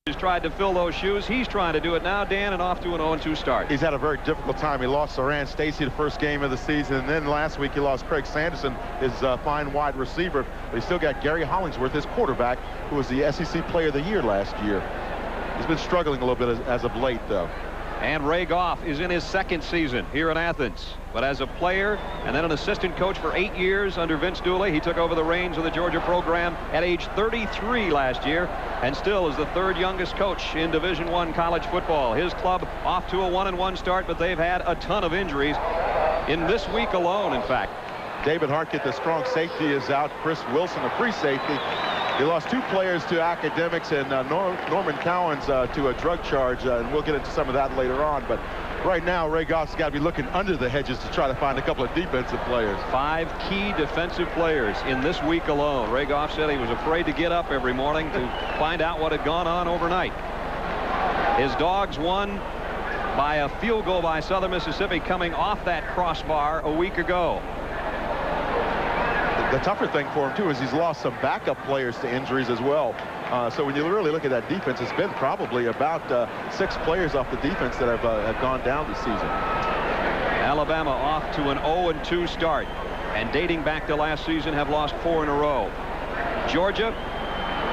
He's tried to fill those shoes. He's trying to do it now, Dan, and off to an 0-2 start. He's had a very difficult time. He lost Saran Stacy the first game of the season, and then last week he lost Craig Sanderson, his fine wide receiver. But he still got Gary Hollingsworth, his quarterback, who was the SEC Player of the Year last year. He's been struggling a little bit as of late, though. And Ray Goff is in his second season here in Athens. But as a player and then an assistant coach for 8 years under Vince Dooley, he took over the reins of the Georgia program at age 33 last year and still is the third youngest coach in Division I college football. His club off to a 1-1 start, but they've had a ton of injuries in this week alone, in fact. David Harkett, the strong safety, is out. Chris Wilson, a free safety. He lost 2 players to academics and Norman Cowens to a drug charge, and we'll get into some of that later on. But right now, Ray Goff's got to be looking under the hedges to try to find a couple of defensive players. 5 key defensive players in this week alone. Ray Goff said he was afraid to get up every morning to find out what had gone on overnight. His Dogs won by a field goal by Southern Mississippi coming off that crossbar a week ago. The tougher thing for him, too, is he's lost some backup players to injuries as well. So when you really look at that defense, it's been probably about 6 players off the defense that have gone down this season. Alabama off to an 0-2 start, and dating back to last season have lost 4 in a row. Georgia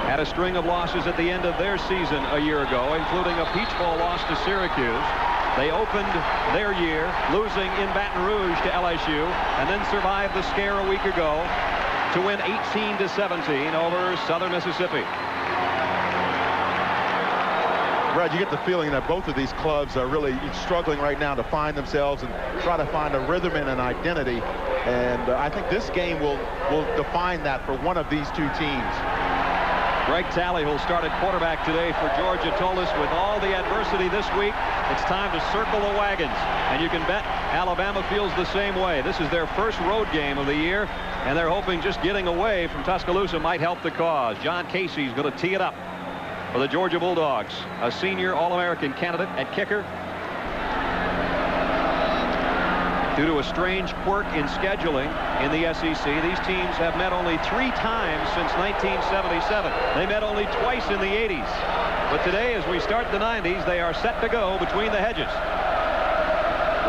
had a string of losses at the end of their season a year ago, including a Peach Bowl loss to Syracuse. They opened their year losing in Baton Rouge to LSU and then survived the scare a week ago to win 18-17 over Southern Mississippi. Brad, you get the feeling that both of these clubs are really struggling right now to find themselves and try to find a rhythm and an identity. And I think this game will define that for one of these 2 teams. Greg Talley, who'll start at quarterback today for Georgia, told us with all the adversity this week, it's time to circle the wagons. And you can bet Alabama feels the same way. This is their first road game of the year, and they're hoping just getting away from Tuscaloosa might help the cause. John Casey's going to tee it up for the Georgia Bulldogs, a senior All-American candidate at kicker. Due to a strange quirk in scheduling in the SEC, these teams have met only 3 times since 1977. They met only twice in the 80s. But today, as we start the 90s, they are set to go between the hedges.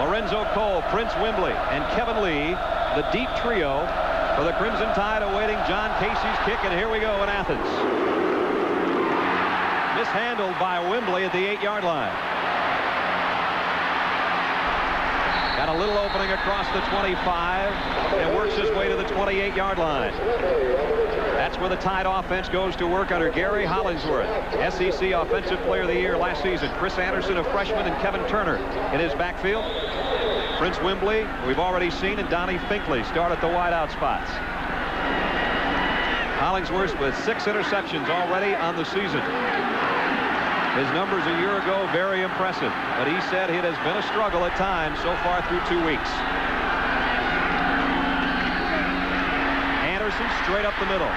Lorenzo Cole, Prince Wimbley, and Kevin Lee, the deep trio for the Crimson Tide awaiting John Casey's kick. And here we go in Athens. Mishandled by Wimbley at the 8-yard line. Got a little opening across the 25 and works his way to the 28-yard line. That's where the Tide offense goes to work under Gary Hollingsworth, SEC Offensive Player of the Year last season. Chris Anderson, a freshman, and Kevin Turner in his backfield. Prince Wimbley, we've already seen, and Donnie Finkley start at the wideout spots. Hollingsworth with 6 interceptions already on the season. His numbers a year ago, very impressive, but he said it has been a struggle at times so far through 2 weeks. Anderson straight up the middle,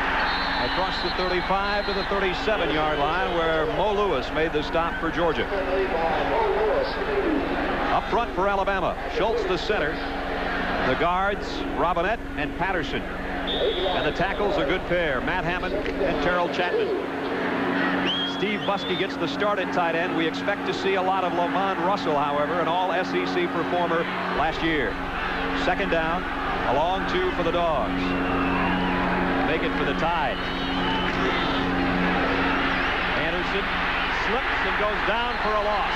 across the 35 to the 37-yard line, where Mo Lewis made the stop for Georgia. Up front for Alabama, Schultz the center, the guards Robinette and Patterson, and the tackles a good pair, Matt Hammond and Terrell Chapman. Steve Buskey gets the start at tight end. We expect to see a lot of Lamont Russell, however, an all-SEC performer last year. Second down, a long 2 for the Dogs. Make it for the Tide. Anderson slips and goes down for a loss.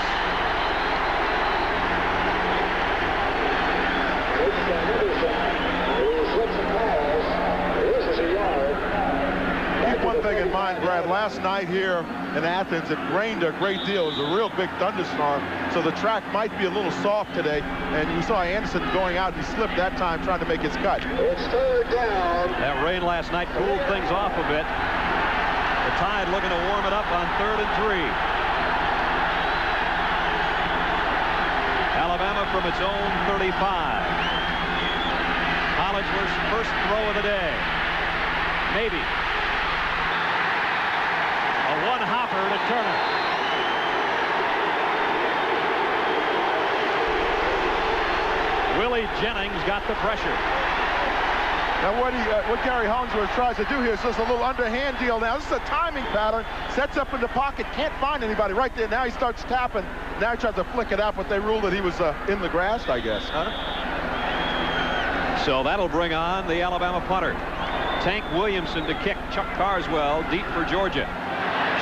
Keep one thing in mind, Brad. Last night here in Athens, it rained a great deal. It was a real big thunderstorm, so the track might be a little soft today. And you saw Anderson going out. He slipped that time trying to make his cut. It's 3rd down. That rain last night cooled things off a bit. The Tide looking to warm it up on 3rd and 3. Alabama from its own 35. Hollingsworth's first throw of the day. Maybe. A one-hopper to Turner. Willie Jennings got the pressure. Now what Gary Hollingsworth tries to do here is just a little underhand deal now. This is a timing pattern. Sets up in the pocket, can't find anybody right there. Now he starts tapping. Now he tries to flick it out, but they ruled that he was in the grass, I guess, huh? So that'll bring on the Alabama punter. Tank Williamson to kick. Chuck Carswell deep for Georgia.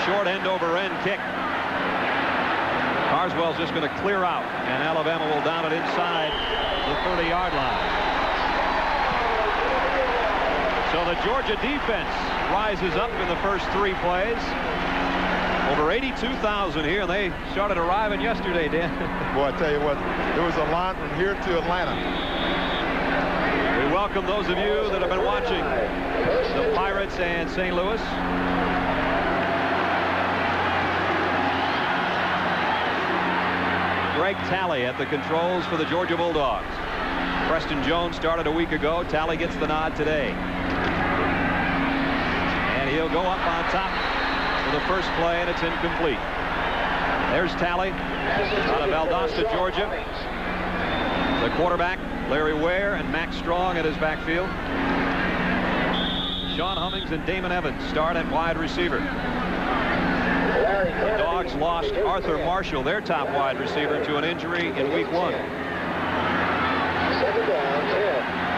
Short end over end kick. Carswell's just going to clear out, and Alabama will down it inside the 30-yard line. So the Georgia defense rises up in the first 3 plays. Over 82,000 here, and they started arriving yesterday, Dan. Boy, I tell you what, there was a line from here to Atlanta. We welcome those of you that have been watching the Pirates and St. Louis. Greg Talley at the controls for the Georgia Bulldogs. Preston Jones started a week ago. Talley gets the nod today. And he'll go up on top for the first play, and it's incomplete. There's Talley out of Valdosta, Georgia. The quarterback, Larry Ware, and Max Strong at his backfield. Sean Hummings and Damon Evans start at wide receiver. The Dogs lost Arthur Marshall, their top wide receiver, to an injury in week 1.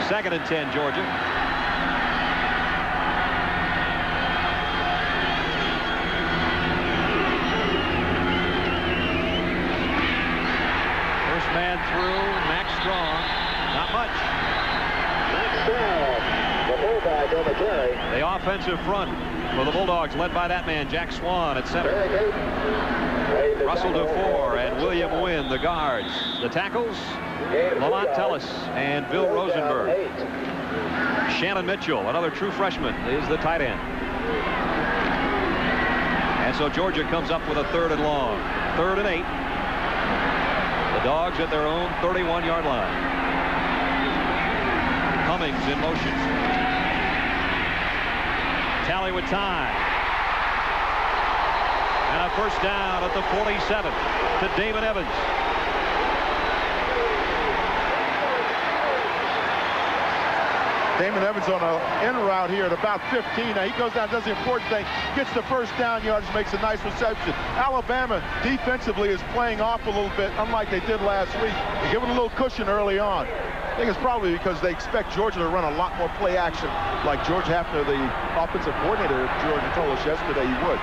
Second and 10, Georgia. First man through, Max Strong. Not much. The offensive front for the Bulldogs, led by that man, Jack Swan at center. Russell DeFore and William Wynn, the guards. The tackles, Lamont Tellis and Bill Rosenberg. Shannon Mitchell, another true freshman, is the tight end. And so Georgia comes up with a 3rd and long. 3rd and 8. The Dogs at their own 31-yard line. Hummings in motion. Talley with time. And a first down at the 47 to Damon Evans. Damon Evans on an in route here at about 15. Now he goes down, does the important thing, gets the first down yards, makes a nice reception. Alabama defensively is playing off a little bit, unlike they did last week. They give it a little cushion early on. I think it's probably because they expect Georgia to run a lot more play action, like George Hafner, the offensive coordinator of Georgia, told us yesterday he would.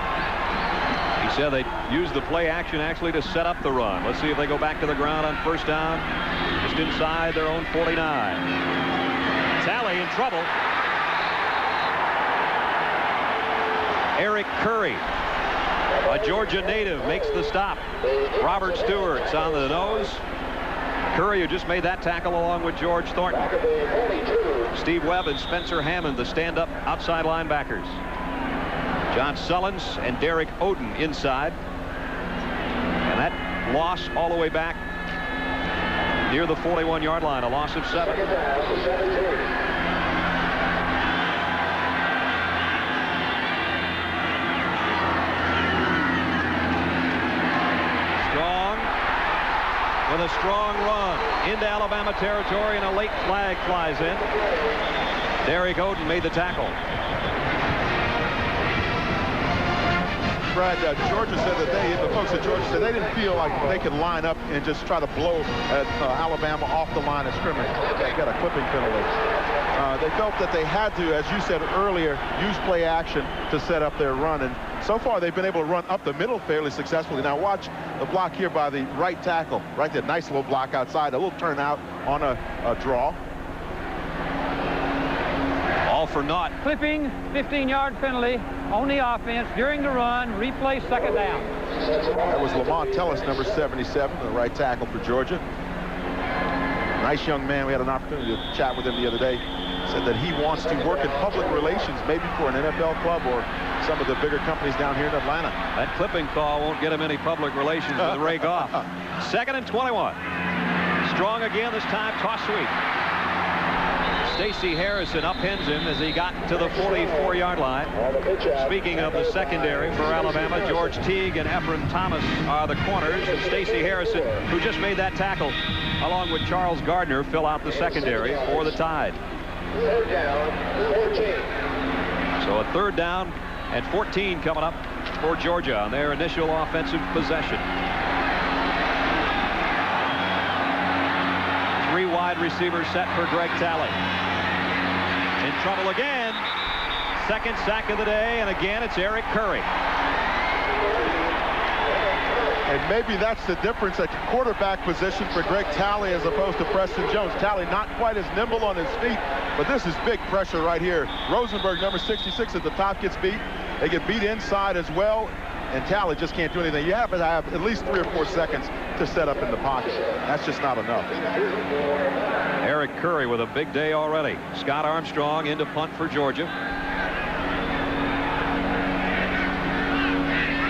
He said they used the play action actually to set up the run. Let's see if they go back to the ground on first down, just inside their own 49. Talley in trouble. Eric Curry, a Georgia native, makes the stop. Robert Stewart's on the nose. Curry, who just made that tackle along with George Thornton. Steve Webb and Spencer Hammond, the stand-up outside linebackers. John Sullins and Derek Oden inside. And that loss all the way back near the 41-yard line, a loss of 7. With a strong run into Alabama territory, and a late flag flies in. Derek Oden made the tackle. Brad, Georgia said that the folks at Georgia said they didn't feel like they could line up and just try to blow at Alabama off the line of scrimmage. They got a clipping penalty. They felt that they had to, as you said earlier, use play action to set up their run. And so far, they've been able to run up the middle fairly successfully. Now watch the block here by the right tackle. Right there, nice little block outside, a little turnout on a draw. All for naught. Clipping, 15-yard penalty on the offense during the run. Replay, second down. That was Lamont Tellis, number 77, the right tackle for Georgia. Nice young man. We had an opportunity to chat with him the other day. Said that he wants to work in public relations, maybe for an NFL club or some of the bigger companies down here in Atlanta. That clipping call won't get him any public relations with Ray Goff. 2nd and 21. Strong again, this time toss sweep. Stacey Harrison upends him as he got to the 44-yard line. Speaking of the secondary for Alabama, George Teague and Ephraim Thomas are the corners, and Stacey Harrison, who just made that tackle, along with Charles Gardner, fill out the secondary for the Tide. Third down, 14. So a third down and 14 coming up for Georgia on their initial offensive possession. 3 wide receivers set for Greg Talley. In trouble again. Second sack of the day, and again it's Eric Curry. And maybe that's the difference at quarterback position for Greg Talley as opposed to Preston Jones. Talley not quite as nimble on his feet, but this is big pressure right here. Rosenberg, number 66 at the top, gets beat. They get beat inside as well, and Talley just can't do anything. You have to have at least 3 or 4 seconds to set up in the pocket. That's just not enough. Eric Curry with a big day already. Scott Armstrong into punt for Georgia.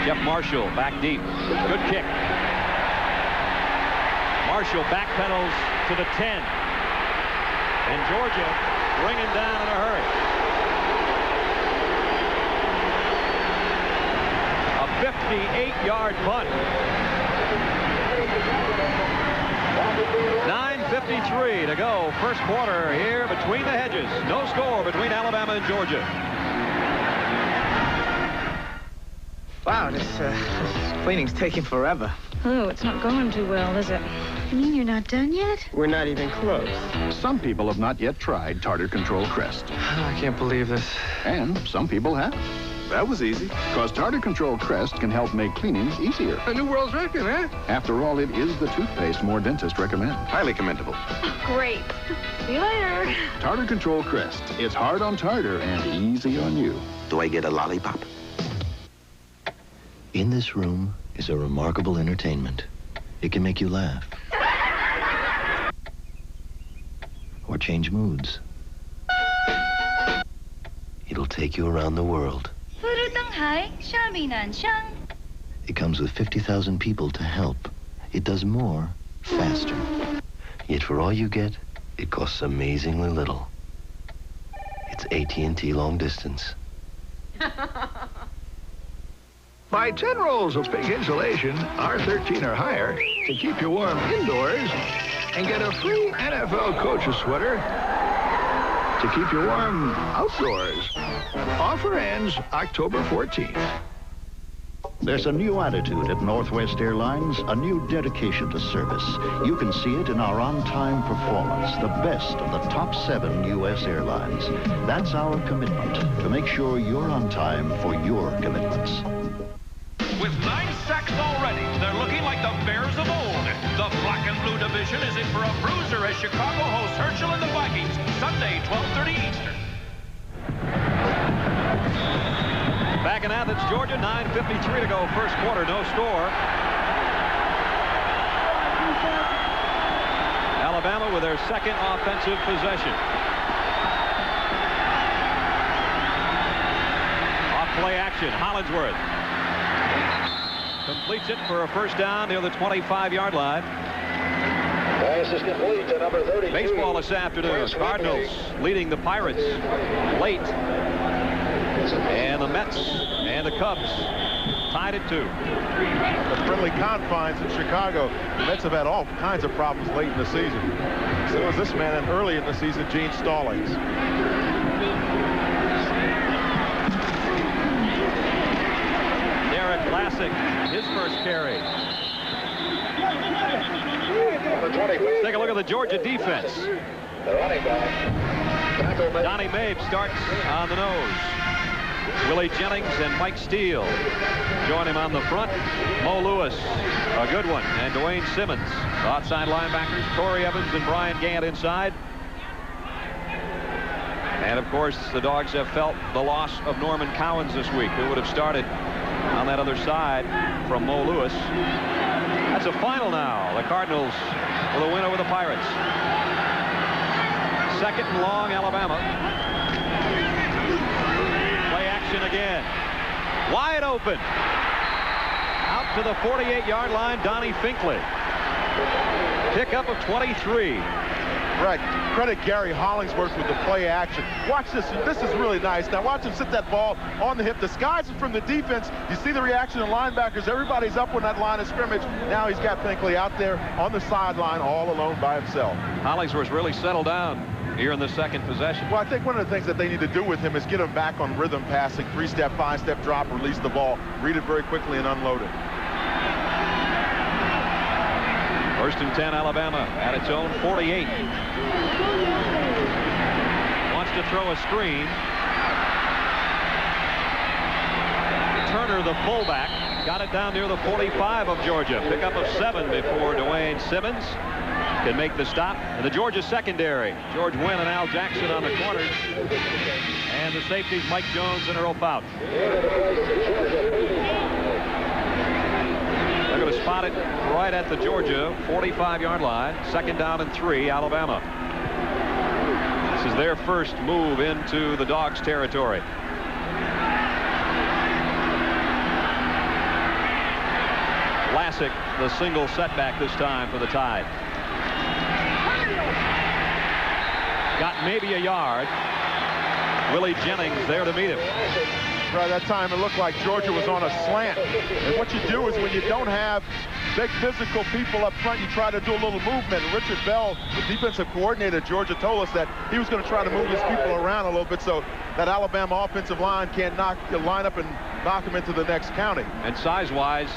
Jeff Marshall back deep. Good kick. Marshall backpedals to the 10. And Georgia bringing down in a hurry. A 58-yard punt. 9:53 to go. First quarter here between the hedges. No score between Alabama and Georgia. Wow, this cleaning's taking forever. Oh, it's not going too well, is it? You mean you're not done yet? We're not even close. Some people have not yet tried Tartar Control Crest. I can't believe this. And some people have. That was easy. Because Tartar Control Crest can help make cleaning easier. A new world's record, huh? After all, it is the toothpaste more dentists recommend. Highly commendable. Great. See you later. Tartar Control Crest. It's hard on tartar and easy on you. Do I get a lollipop? In this room is a remarkable entertainment. It can make you laugh. Or change moods. It'll take you around the world. It comes with 50,000 people to help. It does more, faster. Yet for all you get, it costs amazingly little. It's AT&T long distance. Buy 10 rolls of pink insulation, R13 or higher, to keep you warm indoors, and get a free NFL coach's sweater to keep you warm outdoors. Offer ends October 14th. There's a new attitude at Northwest Airlines, a new dedication to service. You can see it in our on-time performance, the best of the top 7 U.S. airlines. That's our commitment, to make sure you're on time for your commitments. With 9 sacks already, they're looking like the Bears of old. The black and blue division is in for a bruiser as Chicago hosts Herschel and the Vikings, Sunday, 12:30 Eastern. Back in Athens, Georgia, 9:53 to go. First quarter, no score. Alabama with their second offensive possession. Off play action, Hollingsworth. Completes it for a first down near the 25-yard line. Pass is complete to number 32. Baseball this afternoon. Cardinals leading the Pirates late. And the Mets and the Cubs tied at 2. The friendly confines in Chicago. The Mets have had all kinds of problems late in the season. So was this man, and early in the season, Gene Stallings. Derek Classic, his first carry. Let's take a look at the Georgia defense. The running back. Donnie Mabe starts on the nose. Willie Jennings and Mike Steele join him on the front. Mo Lewis, a good one, and Dwayne Simmons. Outside linebackers, Corey Evans and Brian Gant inside. And of course, the Dogs have felt the loss of Norman Cowens this week, who would have started on that other side from Mo Lewis. That's a final now. The Cardinals with a win over the Pirates. Second and long, Alabama. Play action again. Wide open. Out to the 48-yard line, Donnie Finkley. Pickup of 23. Right. Credit Gary Hollingsworth with the play action. Watch this. This is really nice. Now watch him sit that ball on the hip. Disguising from the defense. You see the reaction of linebackers. Everybody's up on that line of scrimmage. Now he's got Finkley out there on the sideline all alone by himself. Hollingsworth really settled down here in the second possession. Well, I think one of the things that they need to do with him is get him back on rhythm passing, 3-step, 5-step drop, release the ball, read it very quickly and unload it. 1st and 10, Alabama at its own 48. Wants to throw a screen. Turner, the fullback, got it down near the 45 of Georgia. Pickup of 7 before Dwayne Simmons can make the stop. And the Georgia secondary, George Wynn and Al Jackson on the corners. And the safeties, Mike Jones and Earl Fouch. They're going to spot it right at the Georgia 45-yard line. 2nd down and 3, Alabama. This is their first move into the Dogs' territory. Lassick, the single setback this time for the Tide. Got maybe a yard. Willie Jennings there to meet him. Right, that time it looked like Georgia was on a slant. And what you do is when you don't have big physical people up front, you try to do a little movement. Richard Bell, the defensive coordinator at Georgia, told us that he was going to try to move his people around a little bit so that Alabama offensive line can't line up and knock them into the next county. And size-wise,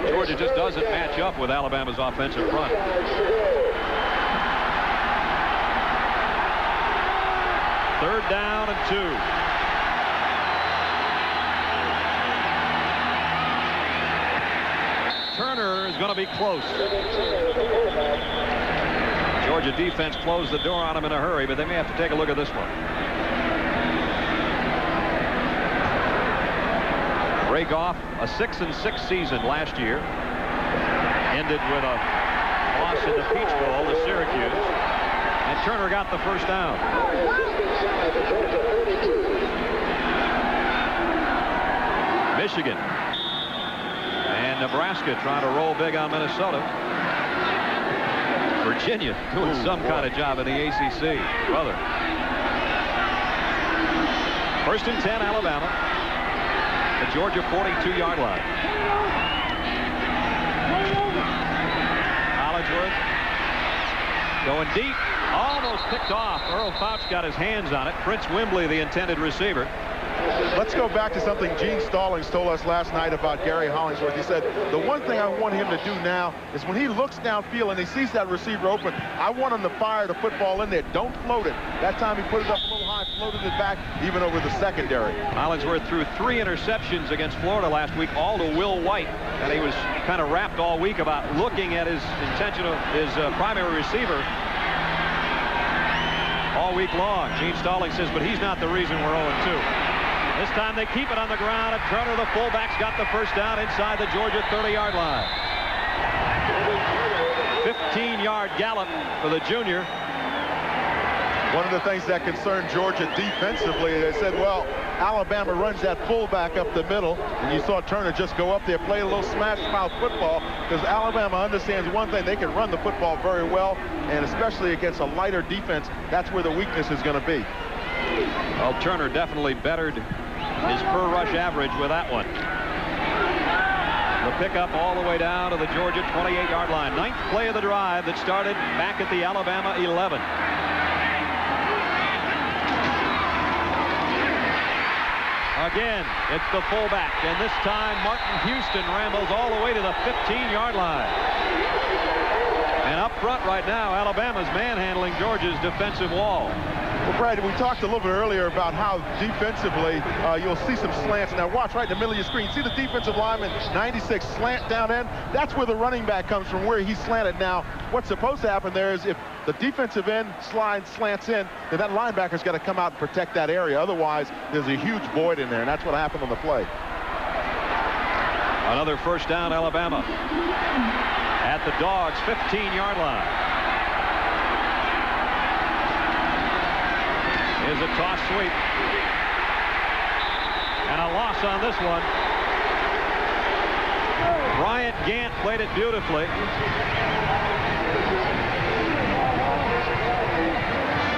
Georgia just doesn't match up with Alabama's offensive front. Third down and 2. Turner is going to be close. Georgia defense closed the door on him in a hurry, but they may have to take a look at this one. Ray Goff, a 6-6 season last year. Ended with a loss in the Peach Bowl to Syracuse. And Turner got the first down. Michigan and Nebraska trying to roll big on Minnesota. Virginia doing some kind of job in the ACC. Brother. 1st and 10, Alabama. The Georgia 42-yard line. Collinsworth going deep. Almost picked off. Earl Fouch got his hands on it. Prince Wimbley, the intended receiver. Let's go back to something Gene Stallings told us last night about Gary Hollingsworth. He said, the one thing I want him to do now is when he looks downfield and he sees that receiver open, I want him to fire the football in there. Don't float it. That time he put it up a little high, floated it back, even over the secondary. Hollingsworth threw 3 interceptions against Florida last week, all to Will White. And he was kind of rapped all week about looking at his primary receiver all week long. Gene Stallings says, but he's not the reason we're 0-2. This time they keep it on the ground, and Turner, the fullback's got the first down inside the Georgia 30-yard line. 15-yard gallop for the junior. One of the things that concerned Georgia defensively, they said, well, Alabama runs that fullback up the middle, and you saw Turner just go up there, play a little smash-mouth football, because Alabama understands one thing, they can run the football very well, and especially against a lighter defense, that's where the weakness is going to be. Well, Turner definitely bettered his per-rush average with that one. The pickup all the way down to the Georgia 28-yard line. 9th play of the drive that started back at the Alabama 11. Again, it's the fullback, and this time Martin Houston rambles all the way to the 15-yard line. And up front right now, Alabama's manhandling Georgia's defensive wall. Well, Brad, we talked a little bit earlier about how defensively you'll see some slants. Now watch right in the middle of your screen. See the defensive lineman, 96, slant down end? That's where the running back comes from, where he's slanted. Now, what's supposed to happen there is if the defensive end slants in, then that linebacker's got to come out and protect that area. Otherwise, there's a huge void in there, and that's what happened on the play. Another first down, Alabama. At the Dogs' 15-yard line. Is a toss sweep. And a loss on this one. Bryant Gant played it beautifully.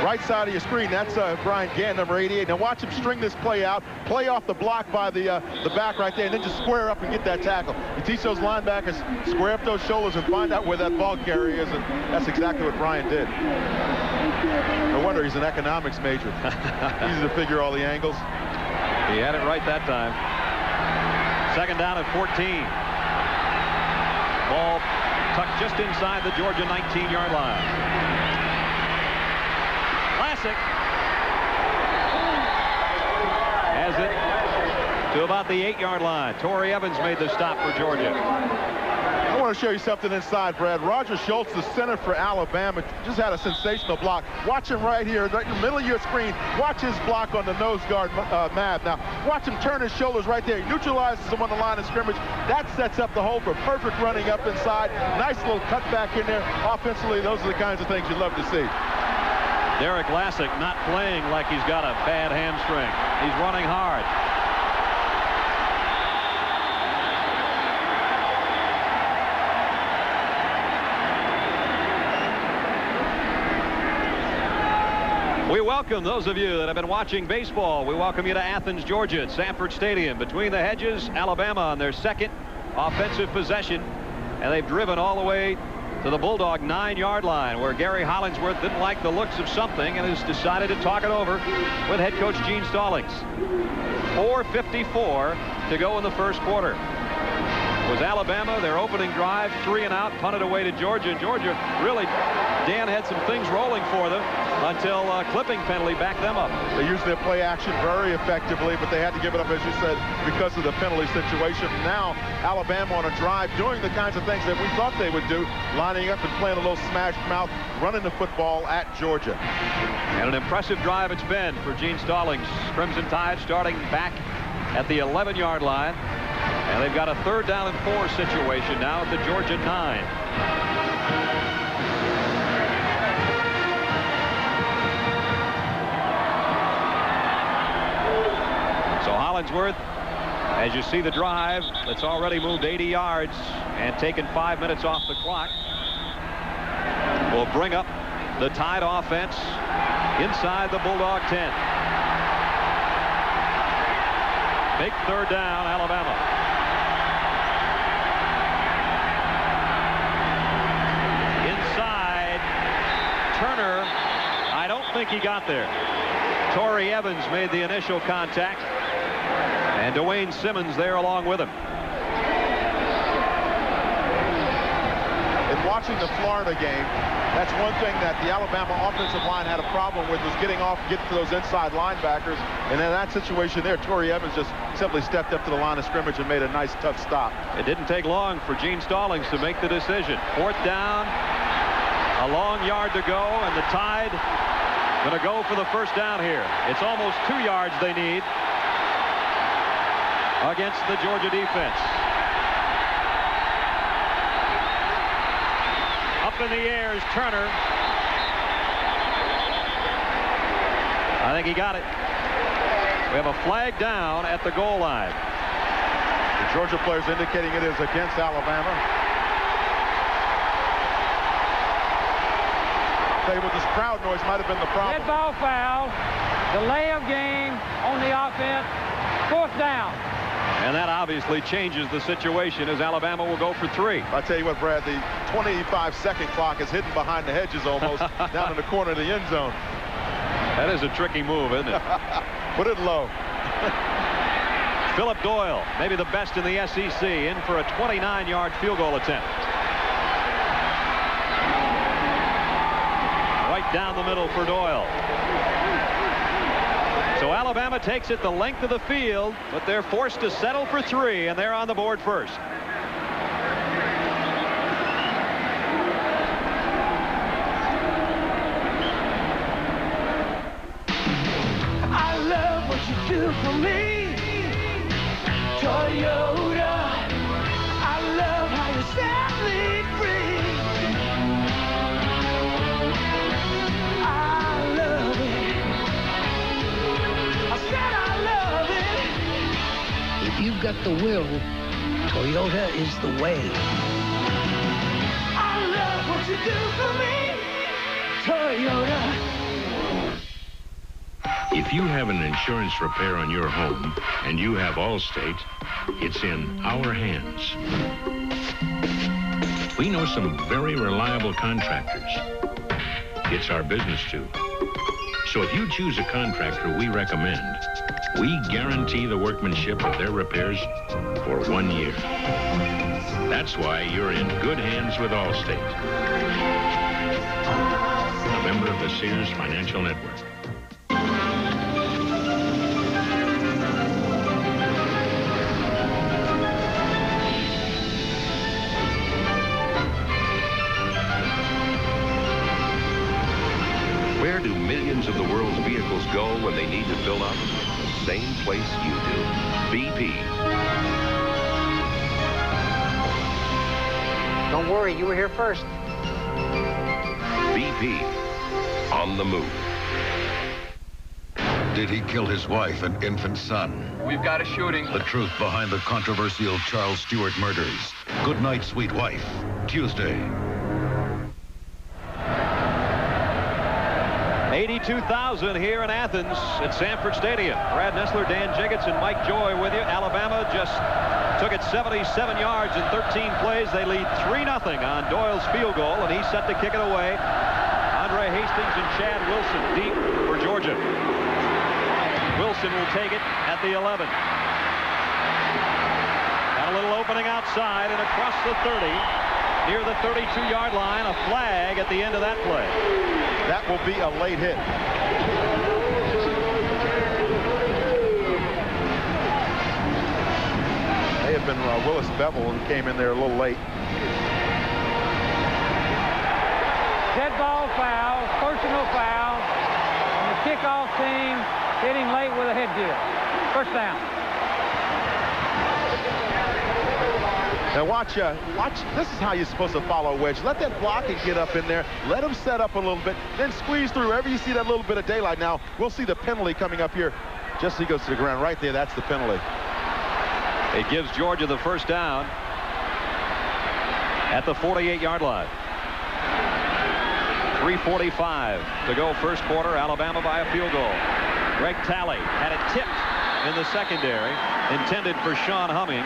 Right side of your screen, that's Bryant Gant, number 88. Now watch him string this play out, play off the block by the back right there, and then just square up and get that tackle. You teach those linebackers, square up those shoulders and find out where that ball carrier is, and that's exactly what Bryant did. No wonder he's an economics major. Easy to figure all the angles. He had it right that time. Second down at 14. Ball tucked just inside the Georgia 19-yard line. Classic has it to about the 8-yard line. Torrey Evans made the stop for Georgia. I want to show you something inside, Brad. Roger Schultz, the center for Alabama, just had a sensational block. Watch him right here, right in the middle of your screen. Watch his block on the nose guard, Mab. Now, watch him turn his shoulders right there. He neutralizes him on the line of scrimmage. That sets up the hole for perfect running up inside. Nice little cutback in there. Offensively, those are the kinds of things you love to see. Derek Lassick not playing like he's got a bad hamstring. He's running hard. We welcome those of you that have been watching baseball. We welcome you to Athens, Georgia at Sanford Stadium. Between the hedges, Alabama on their second offensive possession. And they've driven all the way to the Bulldog 9-yard line, where Gary Hollingsworth didn't like the looks of something and has decided to talk it over with head coach Gene Stallings. 4:54 to go in the first quarter. It was Alabama, their opening drive, 3 and out, punted away to Georgia. And Georgia really, Dan had some things rolling for them until a clipping penalty backed them up. They used their play action very effectively, but they had to give it up, as you said, because of the penalty situation. Now, Alabama on a drive doing the kinds of things that we thought they would do, lining up and playing a little smash mouth, running the football at Georgia. And an impressive drive it's been for Gene Stallings. Crimson Tide starting back at the 11-yard line. And they've got a 3rd down and 4 situation now at the Georgia 9. So Hollingsworth, as you see the drive, that's already moved 80 yards and taken 5 minutes off the clock, will bring up the Tide offense inside the Bulldog 10. Big 3rd down, Alabama. Inside, Turner, I don't think he got there. Torrey Evans made the initial contact, and Dwayne Simmons there along with him. In watching the Florida game, that's one thing that the Alabama offensive line had a problem with, was getting to those inside linebackers. And in that situation there, Torrey Evans just simply stepped up to the line of scrimmage and made a nice, tough stop. It didn't take long for Gene Stallings to make the decision. 4th down, a long yard to go, and the Tide going to go for the first down here. It's almost 2 yards they need against the Georgia defense. Up in the air is Turner. I think he got it. We have a flag down at the goal line. The Georgia players indicating it is against Alabama. Tell you what, this crowd noise might have been the problem. Dead ball foul. Delay of game on the offense. 4th down. And that obviously changes the situation, as Alabama will go for 3. I'll tell you what, Brad, the 25-second clock is hidden behind the hedges almost, down in the corner of the end zone. That is a tricky move, isn't it? Put it low. Philip Doyle, maybe the best in the SEC, in for a 29-yard field goal attempt. Right down the middle for Doyle. So Alabama takes it the length of the field, but they're forced to settle for 3, and they're on the board first. I love what you do for me, Toyota. I love how you set me free. I love it. I said I love it. If you've got the will, Toyota is the way. I love what you do for me, Toyota. If you have an insurance repair on your home and you have Allstate, it's in our hands. We know some very reliable contractors. It's our business too. So if you choose a contractor we recommend, we guarantee the workmanship of their repairs for 1 year. That's why you're in good hands with Allstate. A member of the Sears Financial Network. Where do millions of the world's vehicles go when they need to fill up? The same place you do. BP. Don't worry, you were here first. BP. On the move. Did he kill his wife and infant son? We've got a shooting. The truth behind the controversial Charles Stewart murders. Good night, sweet wife. Tuesday. 82,000 here in Athens at Sanford Stadium. Brad Nessler, Dan Jiggets, and Mike Joy with you. Alabama just took it 77 yards in 13 plays. They lead 3-0 on Doyle's field goal, and he's set to kick it away. Andre Hastings and Chad Wilson deep for Georgia. Wilson will take it at the 11. Got a little opening outside and across the 30. Near the 32-yard line, a flag at the end of that play. That will be a late hit. May have been Willis Bevel who came in there a little late. Dead ball foul, personal foul, and the kickoff team hitting late with a headgear. First down. Now watch, this is how you're supposed to follow a wedge. Let that blocking get up in there. Let him set up a little bit. Then squeeze through wherever you see that little bit of daylight. Now, we'll see the penalty coming up here. Just as he goes to the ground. Right there, that's the penalty. It gives Georgia the first down at the 48-yard line. 3:45 to go first quarter. Alabama by a field goal. Greg Talley had it tipped in the secondary. Intended for Sean Hummings.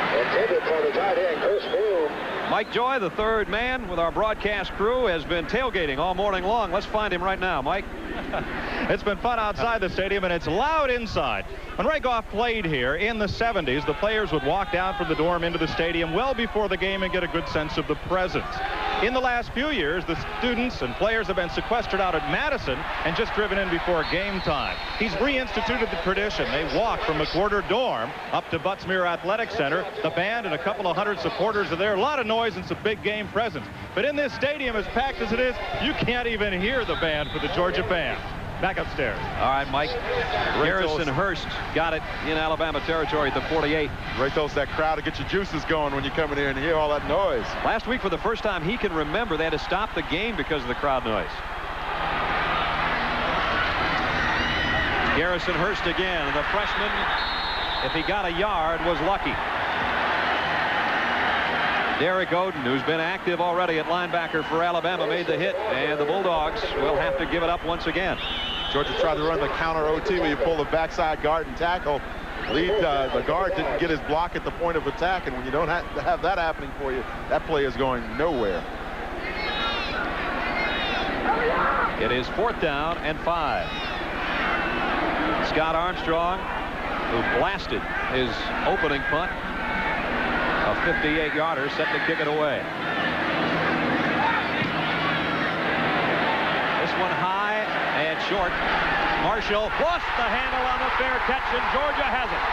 Intended for the tight end, Chris Broom. Mike Joy, the third man with our broadcast crew, has been tailgating all morning long. Let's find him right now, Mike. It's been fun outside the stadium, and it's loud inside. When Ray Goff played here in the 70s, the players would walk down from the dorm into the stadium well before the game and get a good sense of the presence. In the last few years, the students and players have been sequestered out at Madison and just driven in before game time. He's reinstituted the tradition. They walk from McWhorter Dorm up to Butts-Mehre Athletic Center. The band and a couple of hundred supporters are there. A lot of noise and some big game presence. But in this stadium, as packed as it is, you can't even hear the band for the Georgia band. Back upstairs. All right, Mike. Garrison Hurst got it in Alabama territory at the 48. Ray tells that crowd to get your juices going when you come in here and hear all that noise. Last week, for the first time he can remember, they had to stop the game because of the crowd noise. Garrison Hurst again. The freshman, if he got a yard, was lucky. Derek Oden, who's been active already at linebacker for Alabama, made the hit, and the Bulldogs will have to give it up once again. Georgia tried to run the counter OT where you pull the backside guard and tackle. The guard didn't get his block at the point of attack, and when you don't have that happening for you, that play is going nowhere. It is 4th down and 5. Scott Armstrong, who blasted his opening punt, a 58-yarder, set to kick it away. This one high and short. Marshall lost the handle on the fair catch, and Georgia has it.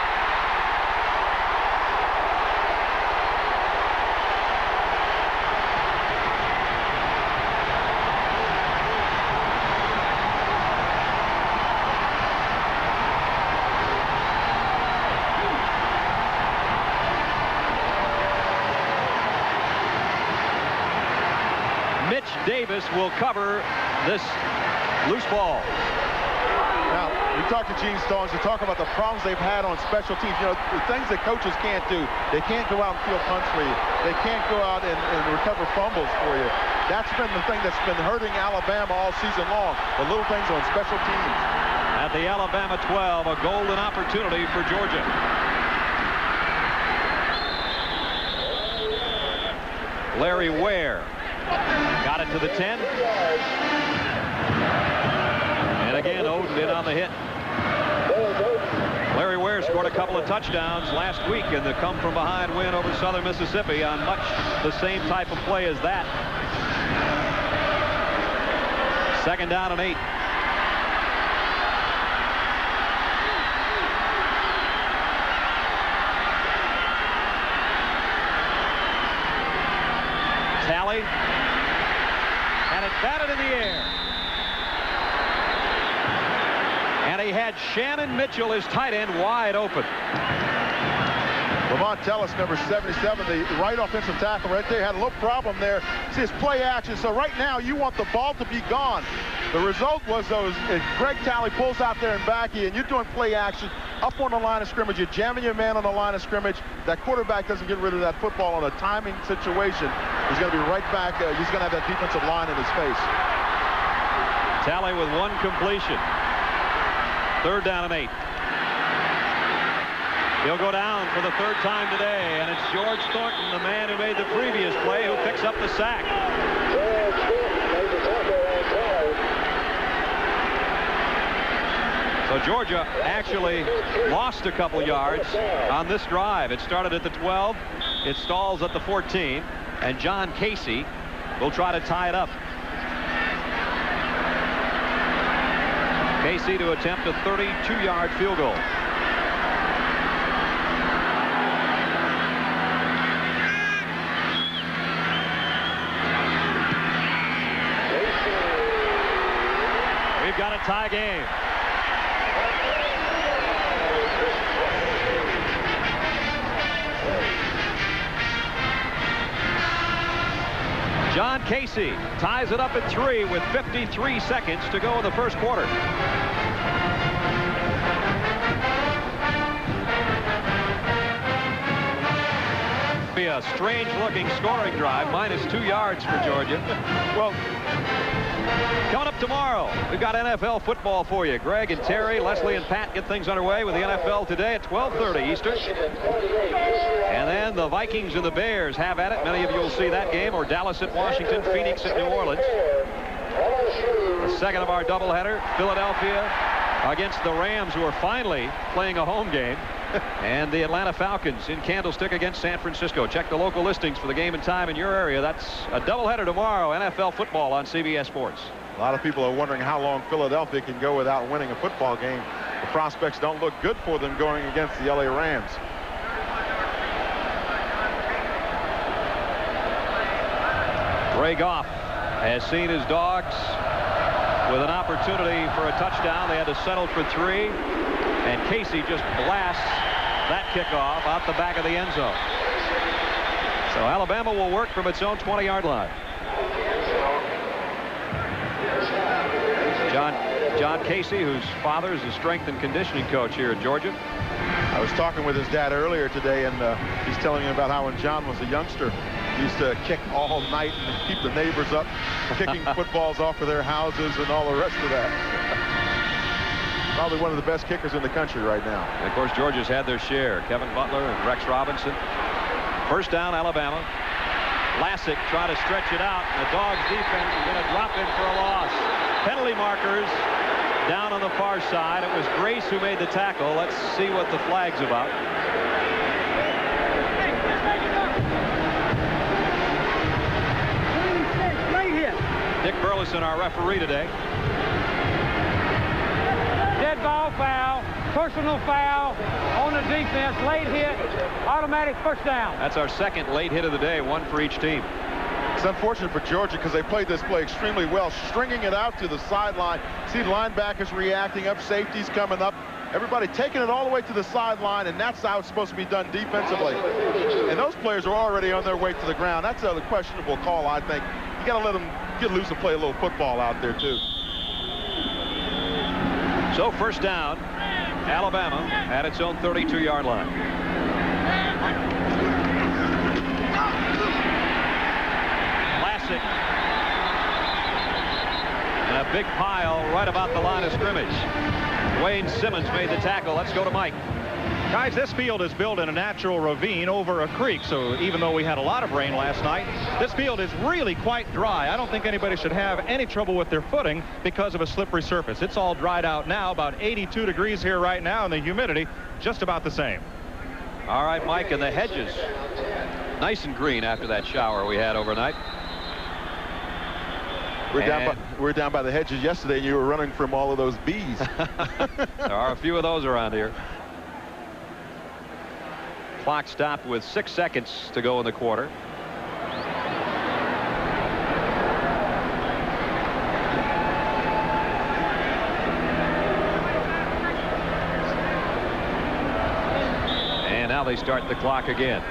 Davis will cover this loose ball. Now, we talked to Gene Stallings to talk about the problems they've had on special teams. You know, the things that coaches can't do. They can't go out and field punts for you. They can't go out and recover fumbles for you. That's been the thing that's been hurting Alabama all season long. The little things on special teams. At the Alabama 12, a golden opportunity for Georgia. Larry Ware Got it to the 10. And again, Oden in on the hit. Larry Ware scored a couple of touchdowns last week in the come-from-behind win over Southern Mississippi on much the same type of play as that. 2nd down and 8. Talley. And it batted in the air. And he had Shannon Mitchell, his tight end, wide open. Lamont Tellis, number 77, the right offensive tackle right there, had a little problem there. See, his play action. So right now, you want the ball to be gone. The result was, though, Greg Talley pulls out there and backy, and you're doing play action up on the line of scrimmage. You're jamming your man on the line of scrimmage. That quarterback doesn't get rid of that football in a timing situation. He's going to be right back. He's going to have that defensive line in his face. Talley with one completion. 3rd down and 8. He'll go down for the 3rd time today, and it's George Thornton, the man who made the previous play, who picks up the sack. So Georgia actually lost a couple yards on this drive. It started at the 12. It stalls at the 14. And John Casey will try to tie it up. Casey to attempt a 32-yard field goal. We've got a tie game. John Casey ties it up at 3 with 53 seconds to go in the first quarter. Be a strange-looking scoring drive, -2 yards for Georgia. Well, coming up tomorrow, we've got NFL football for you. Greg and Terry, Leslie and Pat get things underway with the NFL today at 12:30 Eastern. And then the Vikings and the Bears have at it. Many of you will see that game, or Dallas at Washington, Phoenix at New Orleans. The second of our doubleheader, Philadelphia against the Rams, who are finally playing a home game. And the Atlanta Falcons in Candlestick against San Francisco. Check the local listings for the game and time in your area. That's a doubleheader tomorrow, NFL football on CBS Sports. A lot of people are wondering how long Philadelphia can go without winning a football game. The prospects don't look good for them going against the LA Rams. Ray Goff has seen his Dogs with an opportunity for a touchdown. They had to settle for 3. And Casey just blasts that kickoff out the back of the end zone. So Alabama will work from its own 20-yard line. John Casey, whose father is a strength and conditioning coach here at Georgia. I was talking with his dad earlier today, and he's telling me about how when John was a youngster, he used to kick all night and keep the neighbors up, kicking footballs off of their houses and all the rest of that. Probably one of the best kickers in the country right now. And of course, Georgia's had their share. Kevin Butler and Rex Robinson. First down, Alabama. Lassick trying to stretch it out. The Dogs defense is going to drop in for a loss. Penalty markers down on the far side. It was Grace who made the tackle. Let's see what the flag's about. Dick Burleson, our referee today. Dead ball foul, personal foul on the defense, late hit, automatic first down. That's our second late hit of the day, 1 for each team. It's unfortunate for Georgia because they played this play extremely well, stringing it out to the sideline. See linebackers reacting up, safeties coming up. Everybody taking it all the way to the sideline, and that's how it's supposed to be done defensively. And those players are already on their way to the ground. That's a questionable call, I think. You got to let them get loose and play a little football out there, too. So first down, Alabama at its own 32-yard line. Lassick. And a big pile right about the line of scrimmage. Wayne Simmons made the tackle. Let's go to Mike. Guys, this field is built in a natural ravine over a creek, so even though we had a lot of rain last night, this field is really quite dry. I don't think anybody should have any trouble with their footing because of a slippery surface. It's all dried out now, about 82 degrees here right now, and the humidity just about the same. All right, Mike, and the hedges nice and green after that shower we had overnight. We're down by the hedges yesterday, and you were running from all of those bees. There are a few of those around here. Clock stopped with 6 seconds to go in the quarter. And now they start the clock again.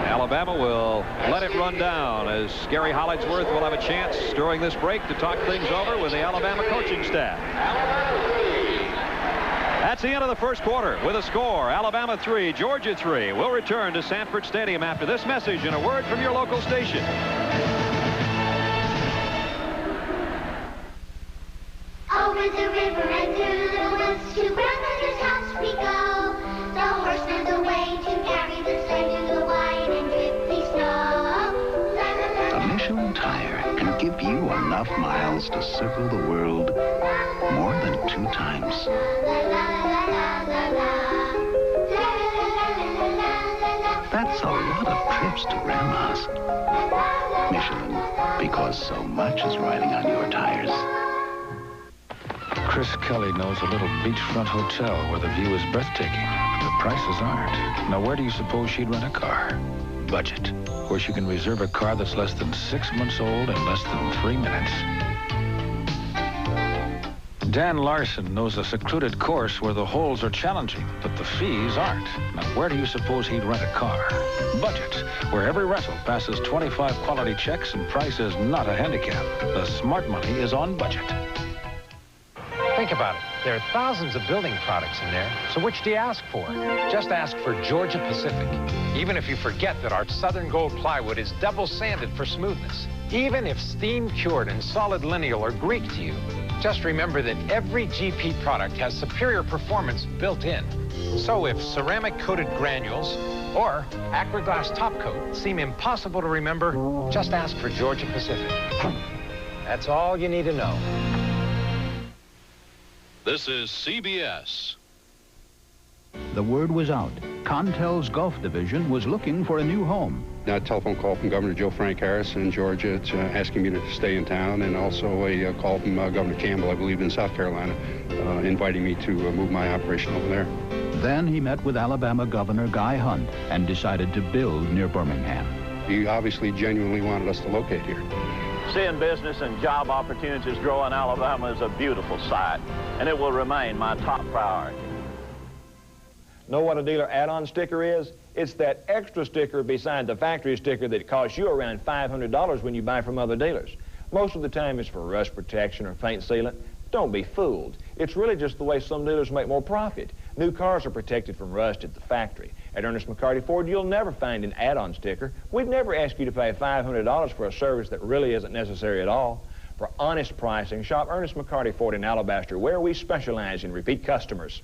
Alabama will let it run down as Gary Hollingsworth will have a chance during this break to talk things over with the Alabama coaching staff. That's the end of the first quarter with a score. Alabama 3, Georgia 3. We'll return to Sanford Stadium after this message and a word from your local station. Over the river and through the woods to grandmother's house we go. The horseman's away to carry the sleigh to the wide and drippy snow. A Michelin tire can give you enough miles to circle the world more than 2 times. That's a lot of trips to Grandma's. Michelin, because so much is riding on your tires. Chris Kelly knows a little beachfront hotel where the view is breathtaking, but the prices aren't. Now, where do you suppose she'd rent a car? Budget, where she can reserve a car that's less than 6 months old in less than 3 minutes. Dan Larson knows a secluded course where the holes are challenging, but the fees aren't. Now, where do you suppose he'd rent a car? Budget, where every rental passes 25 quality checks and price is not a handicap. The smart money is on budget. Think about it. There are thousands of building products in there, so which do you ask for? Just ask for Georgia Pacific. Even if you forget that our Southern Gold plywood is double sanded for smoothness. Even if steam cured and solid lineal are Greek to you, just remember that every GP product has superior performance built in. So if ceramic coated granules or Acraglass top coat seem impossible to remember, just ask for Georgia Pacific. That's all you need to know. This is CBS. The word was out. Contel's golf division was looking for a new home. A telephone call from Governor Joe Frank Harris in Georgia asking me to stay in town, and also a call from Governor Campbell, I believe, in South Carolina, inviting me to move my operation over there. Then he met with Alabama Governor Guy Hunt and decided to build near Birmingham. He obviously genuinely wanted us to locate here. Seeing business and job opportunities grow in Alabama is a beautiful sight, and it will remain my top priority. Know what a dealer add-on sticker is? It's that extra sticker beside the factory sticker that costs you around $500 when you buy from other dealers. Most of the time it's for rust protection or paint sealant. Don't be fooled. It's really just the way some dealers make more profit. New cars are protected from rust at the factory. At Ernest McCarty Ford, you'll never find an add-on sticker. We'd never ask you to pay $500 for a service that really isn't necessary at all. For honest pricing, shop Ernest McCarty Ford in Alabaster, where we specialize in repeat customers.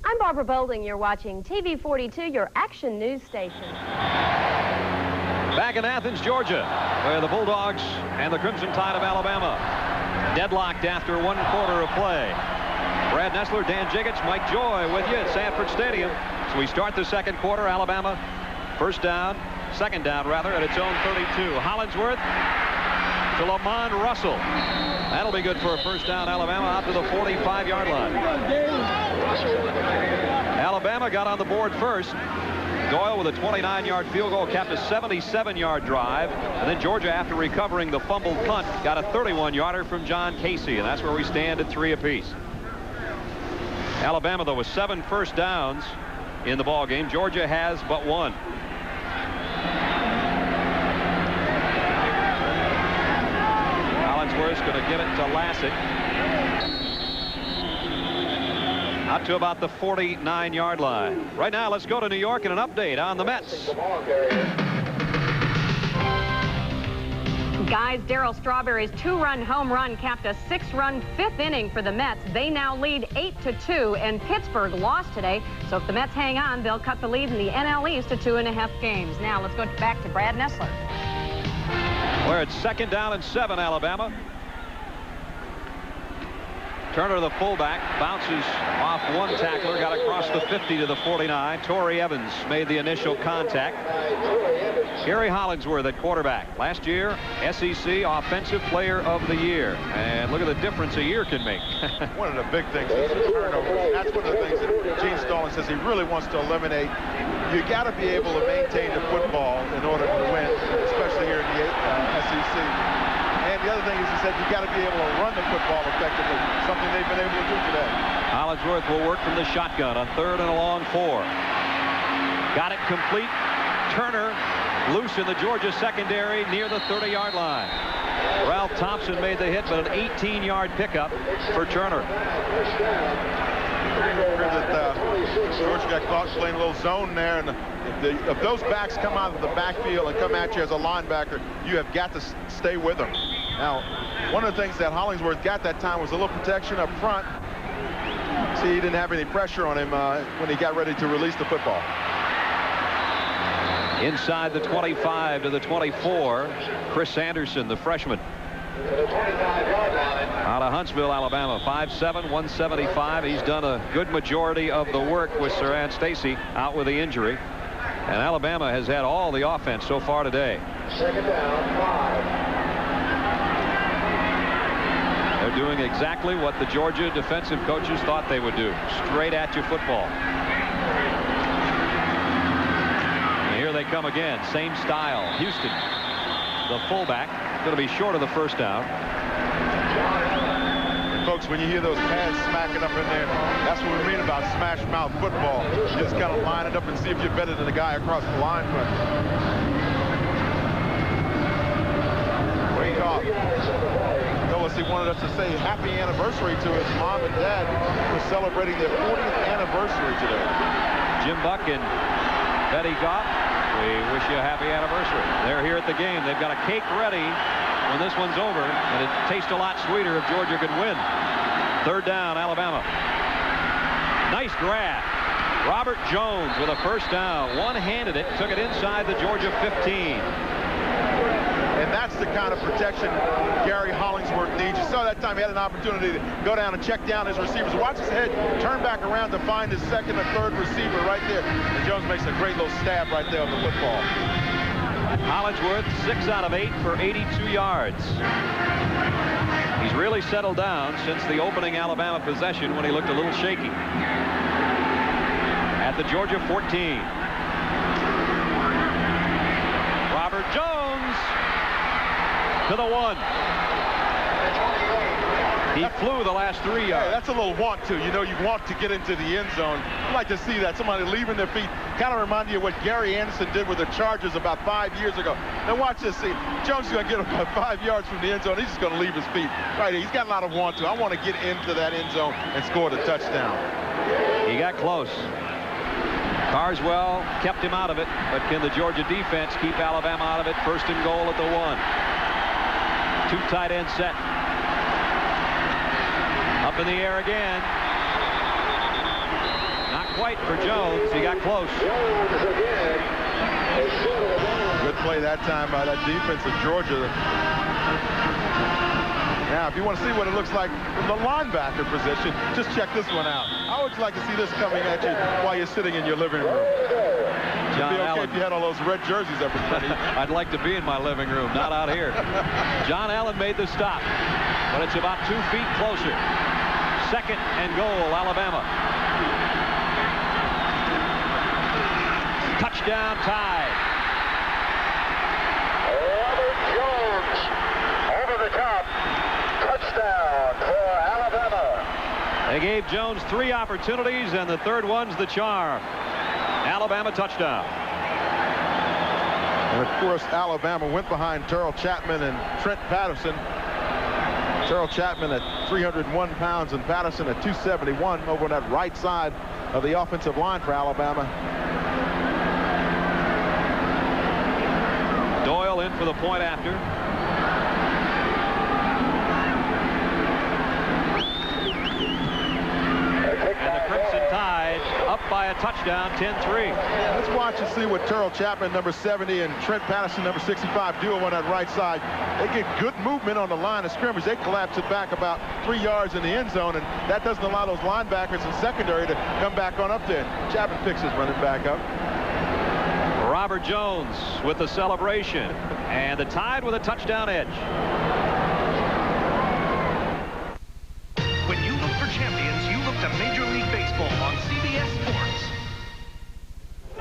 I'm Barbara Boulding. You're watching TV 42, your action news station. Back in Athens, Georgia, where the Bulldogs and the Crimson Tide of Alabama deadlocked after 1 quarter of play. Brad Nessler, Dan Jiggets, Mike Joy with you at Sanford Stadium. So we start the second quarter. Alabama second down rather, at its own 32. Hollingsworth to Lamont Russell. That'll be good for a first down. Alabama out to the 45-yard line. Alabama got on the board first. Doyle with a 29-yard field goal capped a 77-yard drive. And then Georgia, after recovering the fumbled punt, got a 31-yarder from John Casey. And that's where we stand at 3 apiece. Alabama, though, with 7 first downs in the ball game. Georgia has but 1. Hollingsworth's going to give it to Lassick. Out to about the 49-yard line. Right now, let's go to New York and an update on the Mets. Guys, Darryl Strawberry's 2-run home run capped a 6-run 5th inning for the Mets. They now lead 8-2, and Pittsburgh lost today. So if the Mets hang on, they'll cut the lead in the NL East to 2.5 games. Now let's go back to Brad Nessler. We're at 2nd down and 7, Alabama. Turner, the fullback, bounces off one tackler, got across the 50 to the 49. Torrey Evans made the initial contact. Gary Hollingsworth at quarterback. Last year, SEC Offensive Player of the Year. And look at the difference a year can make. One of the big things is the turnovers. That's one of the things that Gene Stallings says he really wants to eliminate. You got to be able to maintain the football in order to win, especially here in the SEC. And the other thing is, he said, you got to be able to run the football effectively, something they've been able to do today. Hollingsworth will work from the shotgun on 3rd and a long 4. Got it complete. Turner loose in the Georgia secondary near the 30-yard line. Ralph Thompson made the hit, but an 18-yard pickup for Turner. Georgia got caught playing a little zone there, and if those backs come out of the backfield and come at you as a linebacker, you have got to stay with them. Now, one of the things that Hollingsworth got that time was a little protection up front. See, he didn't have any pressure on him when he got ready to release the football. Inside the 25 to the 24, Chris Anderson, the freshman. Out of Huntsville, Alabama, 5'7", 175. He's done a good majority of the work with Saran Stacy out with the injury. And Alabama has had all the offense so far today. 2nd down, 5. They're doing exactly what the Georgia defensive coaches thought they would do. Straight at you football. And here they come again. Same style. Houston, the fullback, going to be short of the 1st down. Folks, when you hear those pads smacking up in there, that's what we mean about smash mouth football. You just kind of line it up and see if you're better than the guy across the line. Way off. Notice he wanted us to say happy anniversary to his mom and dad who are celebrating their 40th anniversary today. Jim Buck and Betty Goff, we wish you a happy anniversary. They're here at the game. They've got a cake ready when this one's over, and it tastes a lot sweeter if Georgia could win. 3rd down, Alabama. Nice grab. Robert Jones with a 1st down. One-handed it, took it inside the Georgia 15. And that's the kind of protection Gary Hollingsworth needs. You saw that time he had an opportunity to go down and check down his receivers. Watch his head turn back around to find his 2nd or 3rd receiver right there. And Jones makes a great little stab right there on the football. Hollingsworth, 6 out of 8 for 82 yards. He's really settled down since the opening Alabama possession when he looked a little shaky. At the Georgia 14. Robert Jones to the 1. He flew the last 3 yards. Hey, that's a little want to. You know, you want to get into the end zone. I'd like to see that. Somebody leaving their feet. Kind of remind you of what Gary Anderson did with the Chargers about 5 years ago. Now watch this. See, Jones is going to get about 5 yards from the end zone. He's just going to leave his feet. Right, he's got a lot of want to. I want to get into that end zone and score the touchdown. He got close. Carswell kept him out of it, but can the Georgia defense keep Alabama out of it? 1st and goal at the 1. 2 tight end set. Up in the air again. Not quite for Jones. He got close. Good play that time by that defense of Georgia. Now, if you want to see what it looks like from the linebacker position, just check this one out. How would you like to see this coming at you while you're sitting in your living room? It'd be okay if you had all those red jerseys up in front of you. I'd like to be in my living room, not out here. John Allen made the stop, but it's about 2 feet closer. 2nd and goal, Alabama. Touchdown, Tide. Robert Jones over the top. Touchdown for Alabama. They gave Jones 3 opportunities, and the 3rd one's the charm. Alabama touchdown. And of course, Alabama went behind Terrell Chapman and Trent Patterson. Terrell Chapman at 301 pounds and Patterson at 271 over on that right side of the offensive line for Alabama. Doyle in for the point after. by a touchdown, 10-3. Yeah, let's watch and see what Terrell Chapman, number 70, and Trent Patterson, number 65, do on that right side. They get good movement on the line of scrimmage. They collapse it back about 3 yards in the end zone, and that doesn't allow those linebackers in secondary to come back on up there. Chapman picks his running back up. Robert Jones with the celebration, and the Tide with a touchdown edge. When you look for champions, you look to Major League Baseball on CBS Sports.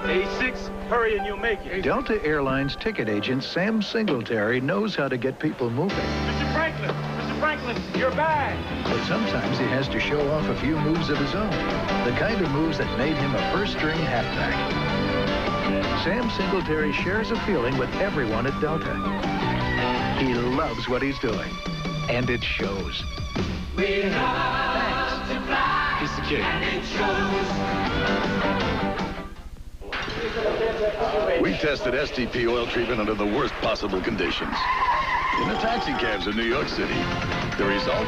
A6, hurry and you'll make it. Delta Airlines ticket agent Sam Singletary knows how to get people moving. Mr. Franklin, your bag. But sometimes he has to show off a few moves of his own. The kind of moves that made him a first-string halfback. Sam Singletary shares a feeling with everyone at Delta. He loves what he's doing, and it shows. We love to fly, He's the kid. and it shows. We tested STP oil treatment under the worst possible conditions. In the taxi cabs of New York City. The result?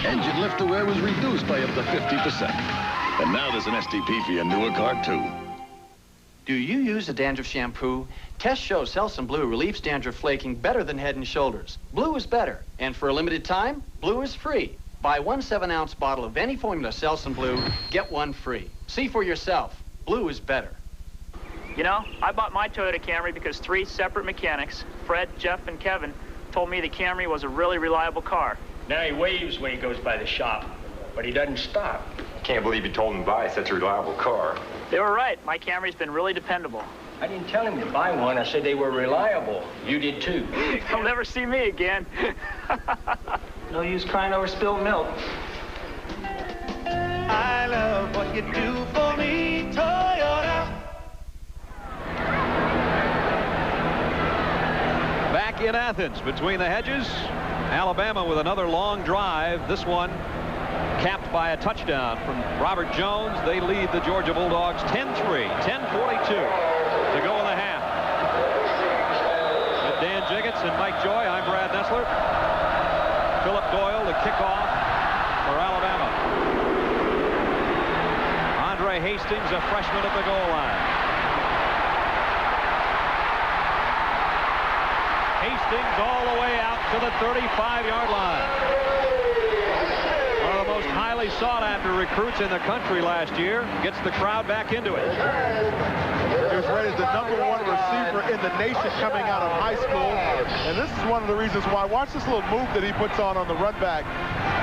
Engine lift to wear was reduced by up to 50%. And now there's an STP for your newer car, too. Do you use a dandruff shampoo? Tests show Selsun Blue relieves dandruff flaking better than Head & Shoulders. Blue is better, and for a limited time, Blue is free. Buy 1 7-ounce bottle of any formula Selsun Blue, get one free. See for yourself. Blue is better. You know, I bought my Toyota Camry because 3 separate mechanics, Fred, Jeff, and Kevin, told me the Camry was a really reliable car. Now he waves when he goes by the shop, but he doesn't stop. Can't believe you told him to buy such a reliable car. They were right. My Camry's been really dependable. I didn't tell him to buy one. I said they were reliable. You did too. He'll never see me again. No use crying over spilled milk. I love what you do for me, Toyota. Back in Athens, between the hedges, Alabama with another long drive. This one capped by a touchdown from Robert Jones. They lead the Georgia Bulldogs 10-3, 10:42 to go in the half. With Dan Jiggets and Mike Joy, I'm Brad Nessler. Philip Doyle to kick off for Alabama. Andre Hastings, a freshman at the goal line. Hastings all the way out to the 35-yard line. One of the most highly sought-after recruits in the country last year. Gets the crowd back into it. He was rated the #1 receiver in the nation coming out of high school. And this is one of the reasons why. Watch this little move that he puts on the run back.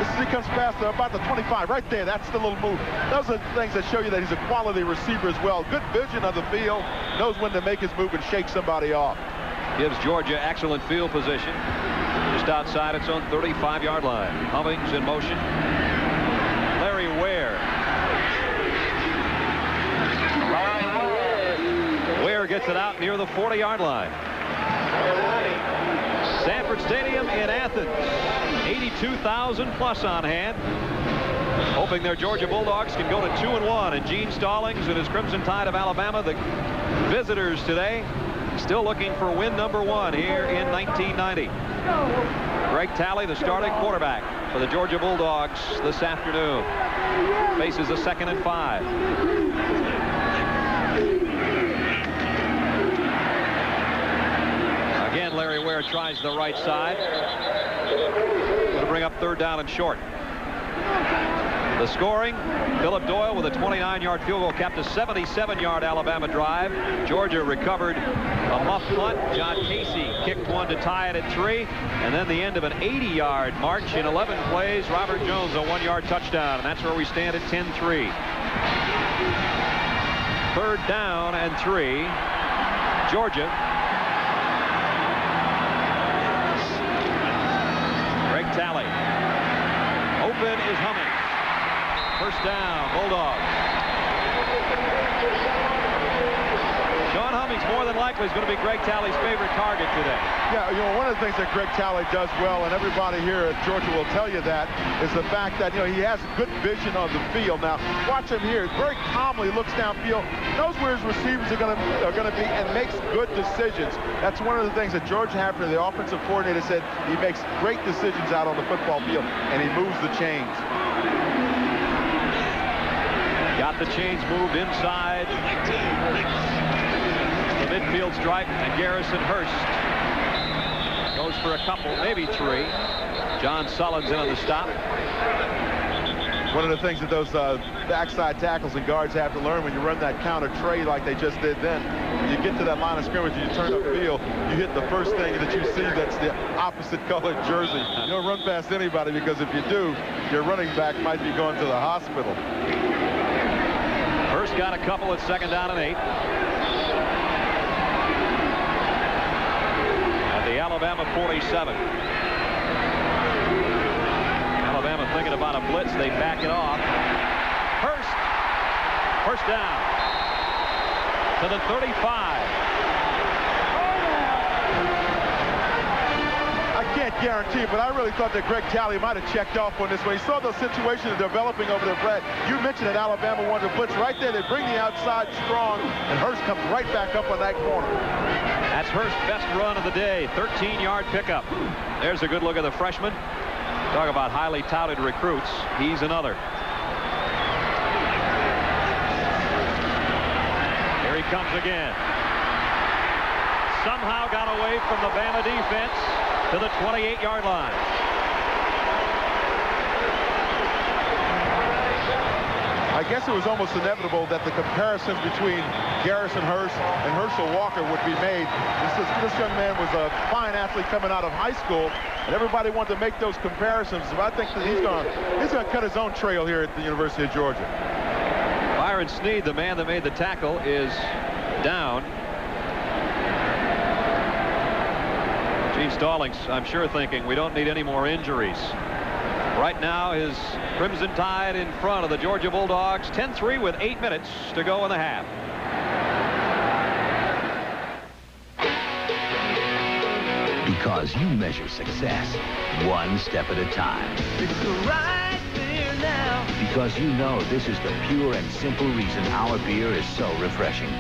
This is he comes past about the 25. Right there, that's the little move. Those are things that show you that he's a quality receiver as well. Good vision of the field. Knows when to make his move and shake somebody off. Gives Georgia excellent field position. Just outside its own 35-yard line. Hummings in motion. Larry Ware. Ware gets it out near the 40-yard line. Sanford Stadium in Athens. 82,000 plus on hand. Hoping their Georgia Bulldogs can go to 2-1. And Gene Stallings and his Crimson Tide of Alabama, the visitors today, still looking for win #1 here in 1990. Greg Talley, the starting quarterback for the Georgia Bulldogs this afternoon. Faces a 2nd and 5. Again, Larry Ware tries the right side. Going to bring up 3rd down and short. The scoring, Philip Doyle with a 29-yard field goal capped a 77-yard Alabama drive. Georgia recovered a muff punt. John Casey kicked one to tie it at 3. And then the end of an 80-yard march in 11 plays. Robert Jones, a 1-yard touchdown. And that's where we stand at 10-3. 3rd down and 3. Georgia. Greg Talley. Open is Hummings. 1st down, Bulldogs. Sean Hummings more than likely is going to be Greg Talley's favorite target today. Yeah, you know, one of the things that Greg Talley does well, and everybody here at Georgia will tell you that, is the fact that, you know, he has good vision on the field. Now, watch him here. Very calmly looks downfield, knows where his receivers are going to be, and makes good decisions. That's one of the things that George Hafner, the offensive coordinator, said. He makes great decisions out on the football field, and he moves the chains. Got the chains moved inside the midfield stripe, and Garrison Hurst goes for a couple, maybe 3. John Sullins in on the stop. One of the things that those backside tackles and guards have to learn when you run that counter trade like they just did then, when you get to that line of scrimmage and you turn upfield, you hit the first thing that you see that's the opposite colored jersey. You don't run past anybody, because if you do, your running back might be going to the hospital. Hurst got a couple at 2nd down and 8. At the Alabama 47. Alabama thinking about a blitz. They back it off. Hurst down to the 35. I can't guarantee, but I really thought that Greg Talley might have checked off on this one. He saw those situations developing over there, Brad. You mentioned that Alabama wanted to blitz right there. They bring the outside strong, and Hurst comes right back up on that corner. That's Hurst's best run of the day. 13-yard pickup. There's a good look at the freshman. Talk about highly touted recruits. He's another. Here he comes again. Somehow got away from the Bama defense to the 28-yard line. I guess it was almost inevitable that the comparisons between Garrison Hurst and Herschel Walker would be made. This young man was a fine athlete coming out of high school, and everybody wanted to make those comparisons. So I think that he's going to cut his own trail here at the University of Georgia. Byron Sneed, the man that made the tackle, is down. Gene Stallings, I'm sure, thinking we don't need any more injuries. Right now, his Crimson Tide in front of the Georgia Bulldogs, 10-3 with 8 minutes to go in the half. Because you measure success one step at a time. It's the right beer now. Because you know this is the pure and simple reason our beer is so refreshing.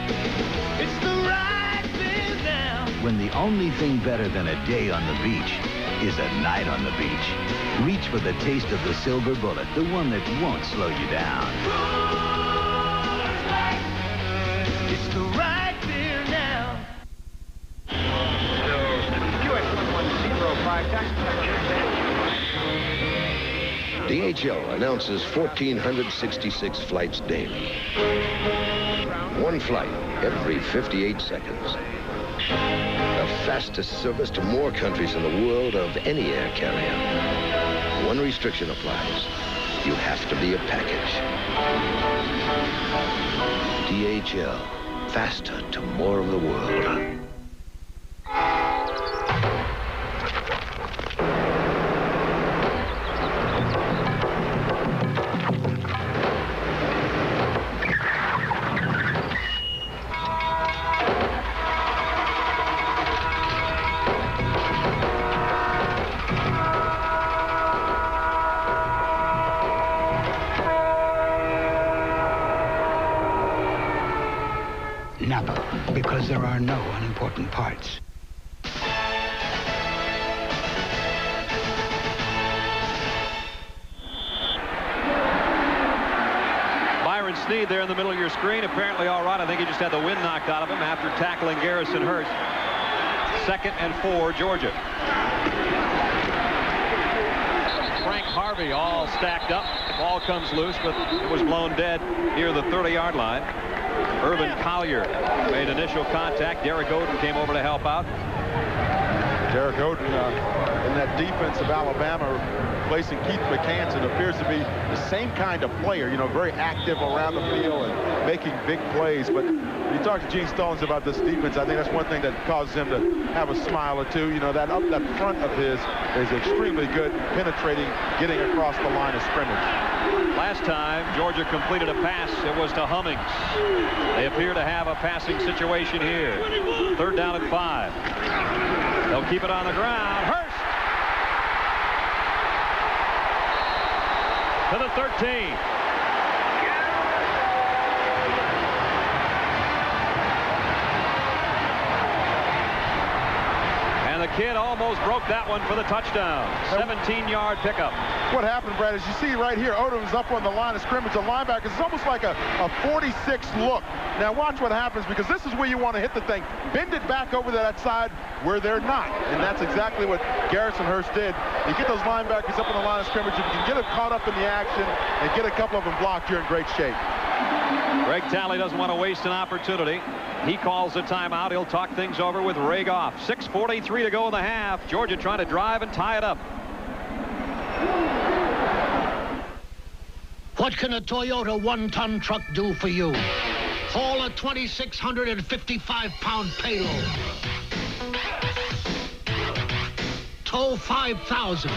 It's the right beer now. When the only thing better than a day on the beach is a night on the beach. Reach for the taste of the Silver Bullet, the one that won't slow you down. It's the right beer now. DHL announces 1,466 flights daily. One flight every 58 seconds. The fastest service to more countries in the world of any air carrier. One restriction applies. You have to be a package. DHL. Faster to more of the world. Napa, because there are no unimportant parts. Byron Sneed there in the middle of your screen, apparently all right. I think he just had the wind knocked out of him after tackling Garrison Hurst. 2nd and 4, Georgia. Frank Harvey all stacked up. The ball comes loose, but it was blown dead near the 30-yard line. Urban Collier made initial contact. Derek Oden came over to help out. Derek Oden in that defense of Alabama, replacing Keith McCanson, appears to be the same kind of player, you know, very active around the field and making big plays. But you talk to Gene Stallings about this defense, I think that's one thing that causes him to have a smile or two. You know, that front of his is extremely good, penetrating, getting across the line of scrimmage. Last time Georgia completed a pass, it was to Hummings. They appear to have a passing situation here. 3rd down and 5. They'll keep it on the ground. Hurst to the 13. And the kid almost broke that one for the touchdown. 17-yard pickup. What happened, Brad, is you see right here, Odom's up on the line of scrimmage. The linebackers, it's almost like a 46 look. Now watch what happens, because this is where you want to hit the thing. Bend it back over to that side where they're not. And that's exactly what Garrison Hearst did. You get those linebackers up on the line of scrimmage, if you can get them caught up in the action and get a couple of them blocked, you're in great shape. Greg Talley doesn't want to waste an opportunity. He calls the timeout. He'll talk things over with Ray Goff. 6:43 to go in the half. Georgia trying to drive and tie it up. What can a Toyota one-ton truck do for you? Haul a 2,655-pound payload. Tow 5,000.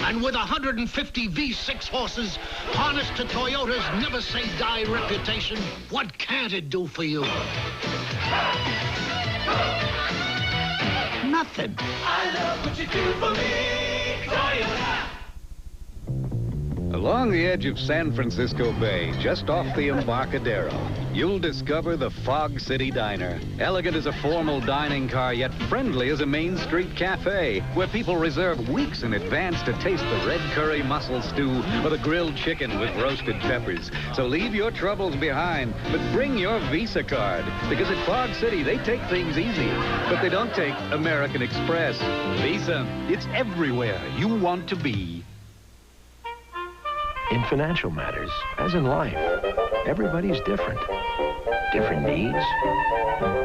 And with 150 V6 horses harnessed to Toyota's never-say-die reputation, what can't it do for you? Nothing. I love what you do for me, Toyota. Along the edge of San Francisco Bay, just off the Embarcadero, you'll discover the Fog City Diner. Elegant as a formal dining car, yet friendly as a Main Street cafe, where people reserve weeks in advance to taste the red curry mussel stew or the grilled chicken with roasted peppers. So leave your troubles behind, but bring your Visa card, because at Fog City, they take things easy, but they don't take American Express. Visa, it's everywhere you want to be. In financial matters, as in life, everybody's different. Different needs,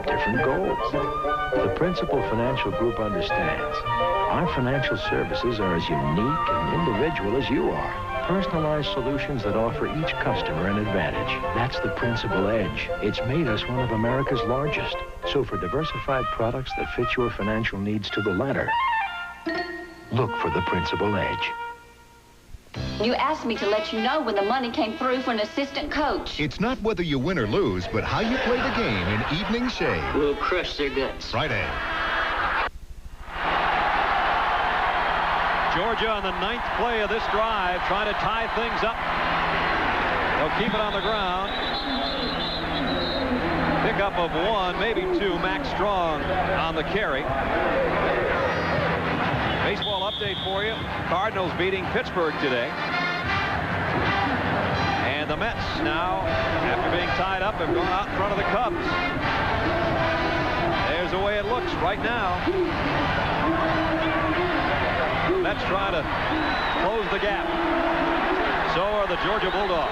different goals. The Principal Financial Group understands. Our financial services are as unique and individual as you are. Personalized solutions that offer each customer an advantage. That's the Principal Edge. It's made us one of America's largest. So for diversified products that fit your financial needs to the letter, look for the Principal Edge. You asked me to let you know when the money came through for an assistant coach. It's not whether you win or lose, but how you play the game in Evening Shave. We'll crush their guts. Friday. Georgia on the 9th play of this drive, trying to tie things up. They'll keep it on the ground. Pickup of 1, maybe 2. Max Strong on the carry. Baseball update for you. Cardinals beating Pittsburgh today. And the Mets now, after being tied up, have gone out in front of the Cubs. There's the way it looks right now. Mets trying to close the gap. So are the Georgia Bulldogs.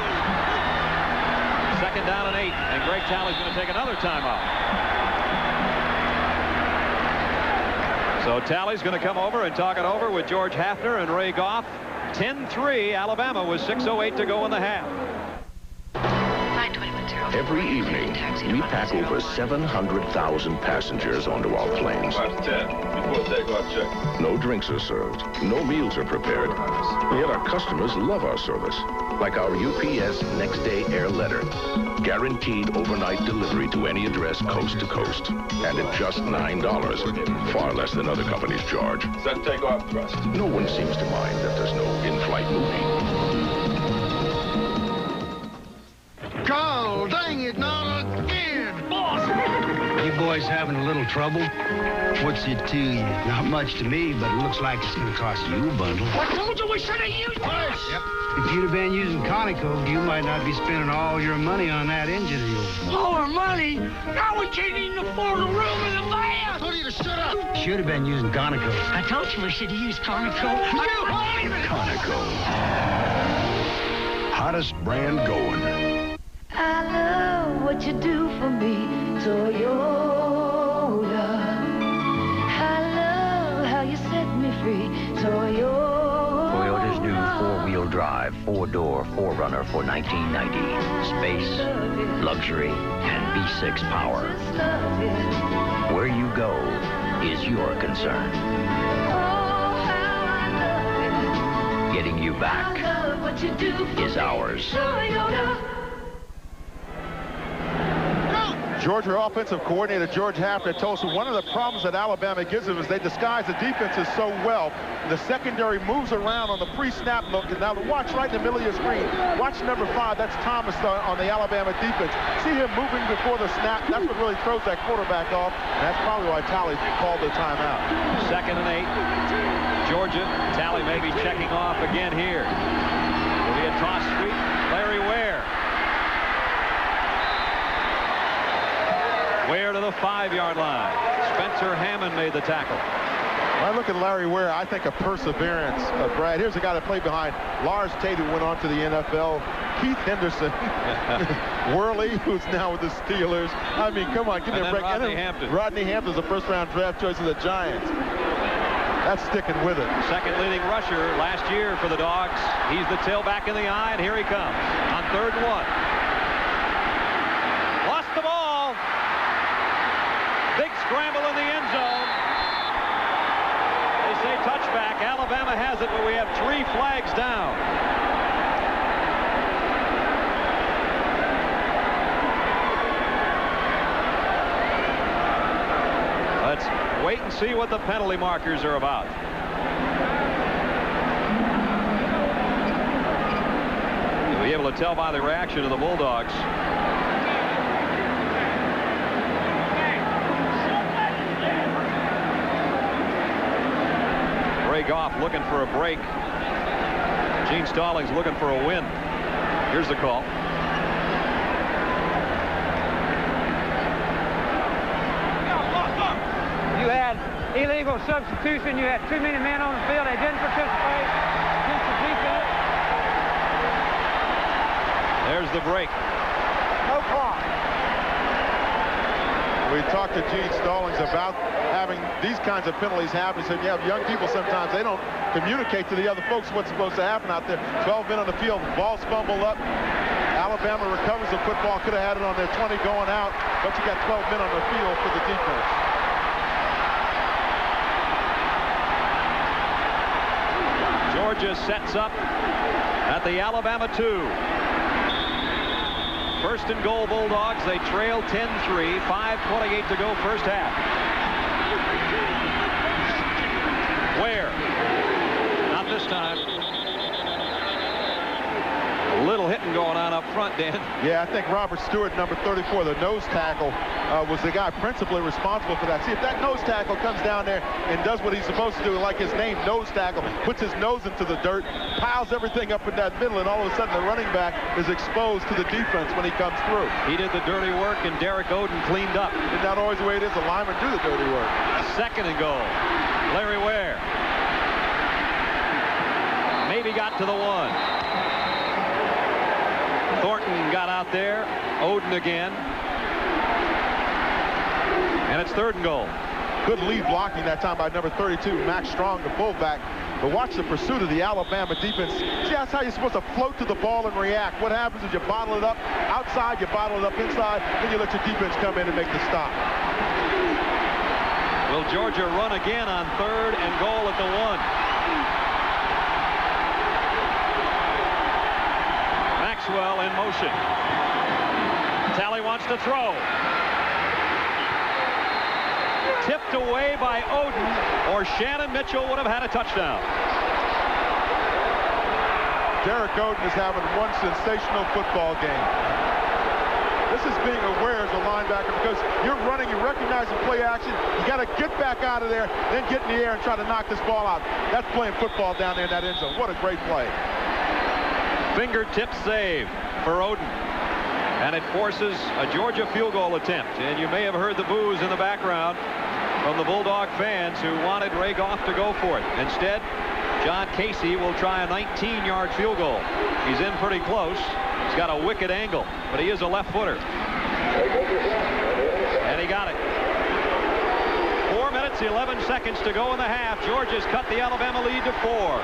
2nd down and 8, and Greg Talley's going to take another timeout. So Talley's going to come over and talk it over with George Hafner and Ray Goff. 10-3, Alabama with 6:08 to go in the half. Every evening, we pack over 700,000 passengers onto our planes. No drinks are served, no meals are prepared, yet our customers love our service, like our UPS Next Day Air Letter. Guaranteed overnight delivery to any address coast to coast, and at just $9, far less than other companies charge. Set takeoff thrust. No one seems to mind that there's no in-flight movie. God dang it, not again, boss! You boys having a little trouble? What's it to you? Not much to me, but it looks like it's going to cost you a bundle. I told you we should have used this! Yep. If you'd have been using Conoco, you might not be spending all your money on that engine of yours. More money? Now we can't even afford a room in the van! I told you to shut up! Should have been using Conoco. I told you we should have used Conoco. Conoco. Hottest brand going. I love what you do for me, Toyota. I love how you set me free, Toyota. Toyota's new 4-wheel drive, 4-door 4Runner for $19.90. Space, luxury, and V6 power. Where you go is your concern. Getting you back is ours. Georgia offensive coordinator George Hafner told us one of the problems that Alabama gives them is they disguise the defenses so well. The secondary moves around on the pre-snap look. And now watch right in the middle of your screen. Watch number 5. That's Thomas on the Alabama defense. See him moving before the snap. That's what really throws that quarterback off. And that's probably why Talley called the timeout. 2nd and 8. Georgia. Talley may be checking off again here. Will be a toss sweep. Larry Ware. Ware to the 5-yard line. Spencer Hammond made the tackle. When I look at Larry Ware, I think of perseverance. Brad, here's a guy that played behind Lars Tate, who went on to the NFL. Keith Henderson. Worley, who's now with the Steelers. I mean, come on, give me a break. Rodney Hampton. Rodney Hampton's a first-round draft choice of the Giants. That's sticking with it. 2nd leading rusher last year for the Dogs. He's the tailback in the eye, and here he comes on 3rd and 1. Lost the ball. Big scramble in the end zone. They say touchback. Alabama has it, but we have 3 flags down. Let's wait and see what the penalty markers are about. You'll be able to tell by the reaction of the Bulldogs. Ray Goff looking for a break. Gene Stallings looking for a win. Here's the call. You had illegal substitution. You had too many men on the field. They didn't participate against the defense. There's the break. No clock. We talked to Gene Stallings about having these kinds of penalties happen. He said, you have young people sometimes, they don't communicate to the other folks what's supposed to happen out there. 12 men on the field, ball's fumbled up. Alabama recovers the football, could have had it on their 20 going out, but you got 12 men on the field for the defense. Georgia sets up at the Alabama 2. 1st and goal, Bulldogs. They trail 10-3. 5:28 to go, first half. Ware. Not this time. A little hitting going on up front, Dan. Yeah, I think Robert Stewart, number 34, the nose tackle, was the guy principally responsible for that. See, if that nose tackle comes down there and does what he's supposed to do, like his name, nose tackle, puts his nose into the dirt, piles everything up in that middle, and all of a sudden the running back is exposed to the defense when he comes through. He did the dirty work, and Derek Oden cleaned up. It's not always the way it is. The linemen do the dirty work. 2nd and goal. Larry Ware. Maybe got to the 1. Thornton got out there. Oden again. And it's 3rd and goal. Good lead blocking that time by number 32, Max Strong, the fullback. But watch the pursuit of the Alabama defense. See, that's how you're supposed to float to the ball and react. What happens is you bottle it up outside, you bottle it up inside, then you let your defense come in and make the stop. Will Georgia run again on 3rd and goal at the 1? Maxwell in motion. Talley wants to throw. Tipped away by Oden, or Shannon Mitchell would have had a touchdown. Derek Oden is having one sensational football game. This is being aware as a linebacker, because you're running, you recognize the play action, you got to get back out of there, then get in the air and try to knock this ball out. That's playing football down there in that end zone. What a great play. Fingertip save for Oden. And it forces a Georgia field goal attempt. And you may have heard the boos in the background from the Bulldog fans who wanted Ray Goff to go for it. Instead, John Casey will try a 19-yard field goal. He's in pretty close. He's got a wicked angle, but he is a left footer. And he got it. 4 minutes, 11 seconds to go in the half. Georgia's cut the Alabama lead to 4.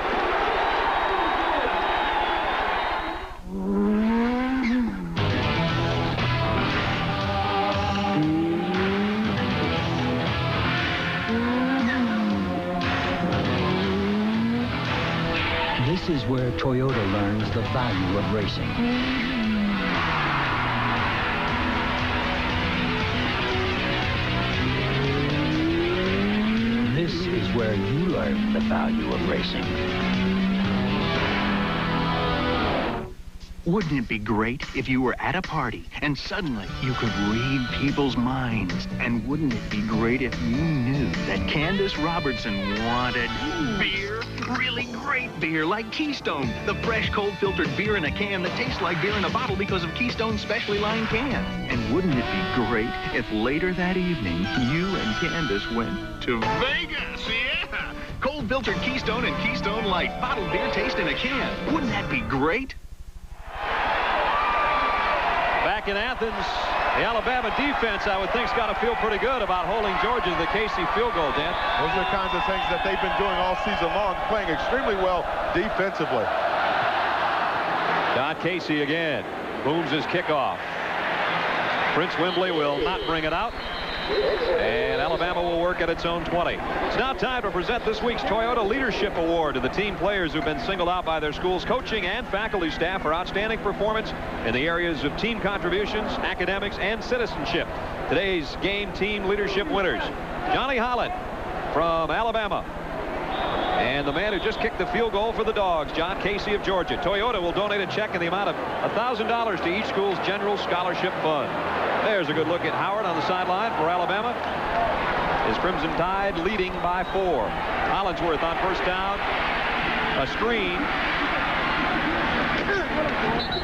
This is where Toyota learns the value of racing. where you learn the value of racing. Wouldn't it be great if you were at a party and suddenly you could read people's minds? And wouldn't it be great if you knew that Candace Robertson wanted beer? Really great beer like Keystone, the fresh, cold-filtered beer in a can that tastes like beer in a bottle because of Keystone's specially lined can. And wouldn't it be great if later that evening you and Candace went to Vegas? Yeah! Cold-filtered Keystone and Keystone Light, bottled beer taste in a can. Wouldn't that be great? Back in Athens, the Alabama defense, I would think, has got to feel pretty good about holding Georgia to the Casey field goal, Dan. Those are the kinds of things that they've been doing all season long, playing extremely well defensively. Don Casey again booms his kickoff. Prince Wembley will not bring it out, and Alabama will work at its own 20. It's now time to present this week's Toyota Leadership Award to the team players who've been singled out by their school's coaching and faculty staff for outstanding performance in the areas of team contributions, academics, and citizenship. Today's game team leadership winners: Johnny Holland from Alabama, and the man who just kicked the field goal for the Dogs, John Casey of Georgia. Toyota will donate a check in the amount of $1,000 to each school's general scholarship fund. There's a good look at Howard on the sideline for Alabama. His Crimson Tide leading by 4. Hollingsworth on first down. A screen.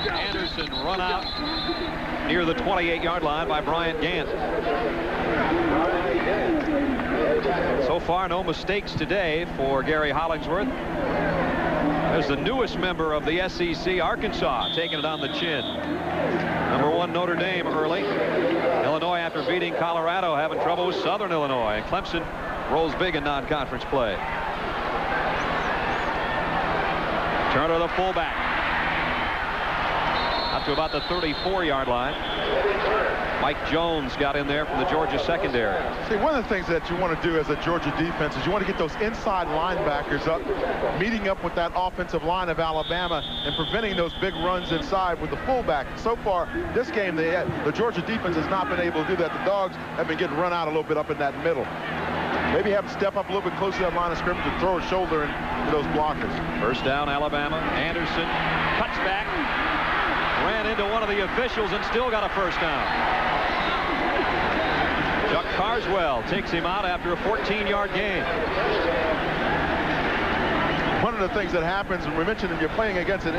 Anderson run out near the 28-yard line by Bryant Gant. So far, no mistakes today for Gary Hollingsworth. There's the newest member of the SEC, Arkansas, taking it on the chin. Number 1 Notre Dame early. Illinois, after beating Colorado, having trouble with Southern Illinois. And Clemson rolls big in non-conference play. Turner, the fullback, up to about the 34-yard line. Mike Jones got in there from the Georgia secondary. See, one of the things that you want to do as a Georgia defense is you want to get those inside linebackers up, meeting up with that offensive line of Alabama and preventing those big runs inside with the fullback. So far, this game, the Georgia defense has not been able to do that. The Dogs have been getting run out a little bit up in that middle. Maybe have to step up a little bit closer to that line of scrimmage and throw a shoulder into those blockers. First down, Alabama. Anderson cuts back, ran into one of the officials and still got a first down. Chuck Carswell takes him out after a 14-yard gain. One of the things that happens, and we mentioned that you're playing against a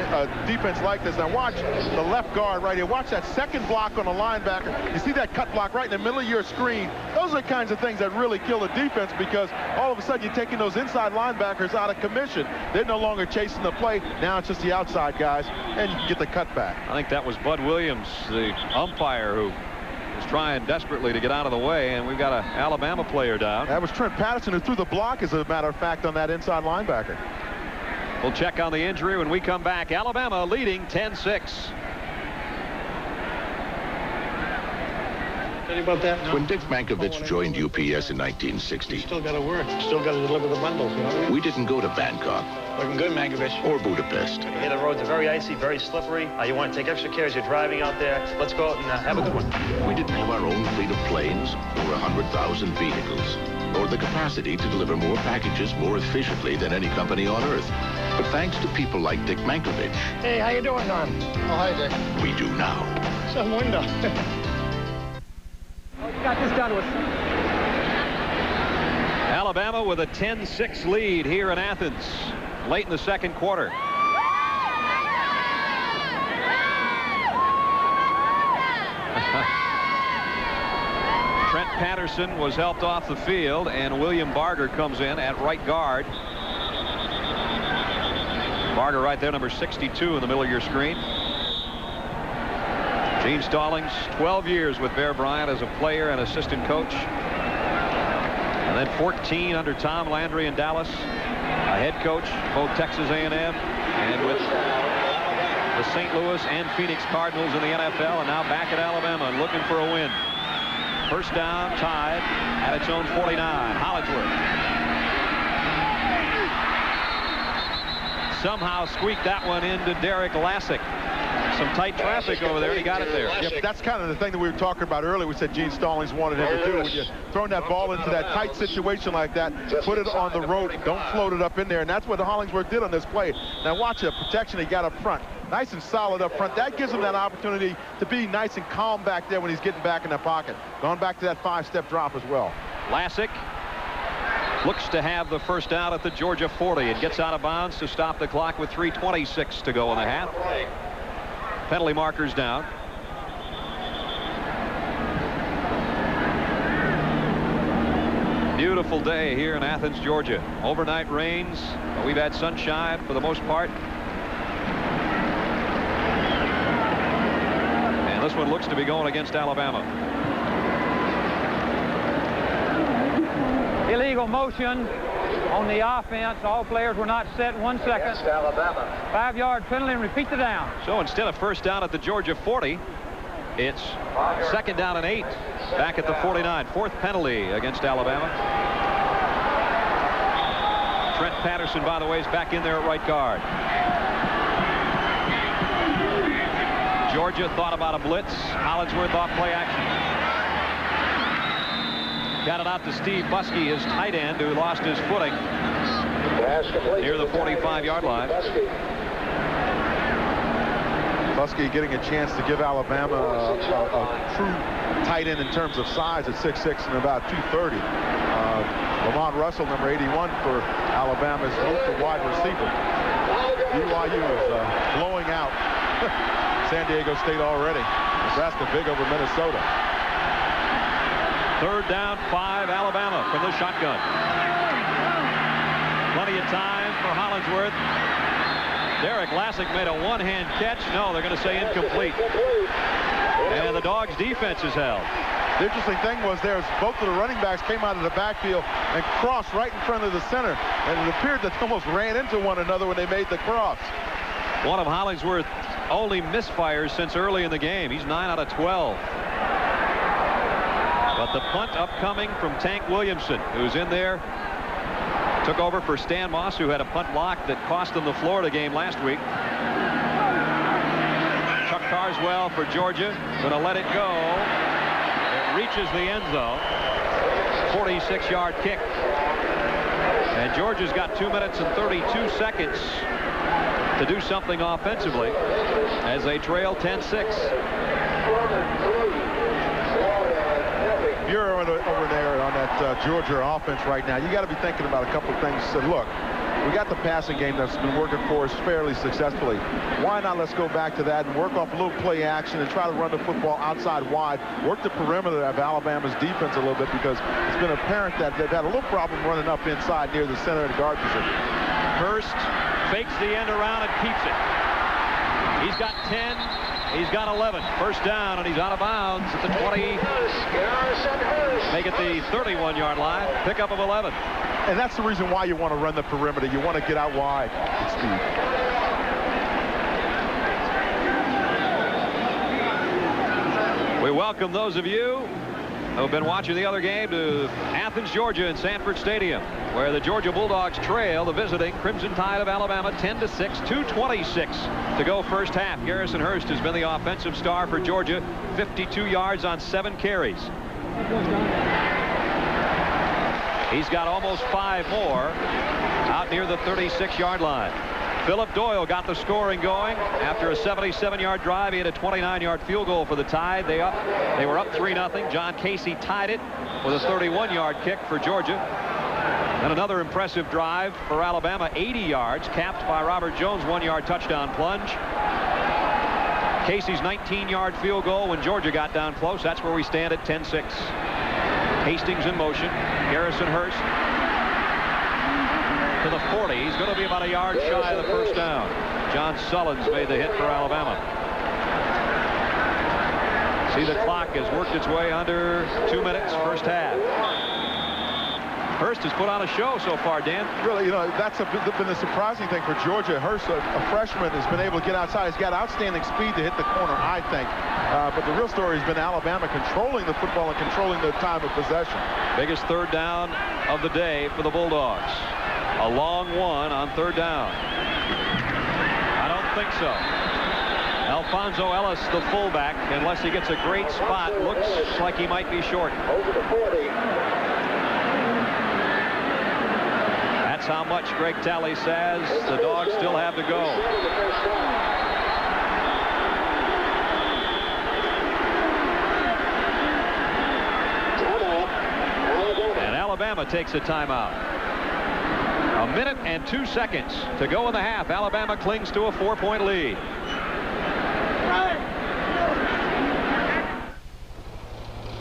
defense like this. Now watch the left guard right here. Watch that second block on the linebacker. You see that cut block right in the middle of your screen. Those are the kinds of things that really kill the defense, because all of a sudden you're taking those inside linebackers out of commission. They're no longer chasing the play. Now it's just the outside guys, and you can get the cutback. I think that was Bud Williams, the umpire, who was trying desperately to get out of the way, and we've got an Alabama player down. That was Trent Patterson who threw the block, as a matter of fact, on that inside linebacker. We'll check on the injury when we come back. Alabama leading 10-6. Tell you about that? No. When Dick Mankiewicz joined UPS in 1960, Still got to work. Still got to deliver the bundles, you know? we didn't go to Bangkok Looking good, Mankiewicz. or Budapest. Here, the roads are very icy, very slippery. You want to take extra care as you're driving out there. Let's go out and have a good one. We didn't have our own fleet of planes or 100,000 vehicles, or the capacity to deliver more packages more efficiently than any company on Earth. But thanks to people like Dick Mankiewicz, Hey, how you doing, Don? Oh, hi, Dick. we do now. Some window. You got this done with. Alabama with a 10-6 lead here in Athens late in the second quarter. Trent Patterson was helped off the field, and William Barger comes in at right guard. Barger right there, number 62 in the middle of your screen. Gene Stallings, 12 years with Bear Bryant as a player and assistant coach. And then 14 under Tom Landry in Dallas, a head coach, both Texas A&M and with the St. Louis and Phoenix Cardinals in the NFL, and now back at Alabama and looking for a win. First down, tied at its own 49. Hollingsworth somehow squeaked that one into Derek Lassick. Some tight traffic over there, and he got it there. Yeah, but that's kind of the thing that we were talking about earlier. We said Gene Stallings wanted him to do. When you're throwing that ball into that tight situation like that, put it on the rope, don't float it up in there, and that's what Hollingsworth did on this play. Now watch the protection he got up front. Nice and solid up front. That gives him that opportunity to be nice and calm back there when he's getting back in the pocket. Going back to that 5-step drop as well. Lassick looks to have the first down at the Georgia 40 and gets out of bounds to stop the clock with 3:26 to go in the half. Penalty markers down. Beautiful day here in Athens, Georgia. Overnight rains, but we've had sunshine for the most part. And this one looks to be going against Alabama. Illegal motion on the offense. All players were not set in 1 second. 5-yard penalty, and repeat the down. So instead of first down at the Georgia 40, it's second down and 8 back at the 49. Fourth penalty against Alabama. Trent Patterson, by the way, is back in there at right guard. Georgia thought about a blitz. Hollingsworth off play action. Got it out to Steve Buskey, his tight end, who lost his footing near the 45-yard line. Buskey getting a chance to give Alabama a true tight end in terms of size at 6'6" and about 230. Lamont Russell, number 81 for Alabama's most wide receiver. BYU is blowing out San Diego State already. Nebraska big over Minnesota. Third down, 5, Alabama from the shotgun. Plenty of time for Hollingsworth. Derek Lassick made a one-hand catch. No, they're going to say incomplete. And the Dogs' defense is held. The interesting thing was both of the running backs came out of the backfield and crossed right in front of the center. And it appeared that they almost ran into one another when they made the cross. One of Hollingsworth's only misfires since early in the game. He's 9 out of 12. But the punt upcoming from Tank Williamson, who's in there. Took over for Stan Moss, who had a punt block that cost them the Florida game last week. Chuck Carswell for Georgia. Going to let it go. It reaches the end zone. 46-yard kick. And Georgia's got 2 minutes and 32 seconds to do something offensively as they trail 10-6. You're over there on that Georgia offense right now. You got to be thinking about a couple of things. So look, we got the passing game that's been working for us fairly successfully. Why not let's go back to that and work off a little play action and try to run the football outside wide, work the perimeter of Alabama's defense a little bit, because it's been apparent that they've had a little problem running up inside near the center of the guard position. Hurst fakes the end around and keeps it. He's got 10. He's got 11. First down, and he's out of bounds at the 20. Make it the 31-yard line. Pickup of 11. And that's the reason why you want to run the perimeter. You want to get out wide with speed. We welcome those of you who have been watching the other game to Athens, Georgia, in Sanford Stadium, where the Georgia Bulldogs trail the visiting Crimson Tide of Alabama 10-6, 2:26 to go first half. Garrison Hurst has been the offensive star for Georgia, 52 yards on 7 carries. He's got almost 5 more out near the 36-yard line. Philip Doyle got the scoring going after a 77-yard drive. He had a 29-yard field goal for the Tide. They were up 3-0. John Casey tied it with a 31-yard kick for Georgia. And another impressive drive for Alabama, 80 yards, capped by Robert Jones' 1-yard touchdown plunge. Casey's 19-yard field goal when Georgia got down close. That's where we stand at 10-6. Hastings in motion. Garrison Hurst to the 40. He's going to be about a yard shy of the first down. John Sullins made the hit for Alabama. See, the clock has worked its way under 2 minutes first half. Hurst has put on a show so far, Dan. Really, you know, that's been a surprising thing for Georgia. Hurst, a freshman, has been able to get outside. He's got outstanding speed to hit the corner, I think. But the real story has been Alabama controlling the football and controlling the time of possession. Biggest third down of the day for the Bulldogs. A long one on third down. I don't think so. Fonzo Ellis, the fullback, unless he gets a great spot, looks like he might be short. Over the 40. That's how much Greg Talley says the Dogs still have to go. And Alabama takes a timeout. 1 minute and 2 seconds to go in the half. Alabama clings to a 4-point lead.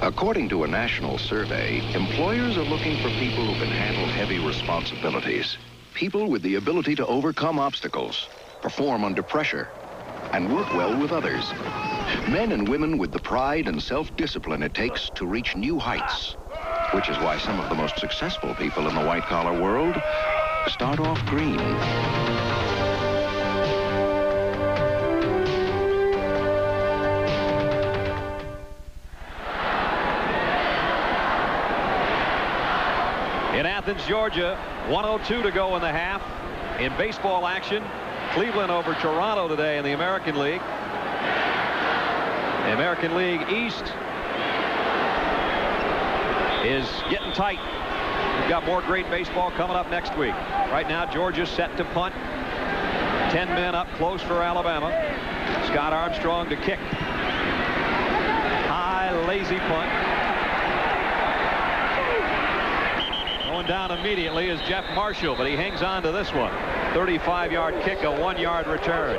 According to a national survey, employers are looking for people who can handle heavy responsibilities. People with the ability to overcome obstacles, perform under pressure, and work well with others. Men and women with the pride and self-discipline it takes to reach new heights. Which is why some of the most successful people in the white-collar world start off green. In Athens, Georgia, 1:02 to go in the half. In baseball action, Cleveland over Toronto today in the American League. The American League East is getting tight. We've got more great baseball coming up next week. Right now, Georgia's set to punt. 10 men up close for Alabama. Scott Armstrong to kick. High, lazy punt. Going down immediately is Jeff Marshall, but he hangs on to this one. 35-yard kick, a 1-yard return.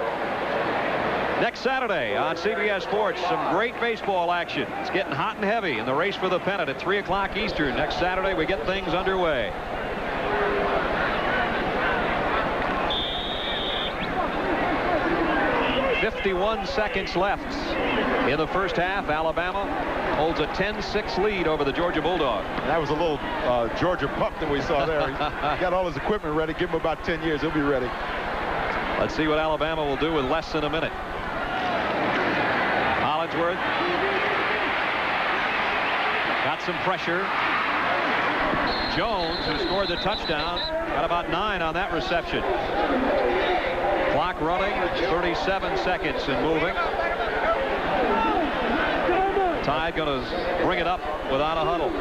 Next Saturday on CBS Sports, some great baseball action. It's getting hot and heavy in the race for the pennant at 3 o'clock Eastern. Next Saturday, we get things underway. .51 seconds left in the first half. Alabama holds a 10-6 lead over the Georgia Bulldogs. That was a little Georgia pup that we saw there. He got all his equipment ready. Give him about 10 years. He'll be ready. Let's see what Alabama will do with less than a minute. Hollingsworth got some pressure. Jones, who scored the touchdown, got about 9 on that reception. Clock running, 37 seconds and moving. Tide going to bring it up without a huddle.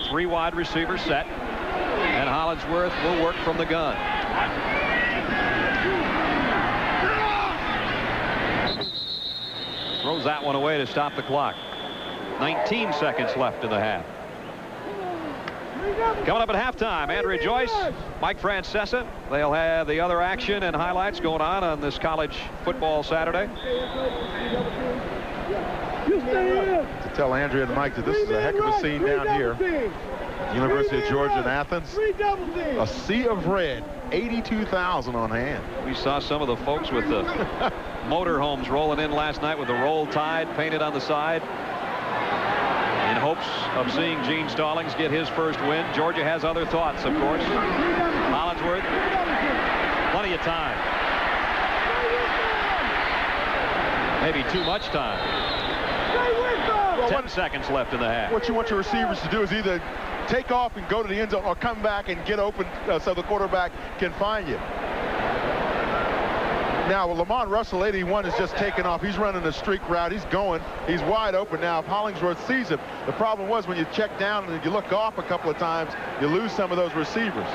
3 wide receivers set, and Hollingsworth will work from the gun. Throws that one away to stop the clock. 19 seconds left in the half. Coming up at halftime, Andrea Joyce, Mike Francesa. They'll have the other action and highlights going on this college football Saturday. To tell Andrea and Mike that this is a heck of a scene down here. University of Georgia in Athens. A sea of red, 82,000 on hand. We saw some of the folks with the motorhomes rolling in last night with the Roll Tide painted on the side, in hopes of seeing Gene Stallings get his first win. Georgia has other thoughts, of course. Hollingsworth, plenty of time. Maybe too much time. 10 seconds left in the half. What you want your receivers to do is either take off and go to the end zone or come back and get open so the quarterback can find you. Now, Lamont Russell, 81, is just taken off. He's running a streak route. He's going. He's wide open now. If Hollingsworth sees him, the problem was when you check down and you look off a couple of times, you lose some of those receivers.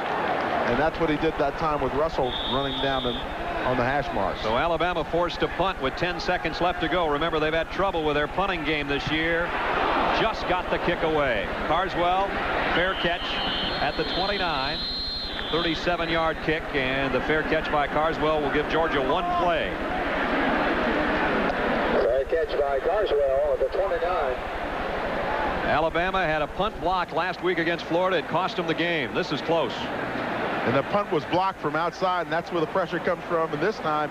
And that's what he did that time with Russell running down on the hash mark. So Alabama forced to punt with 10 seconds left to go. Remember, they've had trouble with their punting game this year. Just got the kick away. Carswell, fair catch at the 29. 37-yard kick, and the fair catch by Carswell will give Georgia 1 play. Fair catch by Carswell at the 29. Alabama had a punt block last week against Florida. It cost them the game. This is close. And the punt was blocked from outside, and that's where the pressure comes from. And this time,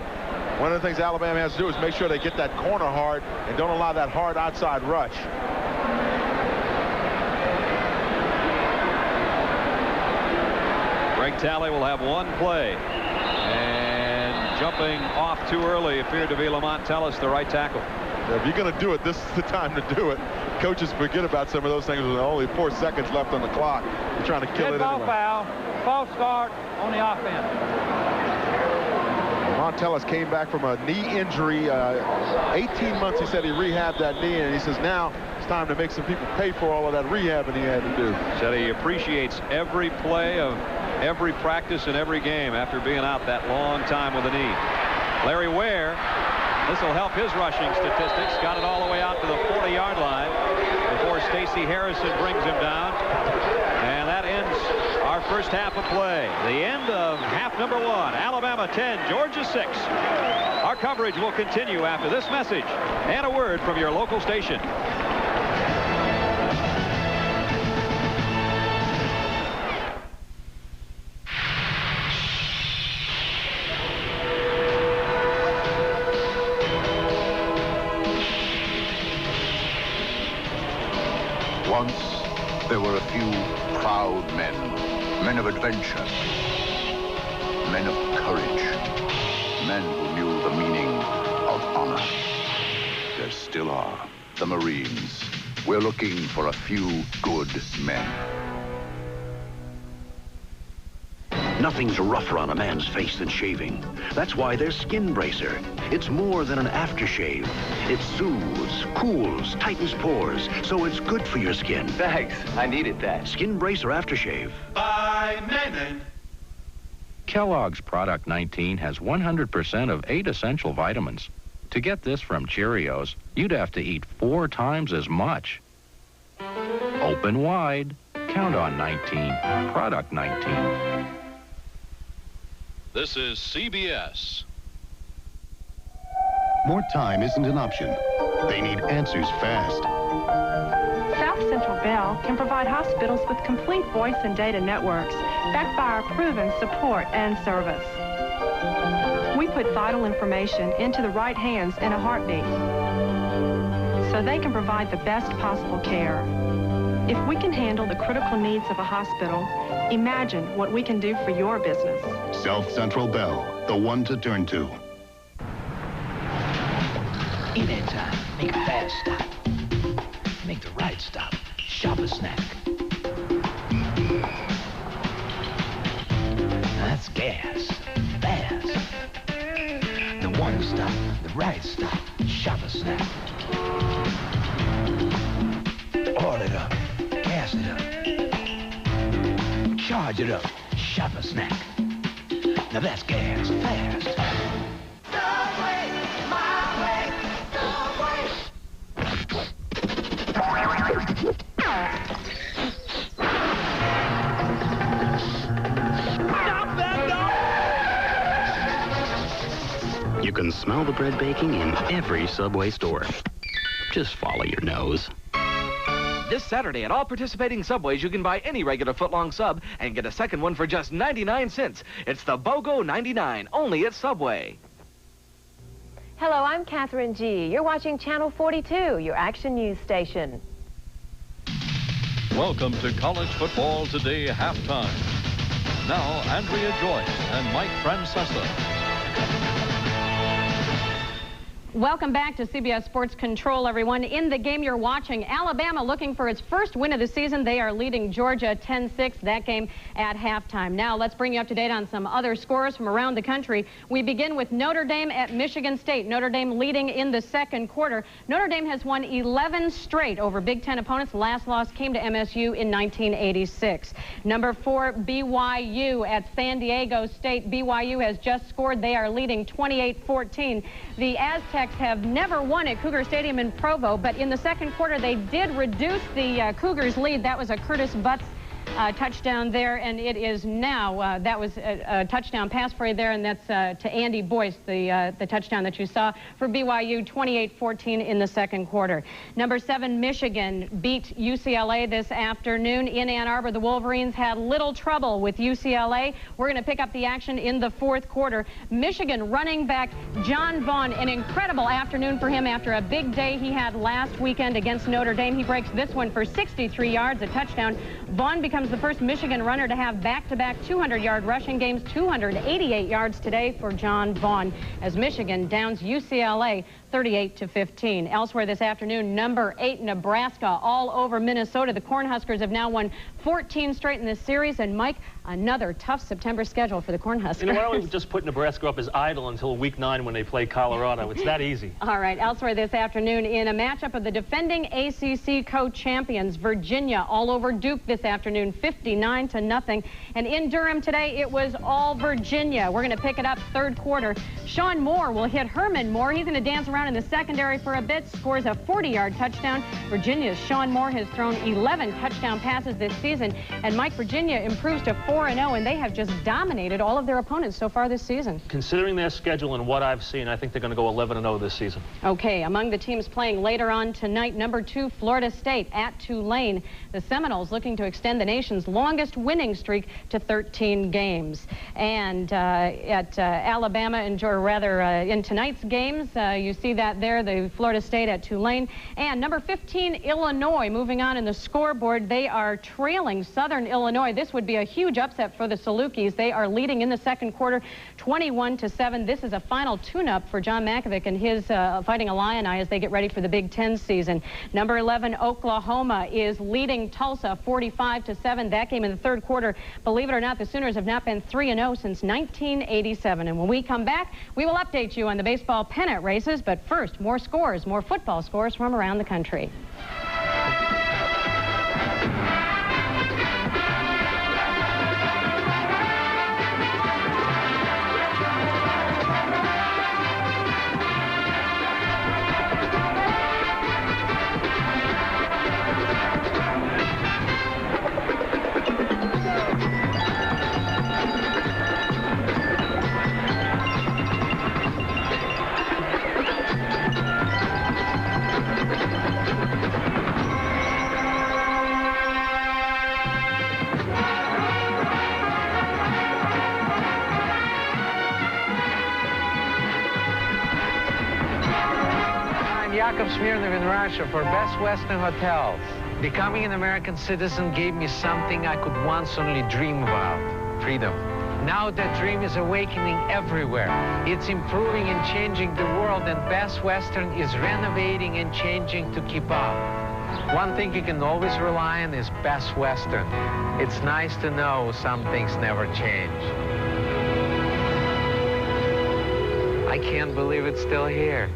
one of the things Alabama has to do is make sure they get that corner hard and don't allow that hard outside rush. Greg Talley will have 1 play. And jumping off too early appeared to be Lamont Tellis, the right tackle. If you're going to do it, this is the time to do it. Coaches forget about some of those things with only 4 seconds left on the clock. You're trying to kill it anyway. Foul, false start on the offense. Montelis came back from a knee injury. 18 months, he said he rehabbed that knee, and he says now it's time to make some people pay for all of that rehabbing he had to do. Said he appreciates every play of every practice and every game after being out that long time with a knee. Larry Ware, this will help his rushing statistics. Got it all the way out to the 40-yard line before Stacey Harrison brings him down. And that ends our first half of play. The end of half number 1. Alabama 10, Georgia 6. Our coverage will continue after this message and a word from your local station. Once there were a few proud men, men of adventure, men of courage, men who knew the meaning of honor. There still are the Marines. We're looking for a few good men. Nothing's rougher on a man's face than shaving. That's why there's Skin Bracer. It's more than an aftershave. It soothes, cools, tightens pores, so it's good for your skin. Thanks. I needed that. Skin Bracer Aftershave. By Menon. Kellogg's Product 19 has 100% of 8 essential vitamins. To get this from Cheerios, you'd have to eat 4 times as much. Open wide. Count on 19. Product 19. This is CBS. More time isn't an option. They need answers fast. South Central Bell can provide hospitals with complete voice and data networks backed by our proven support and service. We put vital information into the right hands in a heartbeat so they can provide the best possible care. If we can handle the critical needs of a hospital, imagine what we can do for your business. South Central Bell, the one to turn to. In that time, make a fast stop. Make the right stop. Shop a snack. That's gas. Fast. The one stop, the right stop. Shop a snack. Oil it up. Gas it up. Charge it up. Shop a snack. Now that's gas. Fast. You can smell the bread baking in every Subway store. Just follow your nose. This Saturday at all participating Subways, you can buy any regular footlong sub and get a second one for just 99 cents. It's the BOGO 99, only at Subway. Hello, I'm Catherine G. You're watching Channel 42, your action news station. Welcome to College Football Today halftime. Now, Andrea Joyce and Mike Francesa. Welcome back to CBS Sports Control, everyone. In the game you're watching, Alabama looking for its first win of the season. They are leading Georgia 10-6, that game at halftime. Now let's bring you up to date on some other scores from around the country. We begin with Notre Dame at Michigan State. Notre Dame leading in the second quarter. Notre Dame has won 11 straight over Big Ten opponents. The last loss came to MSU in 1986. Number 4, BYU at San Diego State. BYU has just scored. They are leading 28-14. The Aztecs have never won at Cougar Stadium in Provo, but in the second quarter they did reduce the Cougars' lead. That was a Curtis Butts touchdown there, and it is now, that was a touchdown pass for you there, and that's to Andy Boyce, the touchdown that you saw for BYU, 28-14 in the second quarter. Number 7, Michigan beat UCLA this afternoon in Ann Arbor. The Wolverines had little trouble with UCLA. We're going to pick up the action in the fourth quarter. Michigan running back John Vaughn, an incredible afternoon for him after a big day he had last weekend against Notre Dame. He breaks this one for 63 yards, a touchdown. Vaughn becomes the first Michigan runner to have back-to-back 200-yard rushing games, 288 yards today for John Vaughn, as Michigan downs UCLA 38-15. Elsewhere this afternoon, number 8 Nebraska all over Minnesota. The Cornhuskers have now won 14 straight in this series, and Mike, another tough September schedule for the Cornhuskers. You know, why don't we just put Nebraska up as idle until week 9 when they play Colorado? It's that easy. All right, elsewhere this afternoon, in a matchup of the defending ACC co-champions, Virginia all over Duke this afternoon, 59-0. And in Durham today, it was all Virginia. We're going to pick it up third quarter. Sean Moore will hit Herman Moore. He's going to dance around in the secondary for a bit, scores a 40-yard touchdown. Virginia's Sean Moore has thrown 11 touchdown passes this season. And Mike, Virginia improves to 4-0, and they have just dominated all of their opponents so far this season. Considering their schedule and what I've seen, I think they're going to go 11-0 this season. Okay, among the teams playing later on tonight, number 2 Florida State at Tulane. The Seminoles looking to extend the nation's longest winning streak to 13 games. And at Alabama, in tonight's games, you see that there, the Florida State at Tulane. And number 15 Illinois moving on in the scoreboard. They are trailing Southern Illinois. This would be a huge upset for the Salukis. They are leading in the second quarter 21-7. This is a final tune-up for John Makovic and his Fighting Illini as they get ready for the Big Ten season. Number 11 Oklahoma is leading Tulsa 45-7. That game in the third quarter. Believe it or not, the Sooners have not been 3-0 since 1987. And when we come back, we will update you on the baseball pennant races. But first, more scores, more football scores from around the country. Jakob Smirnov in Russia for Best Western Hotels. Becoming an American citizen gave me something I could once only dream about: freedom. Now that dream is awakening everywhere. It's improving and changing the world, and Best Western is renovating and changing to keep up. One thing you can always rely on is Best Western. It's nice to know some things never change. I can't believe it's still here.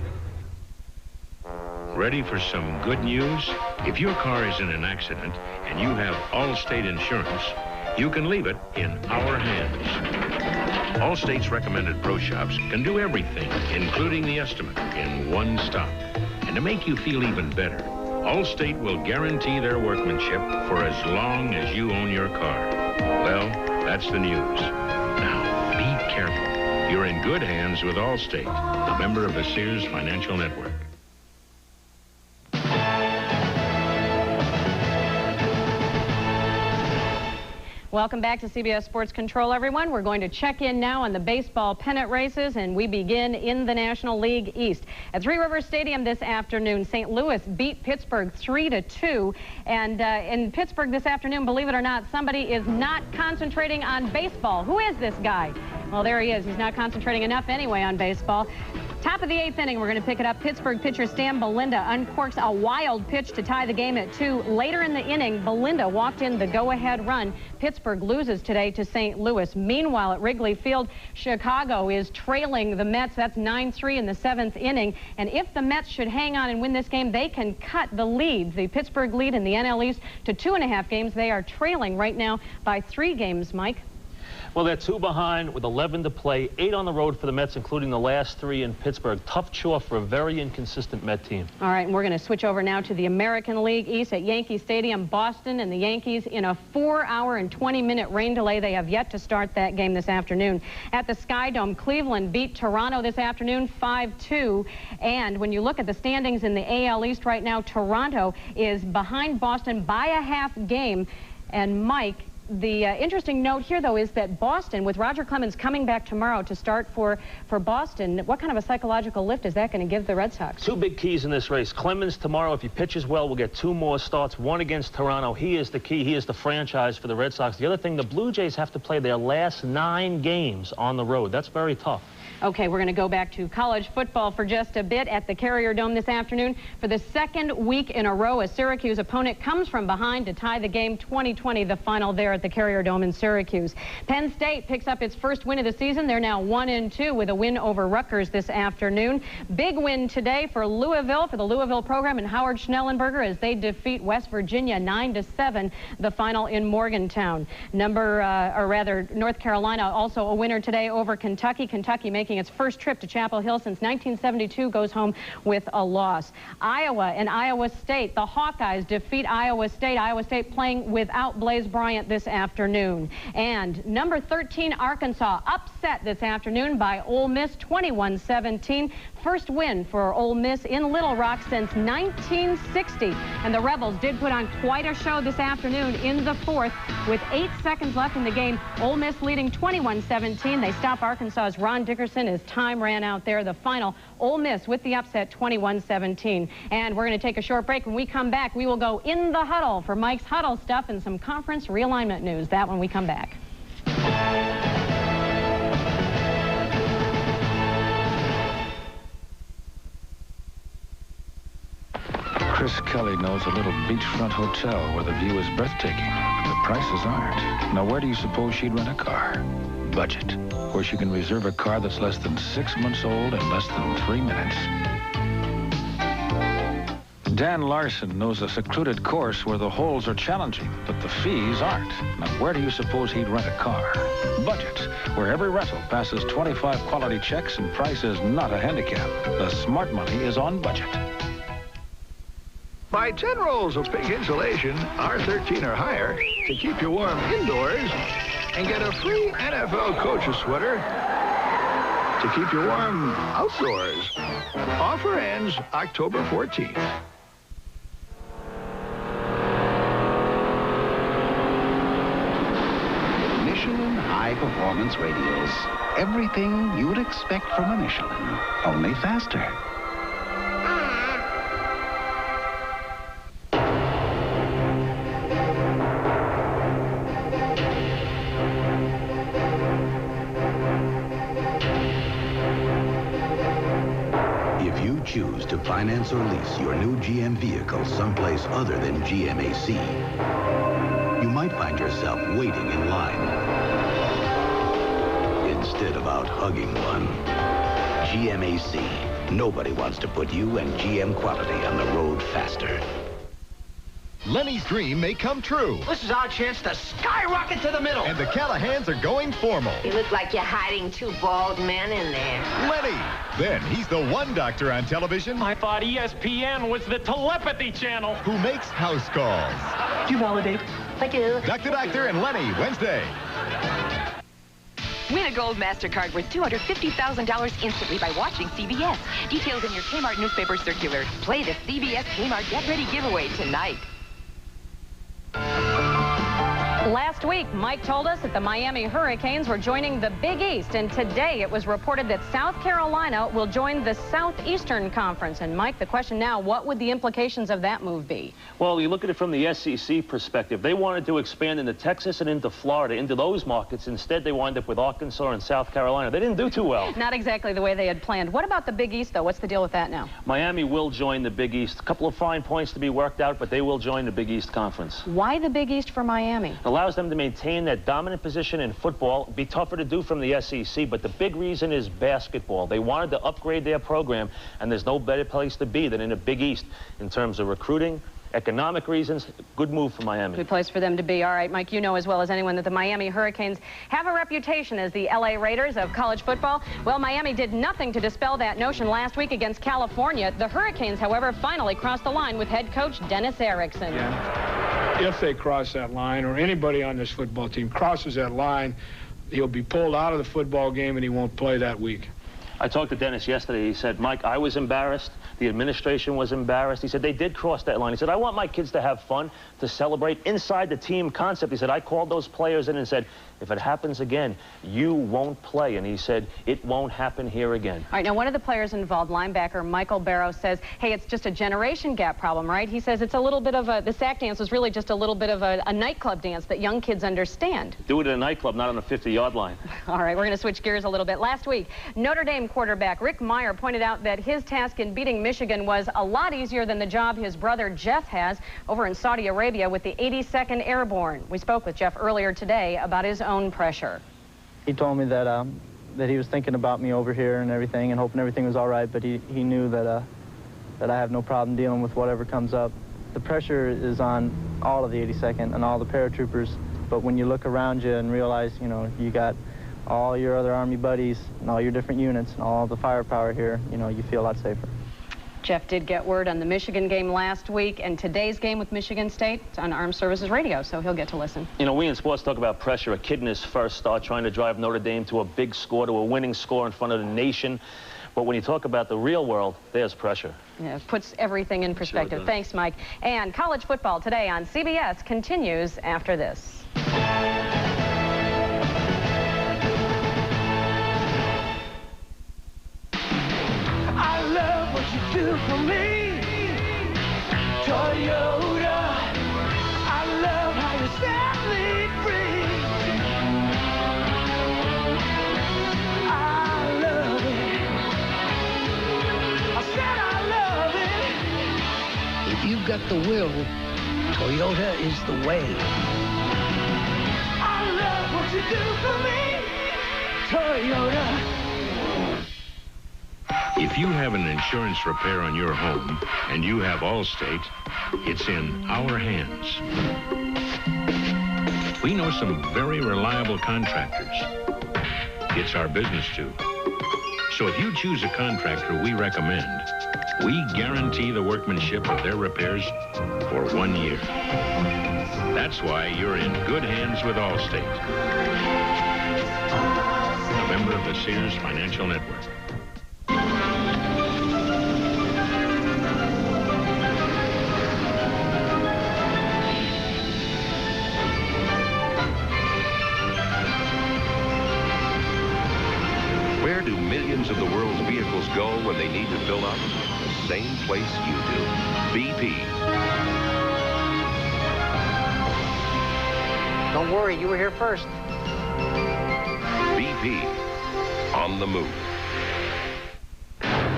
Ready for some good news? If your car is in an accident and you have Allstate insurance, you can leave it in our hands. Allstate's recommended pro shops can do everything, including the estimate, in one stop. And to make you feel even better, Allstate will guarantee their workmanship for as long as you own your car. Well, that's the news. Now, be careful. You're in good hands with Allstate, a member of the Sears Financial Network. Welcome back to CBS Sports Control, everyone. We're going to check in now on the baseball pennant races, and we begin in the National League East. At Three Rivers Stadium this afternoon, St. Louis beat Pittsburgh 3-2. And in Pittsburgh this afternoon, believe it or not, somebody is not concentrating on baseball. Who is this guy? Well, there he is. He's not concentrating enough anyway on baseball. Top of the 8th inning, we're going to pick it up. Pittsburgh pitcher Stan Belinda uncorks a wild pitch to tie the game at 2. Later in the inning, Belinda walked in the go-ahead run. Pittsburgh loses today to St. Louis. Meanwhile, at Wrigley Field, Chicago is trailing the Mets. That's 9-3 in the 7th inning. And if the Mets should hang on and win this game, they can cut the lead, the Pittsburgh lead in the NL East, to 2.5 games. They are trailing right now by 3 games, Mike. Well, they're 2 behind with 11 to play, 8 on the road for the Mets, including the last 3 in Pittsburgh. Tough chore for a very inconsistent Met team. All right, and we're going to switch over now to the American League East at Yankee Stadium. Boston and the Yankees in a 4-hour and 20-minute rain delay. They have yet to start that game this afternoon. At the Sky Dome, Cleveland beat Toronto this afternoon 5-2. And when you look at the standings in the AL East right now, Toronto is behind Boston by a half game. And Mike, the interesting note here, though, is that Boston, with Roger Clemens coming back tomorrow to start for Boston, what kind of a psychological lift is that going to give the Red Sox? 2 big keys in this race. Clemens tomorrow, if he pitches well, will get 2 more starts, 1 against Toronto. He is the key. He is the franchise for the Red Sox. The other thing, the Blue Jays have to play their last 9 games on the road. That's very tough. Okay, we're going to go back to college football for just a bit at the Carrier Dome this afternoon. For the second week in a row, a Syracuse opponent comes from behind to tie the game. 2020, the final there at the Carrier Dome in Syracuse. Penn State picks up its first win of the season. They're now 1-2 with a win over Rutgers this afternoon. Big win today for Louisville, for the Louisville program, and Howard Schnellenberger as they defeat West Virginia 9-7, the final in Morgantown. North Carolina also a winner today over Kentucky. Kentucky making its first trip to Chapel Hill since 1972 goes home with a loss. Iowa and Iowa State. The Hawkeyes defeat Iowa State. Iowa State playing without Blaze Bryant this afternoon. And number 13 Arkansas upset this afternoon by Ole Miss 21-17. First win for Ole Miss in Little Rock since 1960. And the Rebels did put on quite a show this afternoon in the fourth with 8 seconds left in the game. Ole Miss leading 21-17. They stop Arkansas's Ron Dickerson as time ran out there. The final, Ole Miss with the upset 21-17. And we're going to take a short break. When we come back, we will go in the huddle for Mike's huddle stuff and some conference realignment news. That when we come back. Chris Kelly knows a little beachfront hotel where the view is breathtaking, but the prices aren't. Now, where do you suppose she'd rent a car? Budget, where she can reserve a car that's less than 6 months old in less than 3 minutes. Dan Larson knows a secluded course where the holes are challenging, but the fees aren't. Now, where do you suppose he'd rent a car? Budget, where every rental passes 25 quality checks and price is not a handicap. The smart money is on budget. Buy 10 rolls of pink insulation, R13 or higher, to keep you warm indoors, and get a free NFL coach's sweater to keep you warm outdoors. Offer ends October 14th. Michelin High Performance Radials. Everything you would expect from a Michelin, only faster. Choose to finance or lease your new GM vehicle someplace other than GMAC, you might find yourself waiting in line instead of out hugging one. GMAC. Nobody wants to put you and GM quality on the road faster. Lenny's dream may come true. This is our chance to skyrocket to the middle. And the Callahans are going formal. You look like you're hiding two bald men in there. Lenny. Then he's the one doctor on television. I thought ESPN was the telepathy channel. Who makes house calls. Do you validate? I do. Dr. Doctor and Lenny, Wednesday. Win a gold MasterCard worth $250,000 instantly by watching CBS. Details in your Kmart newspaper circular. Play the CBS Kmart Get Ready giveaway tonight. Last week, Mike told us that the Miami Hurricanes were joining the Big East, and today it was reported that South Carolina will join the Southeastern Conference. And Mike, the question now, what would the implications of that move be? Well, you look at it from the SEC perspective. They wanted to expand into Texas and into Florida, into those markets. Instead, they wind up with Arkansas and South Carolina. They didn't do too well. Not exactly the way they had planned. What about the Big East, though? What's the deal with that now? Miami will join the Big East. A couple of fine points to be worked out, but they will join the Big East Conference. Why the Big East for Miami? It allows them to maintain that dominant position in football. It'd be tougher to do from the SEC, but the big reason is basketball. They wanted to upgrade their program, and there's no better place to be than in a Big East in terms of recruiting, economic reasons. Good move for Miami. Good place for them to be. All right, Mike, you know as well as anyone that the Miami Hurricanes have a reputation as the LA Raiders of college football. Well, Miami did nothing to dispel that notion last week against California. The Hurricanes, however, finally crossed the line with head coach Dennis Erickson. If they cross that line, or anybody on this football team crosses that line, he'll be pulled out of the football game and he won't play that week. I talked to Dennis yesterday. He said, Mike, I was embarrassed. The administration was embarrassed. He said, they did cross that line. He said, I want my kids to have fun, to celebrate inside the team concept. He said, I called those players in and said, if it happens again, you won't play. And he said, it won't happen here again. All right, now one of the players involved, linebacker Michael Barrow, says, hey, it's just a generation gap problem, right? He says it's a little bit of a, the sack dance was really just a little bit of a nightclub dance that young kids understand. Do it in a nightclub, not on the 50-yard line. All right, we're going to switch gears a little bit. Last week, Notre Dame quarterback Rick Meyer pointed out that his task in beating Michigan was a lot easier than the job his brother Jeff has over in Saudi Arabia with the 82nd Airborne. We spoke with Jeff earlier today about his own pressure. He told me that that he was thinking about me over here and everything and hoping everything was all right, but he knew that that I have no problem dealing with whatever comes up. The pressure is on all of the 82nd and all the paratroopers, but when you look around you and realize, you know, you got all your other Army buddies and all your different units and all the firepower here, you know, you feel a lot safer. Jeff did get word on the Michigan game last week and today's game with Michigan State on Armed Services Radio, so he'll get to listen. You know, we in sports talk about pressure. A kid in his first start trying to drive Notre Dame to a big score, to a winning score in front of the nation. But when you talk about the real world, there's pressure. Yeah, it puts everything in perspective. Sure. Thanks, Mike. And college football today on CBS continues after this. I love what you do for me, Toyota. I love how you set me free. I love it. I said I love it. If you've got the will, Toyota is the way. I love what you do for me, Toyota. If you have an insurance repair on your home and you have Allstate, it's in our hands. We know some very reliable contractors. It's our business too. So if you choose a contractor we recommend, we guarantee the workmanship of their repairs for 1 year. That's why you're in good hands with Allstate. A member of the Sears Financial Network. Where do millions of the world's vehicles go when they need to fill up? The same place you do. BP. Don't worry, you were here first. BP. On the move.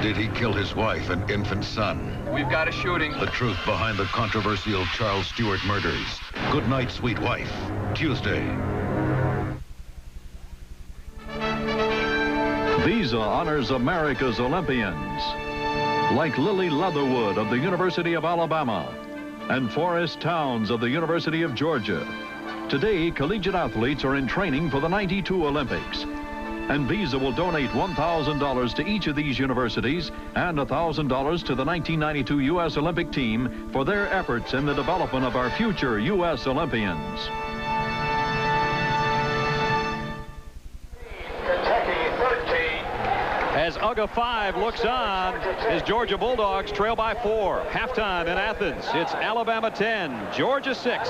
Did he kill his wife and infant son? We've got a shooting. The truth behind the controversial Charles Stewart murders. Good night, sweet wife. Tuesday. Visa honors America's Olympians, like Lily Leatherwood of the University of Alabama and Forrest Towns of the University of Georgia. Today, collegiate athletes are in training for the '92 Olympics. And Visa will donate $1,000 to each of these universities and $1,000 to the 1992 U.S. Olympic team for their efforts in the development of our future U.S. Olympians. As UGA 5 looks on, as Georgia Bulldogs trail by 4. Halftime in Athens. It's Alabama 10, Georgia 6.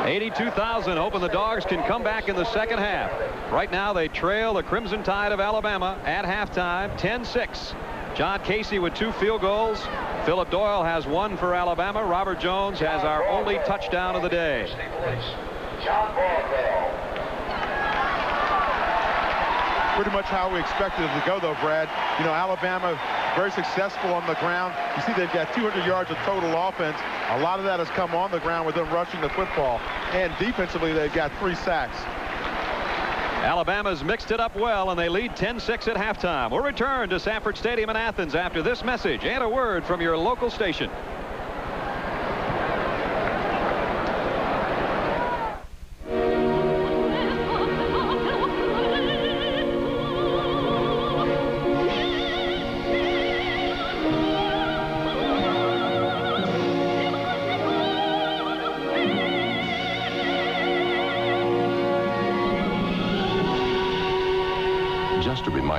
82,000 hoping the Dogs can come back in the second half. Right now they trail the Crimson Tide of Alabama at halftime, 10-6. John Casey with 2 field goals. Philip Doyle has 1 for Alabama. Robert Jones has our only touchdown of the day. Pretty much how we expected it to go, though, Brad. You know, Alabama very successful on the ground. You see they've got 200 yards of total offense. A lot of that has come on the ground with them rushing the football. And defensively, they've got 3 sacks. Alabama's mixed it up well, and they lead 10-6 at halftime. We'll return to Sanford Stadium in Athens after this message and a word from your local station.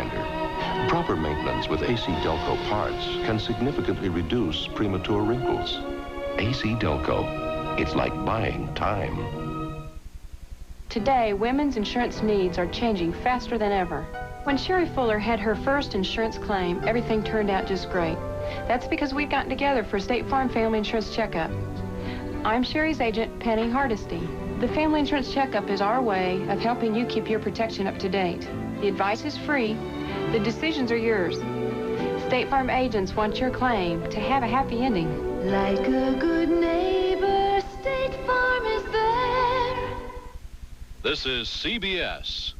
reminder. Proper maintenance with AC Delco parts can significantly reduce premature wrinkles. AC Delco, it's like buying time. Today, women's insurance needs are changing faster than ever. When Sherry Fuller had her first insurance claim, everything turned out just great. That's because we've gotten together for State Farm Family Insurance Checkup. I'm Sherry's agent, Penny Hardesty. The Family Insurance Checkup is our way of helping you keep your protection up to date. The advice is free. The decisions are yours. State Farm agents want your claim to have a happy ending. Like a good neighbor, State Farm is there. This is CBS.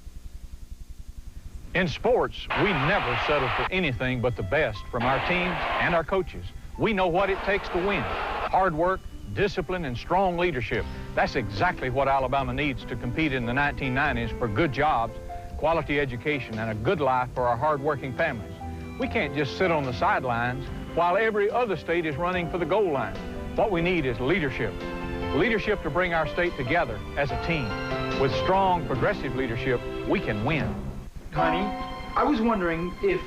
In sports, we never settle for anything but the best from our teams and our coaches. We know what it takes to win. Hard work, discipline, and strong leadership. That's exactly what Alabama needs to compete in the 1990s for good jobs, quality education, and a good life for our hard-working families. We can't just sit on the sidelines while every other state is running for the goal line. What we need is leadership. Leadership to bring our state together as a team. With strong, progressive leadership, we can win. Honey, I was wondering if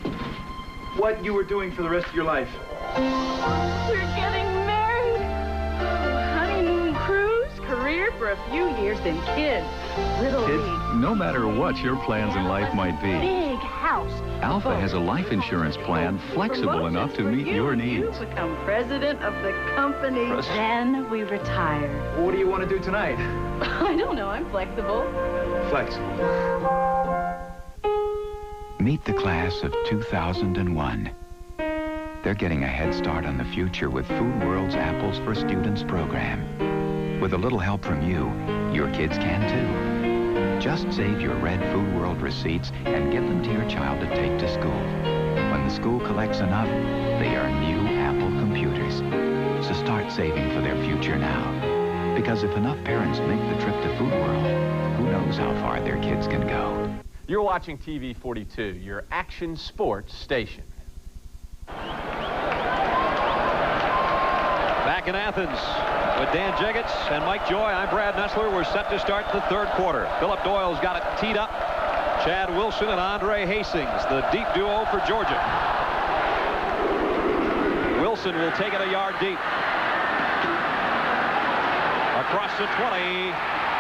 what you were doing for the rest of your life. We're getting married. Honeymoon cruise, career for a few years, then kids. Little Kids, league. no matter what your plans in life might be, Big house. Alpha has a life insurance plan flexible enough to meet your needs. You become president of the company. Then we retire. What do you want to do tonight? I don't know. I'm flexible. Flexible. Meet the class of 2001. They're getting a head start on the future with Food World's Apples for Students program. With a little help from you, your kids can too. Just save your red Food World receipts and give them to your child to take to school. When the school collects enough, they earn new Apple computers. So start saving for their future now. Because if enough parents make the trip to Food World, who knows how far their kids can go. You're watching TV 42, your action sports station. Back in Athens with Dan Jiggetts and Mike Joy. I'm Brad Nessler. We're set to start the third quarter. Phillip Doyle's got it teed up. Chad Wilson and Andre Hastings, the deep duo for Georgia. Wilson will take it a yard deep. Across the 20.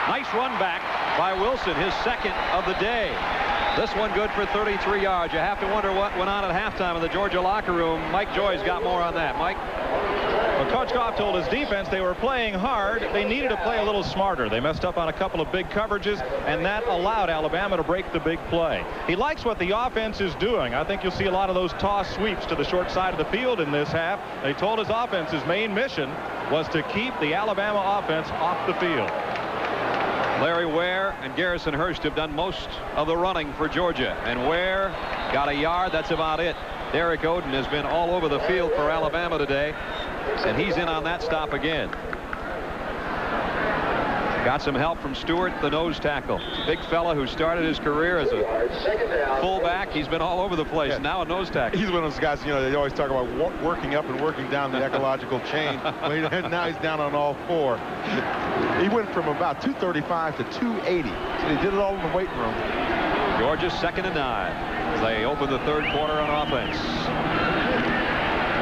Nice run back by Wilson, his second of the day. This one good for 33 yards. You have to wonder what went on at halftime in the Georgia locker room. Mike Joy's got more on that. Mike? Well, Coach Goff told his defense they were playing hard. They needed to play a little smarter. They messed up on a couple of big coverages, and that allowed Alabama to break the big play. He likes what the offense is doing. I think you'll see a lot of those toss sweeps to the short side of the field in this half. They told his offense's main mission was to keep the Alabama offense off the field. Larry Ware and Garrison Hurst have done most of the running for Georgia. And Ware got a yard. That's about it. Derek Oden has been all over the field for Alabama today. And he's in on that stop again. Got some help from Stewart, the nose tackle. Big fella who started his career as a fullback. He's been all over the place. Yeah. Now a nose tackle. He's one of those guys, you know, they always talk about working up and working down the ecological chain. Well, now he's down on all four. He went from about 235 to 280. So he did it all in the weight room. Georgia 2nd and 9 as they open the third quarter on offense.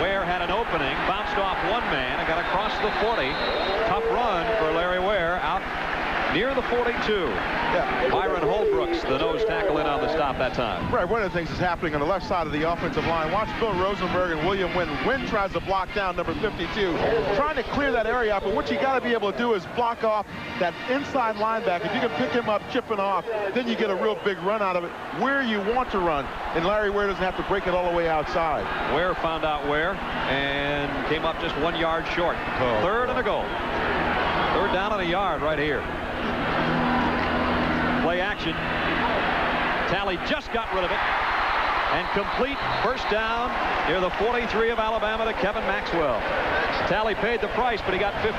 Ware had an opening, bounced off one man and got across the 40. Tough run for Larry Ware out near the 42. Yeah. Byron Holbrooks, the nose tackle, in on the stop that time. Right, one of the things is happening on the left side of the offensive line. Watch Phil Rosenberg and William Wynn. Wynn tries to block down number 52, trying to clear that area up. But what you got to be able to do is block off that inside linebacker. If you can pick him up, chipping off, then you get a real big run out of it where you want to run. And Larry Ware doesn't have to break it all the way outside. Ware found out where and came up just 1 yard short. Oh. Third and a goal. Third down and a yard right here. Play action. Talley just got rid of it. And complete first down near the 43 of Alabama to Kevin Maxwell. Talley paid the price, but he got 15.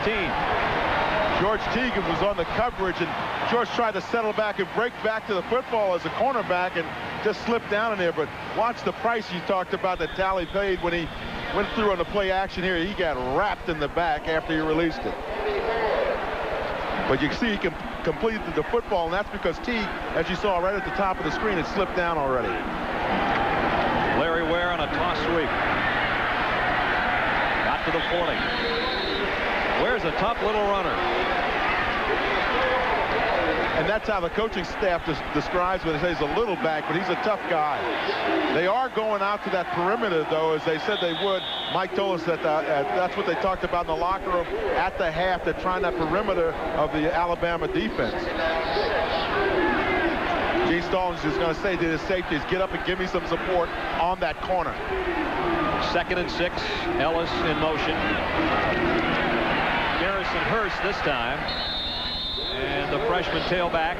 George Teagan was on the coverage, and George tried to settle back and break back to the football as a cornerback and just slipped down in there. But watch the price you talked about that Talley paid when he went through on the play action here. He got wrapped in the back after he released it. But you can see he completed the football, and that's because Teague, as you saw right at the top of the screen, had slipped down already. a toss sweep. Got to the 40. Where's a tough little runner? And that's how the coaching staff describes him. They say he's a little back, but he's a tough guy. They are going out to that perimeter, though, as they said they would. Mike told us that that's what they talked about in the locker room at the half. They're trying that perimeter of the Alabama defense. Gene Stallings is going to say to his safeties, get up and give me some support on that corner. 2nd and 6. Ellis in motion. Garrison Hurst this time. And the freshman tailback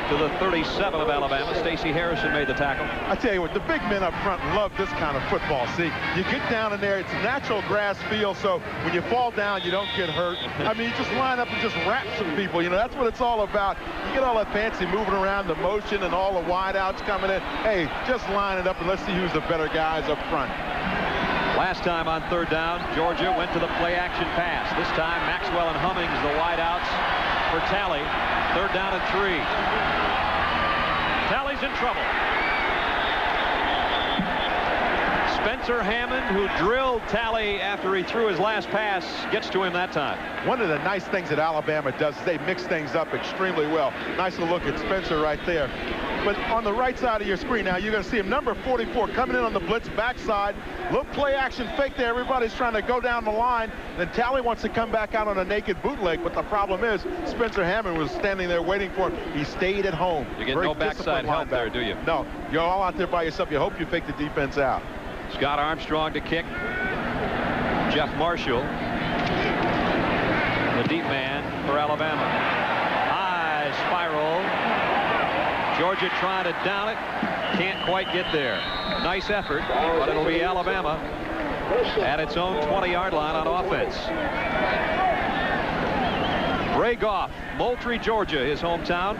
to the 37 of Alabama. Stacey Harrison made the tackle. I tell you what, the big men up front love this kind of football. See, you get down in there, it's a natural grass field, so when you fall down, you don't get hurt. I mean, you just line up and just wrap some people. You know, that's what it's all about. You get all that fancy moving around, the motion and all the wideouts coming in. Hey, just line it up and let's see who's the better guys up front. Last time on 3rd down, Georgia went to the play-action pass. This time, Maxwell and Hummings, the wideouts for Talley. 3rd down and 3. Talley's in trouble. Spencer Hammond, who drilled Talley after he threw his last pass, gets to him that time. One of the nice things that Alabama does is they mix things up extremely well. Nice to look at Spencer right there. But on the right side of your screen now, you're going to see him, number 44, coming in on the blitz backside. Little play action fake there. Everybody's trying to go down the line. Then Talley wants to come back out on a naked bootleg. But the problem is Spencer Hammond was standing there waiting for him. He stayed at home. You get no backside help there, do you? No. You're all out there by yourself. You hope you fake the defense out. Scott Armstrong to kick. Jeff Marshall, the deep man for Alabama. High spiral. Georgia trying to down it. Can't quite get there. Nice effort, but it'll be Alabama at its own 20-yard line on offense. Ray Goff, Moultrie, Georgia, his hometown.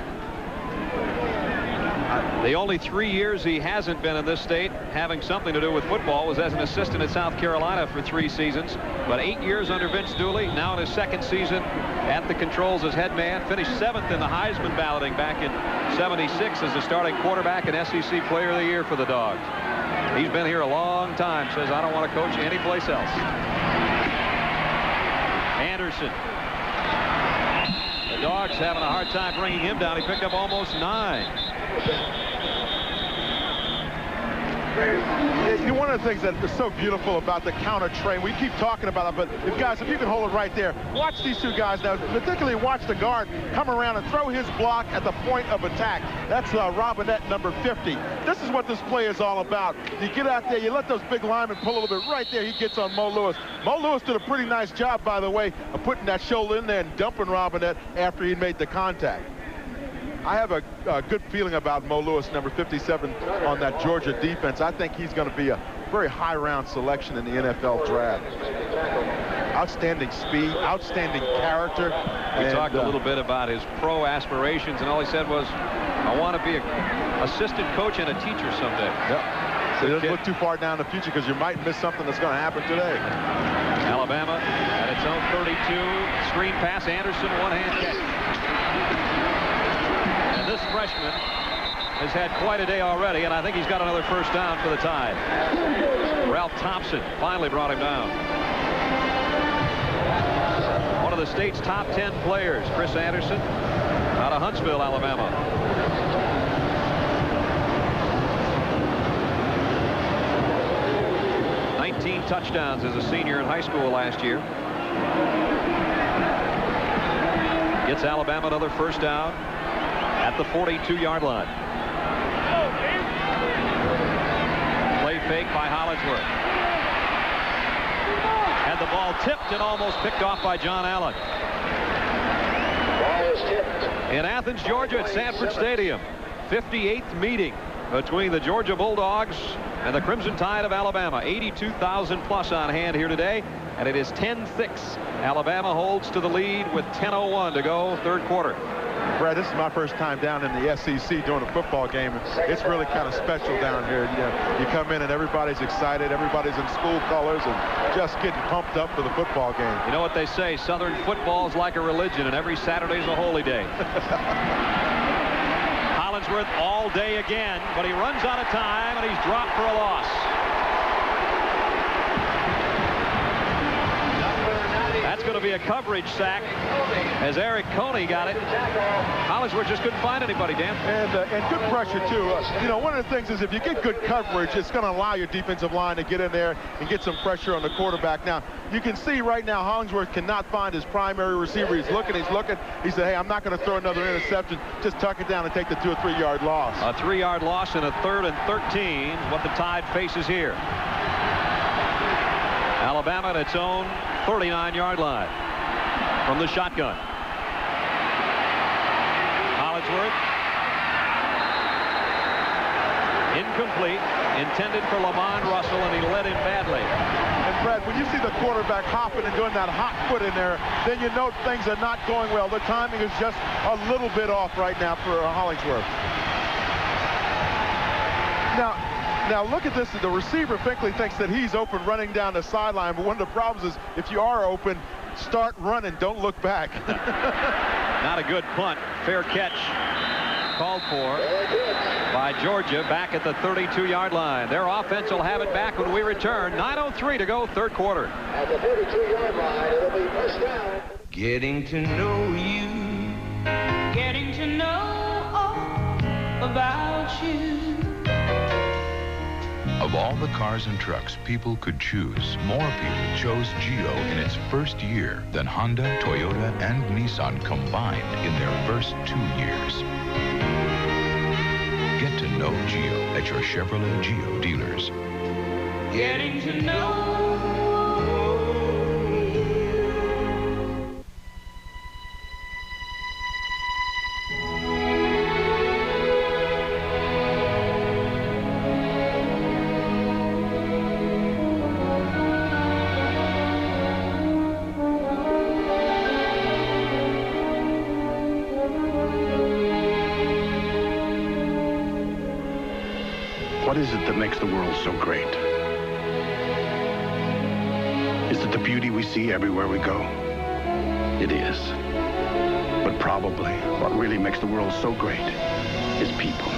The only 3 years he hasn't been in this state having something to do with football was as an assistant at South Carolina for 3 seasons. But 8 years under Vince Dooley, now in his 2nd season at the controls as head man. Finished 7th in the Heisman balloting back in '76 as the starting quarterback and SEC Player of the Year for the Dogs. He's been here a long time. Says, I don't want to coach anyplace else. Anderson. The Dogs having a hard time bringing him down. He picked up almost 9. One of the things that is so beautiful about the counter train, we keep talking about it, but if you can hold it right there, watch these two guys now, particularly watch the guard come around and throw his block at the point of attack. That's Robinette, number 50. This is what this play is all about. You get out there, you let those big linemen pull a little bit. Right there, he gets on Mo Lewis. Mo Lewis did a pretty nice job, by the way, of putting that shoulder in there and dumping Robinette after he made the contact. I have a good feeling about Mo Lewis, number 57, on that Georgia defense. I think he's going to be a very high-round selection in the NFL draft. Outstanding speed, outstanding character. We talked a little bit about his pro aspirations, and all he said was, I want to be an assistant coach and a teacher someday. Yep. So he doesn't look too far down the future because you might miss something that's going to happen today. Alabama at its own 32. Screen pass, Anderson, one-hand catch. This freshman has had quite a day already, and I think he's got another first down for the Tide. Ralph Thompson finally brought him down. One of the state's top 10 players, Chris Anderson, out of Huntsville, Alabama. Touchdowns as a senior in high school last year. Gets Alabama another first down at the 42-yard line. Play fake by Hollingsworth. And the ball tipped and almost picked off by John Allen. In Athens, Georgia at Sanford Stadium. 58th meeting between the Georgia Bulldogs and the Crimson Tide of Alabama. 82,000 plus on hand here today, and it is 10-6. Alabama holds to the lead with 10:01 to go, third quarter. Brad, this is my first time down in the SEC doing a football game. It's really kind of special down here. You come in and everybody's excited, everybody's in school colors and just getting pumped up for the football game. You know what they say, Southern football is like a religion, and every Saturday's a holy day. Hollingsworth all day again, but he runs out of time and he's dropped for a loss. be a coverage sack as Eric Coney got it. Hollingsworth just couldn't find anybody, Dan. And good pressure, too. You know, one of the things is if you get good coverage, it's going to allow your defensive line to get in there and get some pressure on the quarterback. Now, you can see right now Hollingsworth cannot find his primary receiver. He's looking. He said, hey, I'm not going to throw another interception. Just tuck it down and take the 2 or 3 yard loss. A 3-yard loss and a 3rd and 13, what the Tide faces here. Alabama at its own 39-yard line from the shotgun. Hollingsworth. Incomplete. Intended for Lamont Russell, and he led him badly. And Brad, when you see the quarterback hopping and doing that hot foot in there, then you know things are not going well. The timing is just a little bit off right now for Hollingsworth. Now look at this. The receiver, Finkley, thinks that he's open running down the sideline, but one of the problems is if you are open, start running. Don't look back. Not a good punt. Fair catch called for by Georgia back at the 32-yard line. Their offense will have it back when we return. 9:03 to go, 3rd quarter. At the 32-yard line, it'll be first down. Getting to know you. Getting to know all about you. Of all the cars and trucks people could choose, more people chose Geo in its first year than Honda, Toyota, and Nissan combined in their first 2 years. Get to know Geo at your Chevrolet Geo dealers. Getting to know. What is it that makes the world so great? Is it the beauty we see everywhere we go? It is. But probably what really makes the world so great is people.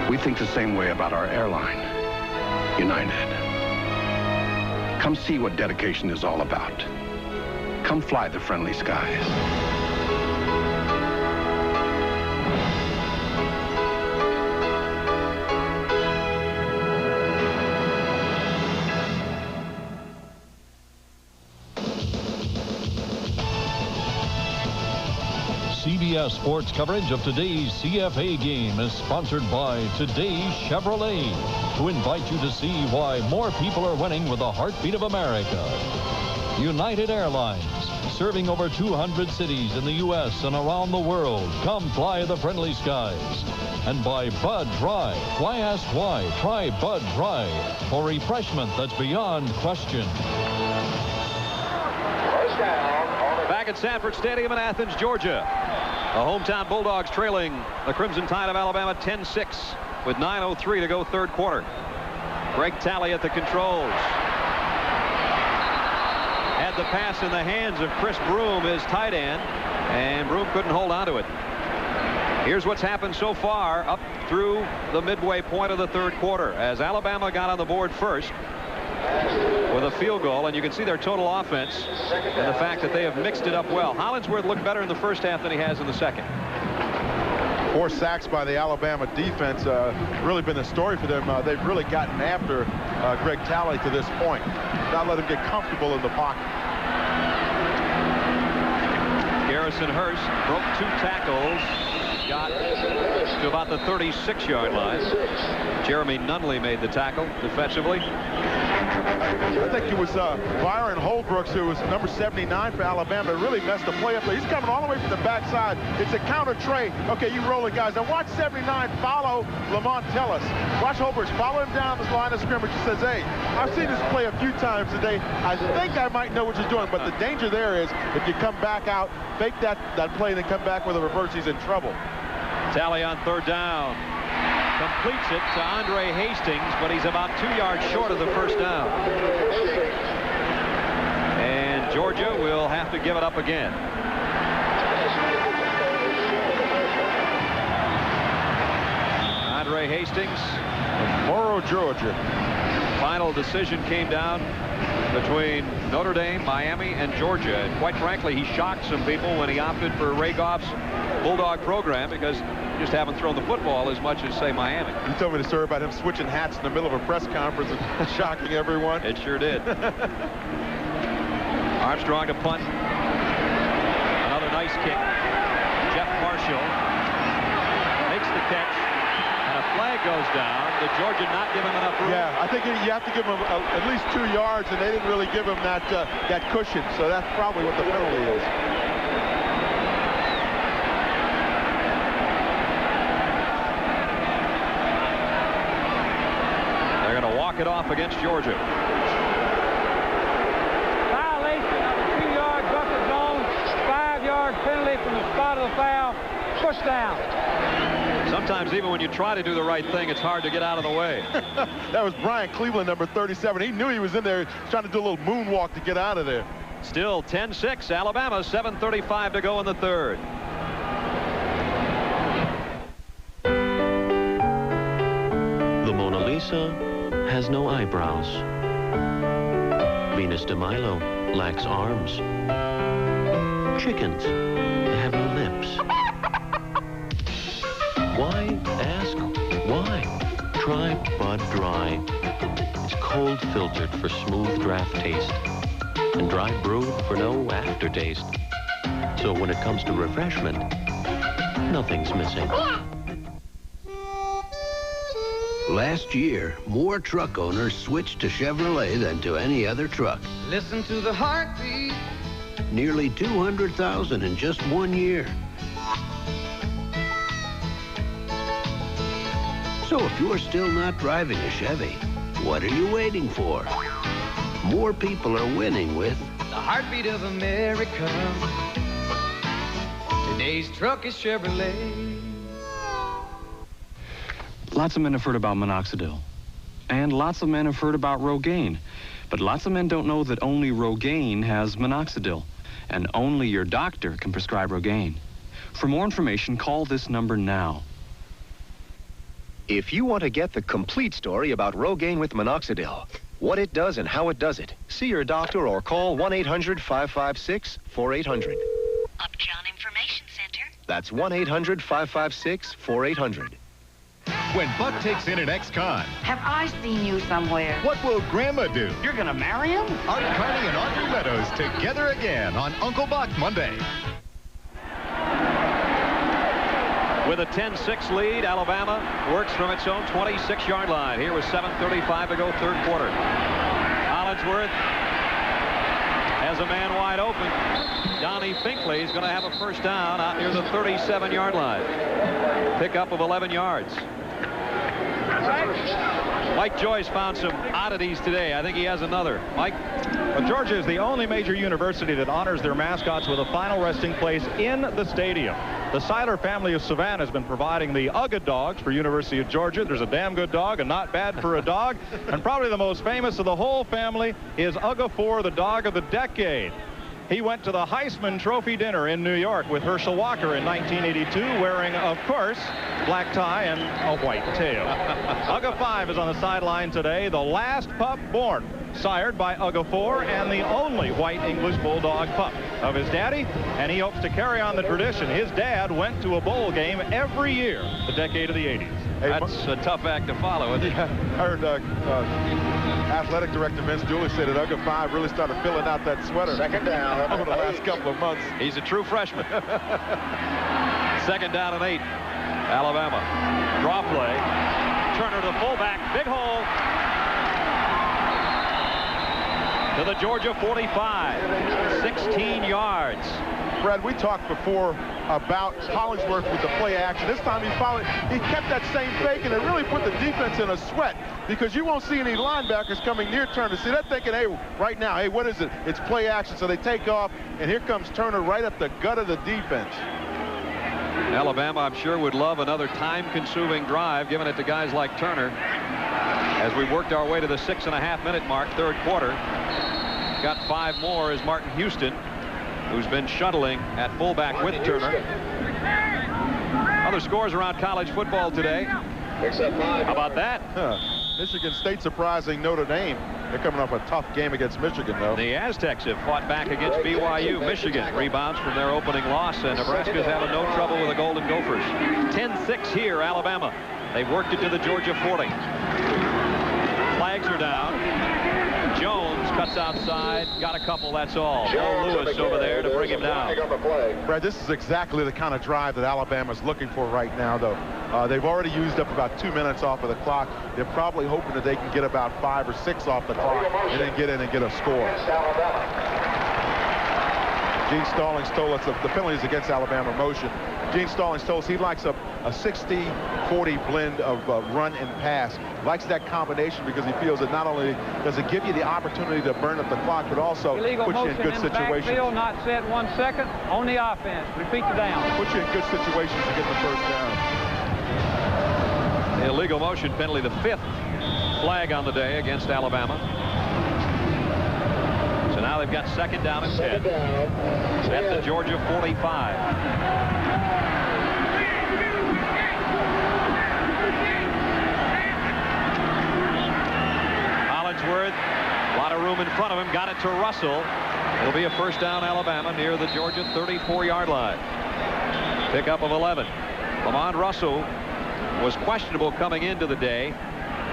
We think the same way about our airline, United. Come see what dedication is all about. Come fly the friendly skies. CBS Sports coverage of today's CFA game is sponsored by Today's Chevrolet, to invite you to see why more people are winning with the heartbeat of America. United Airlines, serving over 200 cities in the U.S. and around the world. Come fly the friendly skies. And by Bud Dry. Why ask why? Try Bud Dry for refreshment that's beyond question. Back at Sanford Stadium in Athens, Georgia. The hometown Bulldogs trailing the Crimson Tide of Alabama 10-6 with 9:03 to go, 3rd quarter. Greg Talley at the controls. Had the pass in the hands of Chris Broom, his tight end, and Broom couldn't hold on to it. Here's what's happened so far up through the midway point of the 3rd quarter, as Alabama got on the board first with a field goal, and you can see their total offense and the fact that they have mixed it up well. Hollingsworth looked better in the first half than he has in the second. 4 sacks by the Alabama defense. Really been the story for them. They've really gotten after Greg Talley to this point. Not let him get comfortable in the pocket. Garrison Hurst broke 2 tackles. Got to about the 36-yard line. Jeremy Nunley made the tackle defensively. I think it was Byron Holbrooks, who was number 79 for Alabama, that really messed the play up there. He's coming all the way from the backside. It's a counter trey. Okay, you roll it, guys. Now watch 79 follow Lamont Tellis. Watch Holbrooks follow him down this line of scrimmage. He says, hey, I've seen this play a few times today. I think I might know what you're doing. But the danger there is if you come back out, fake that play, and then come back with a reverse, he's in trouble. Talley on 3rd down. Completes it to Andre Hastings, but he's about 2 yards short of the first down. And Georgia will have to give it up again. Andre Hastings. Morrow, Georgia. final decision came down between Notre Dame, Miami, and Georgia. And quite frankly, he shocked some people when he opted for Ray Goff's Bulldog program, because you just haven't thrown the football as much as, say, Miami. You told me the story about him switching hats in the middle of a press conference and shocking everyone. It sure did. Armstrong to punt. Another nice kick. Jeff Marshall makes the catch, and a flag goes down. Did Georgia not give him enough room? Yeah, I think you have to give him at least 2 yards, and they didn't really give him that cushion. So that's probably what the penalty is. They're going to walk it off against Georgia. Violation of the 2-yard buffer zone, 5-yard penalty from the spot of the foul, push down. Sometimes even when you try to do the right thing, it's hard to get out of the way. That was Brian Cleveland, number 37. He knew he was in there trying to do a little moonwalk to get out of there. Still 10-6, Alabama, 7:35 to go in the third. The Mona Lisa has no eyebrows. Venus de Milo lacks arms. Chickens have no lips. Why ask why? Try Bud Dry. It's cold filtered for smooth draft taste and dry brewed for no aftertaste. So when it comes to refreshment, nothing's missing. Last year, more truck owners switched to Chevrolet than to any other truck. Listen to the heartbeat. Nearly 200,000 in just 1 year. So if you're still not driving a Chevy, what are you waiting for? More people are winning with The heartbeat of America. Today's truck is Chevrolet. Lots of men have heard about minoxidil. And lots of men have heard about Rogaine. But lots of men don't know that only Rogaine has minoxidil. And only your doctor can prescribe Rogaine. For more information, call this number now. If you want to get the complete story about Rogaine with minoxidil, what it does and how it does it, see your doctor or call 1-800-556-4800. Upjohn Information Center. That's 1-800-556-4800. When Buck takes in an ex-con, Have I seen you somewhere? what will Grandma do? You're gonna marry him? Art Carney and Audrey Meadows together again on Uncle Buck Monday. With a 10-6 lead, Alabama works from its own 26-yard line. Here with 7:35 to go, third quarter. Hollingsworth has a man wide open. Donnie Finkley is going to have a first down out near the 37-yard line. Pickup of 11 yards. Mike Joyce found some oddities today. I think he has another. Mike? Well, Georgia is the only major university that honors their mascots with a final resting place in the stadium. The Seiler family of Savannah has been providing the Ugga dogs for University of Georgia. There's a damn good dog and not bad for a dog. And probably the most famous of the whole family is Ugga 4, the dog of the decade. He went to the Heisman Trophy dinner in New York with Herschel Walker in 1982, wearing, of course, black tie and a white tail. Ugga 5 is on the sideline today, the last pup born, sired by Ugga 4 and the only white English Bulldog pup of his daddy, and he hopes to carry on the tradition. His dad went to a bowl game every year, the decade of the 80s. That's a tough act to follow, isn't it? Yeah, I heard athletic director Vince Dooley said that Ugga 5 really started filling out that sweater. Second down. Over the last couple of months. He's a true freshman. Second down and 8. Alabama. Draw play. Turner to the fullback. Big hole. To the Georgia 45. 16 yards. Brad, we talked before about Hollingsworth with the play action. This time he kept that same fake, and it really put the defense in a sweat, because you won't see any linebackers coming near Turner. See, they're thinking, hey, right now, hey, what is it? It's play action. So they take off, and here comes Turner right up the gut of the defense. Alabama, I'm sure, would love another time-consuming drive, giving it to guys like Turner. As we worked our way to the 6.5-minute mark, third quarter. Got 5 more is Martin Houston, who's been shuttling at fullback with Turner. Other scores around college football today. How about that? Michigan State surprising Notre Dame. They're coming off a tough game against Michigan, though. The Aztecs have fought back against BYU. Michigan rebounds from their opening loss, and Nebraska's having no trouble with the Golden Gophers. 10-6 here, Alabama. They've worked it to the Georgia 40. Flags are down. Jones cuts outside, got a couple, that's all. Mo Lewis over there to bring him down. Brad, this is exactly the kind of drive that Alabama's looking for right now, though. They've already used up about 2 minutes off of the clock. They're probably hoping that they can get about 5 or 6 off the clock and then get in and get a score. Gene Stallings told us the penalties against Alabama motion. Gene Stallings told us he likes a 60-40 blend of run and pass. Likes that combination because he feels that not only does it give you the opportunity to burn up the clock, but also illegal puts you in good motion in the situations. backfield, not set 1 second on the offense. Repeat the down. Puts you in good situations to get the first down. The illegal motion penalty, the 5th flag on the day against Alabama. So now they've got 2nd down and 10 at the Georgia 45. Hollingsworth, a lot of room in front of him, got it to Russell. It'll be a first down, Alabama, near the Georgia 34-yard line. Pickup of 11. Lamont Russell was questionable coming into the day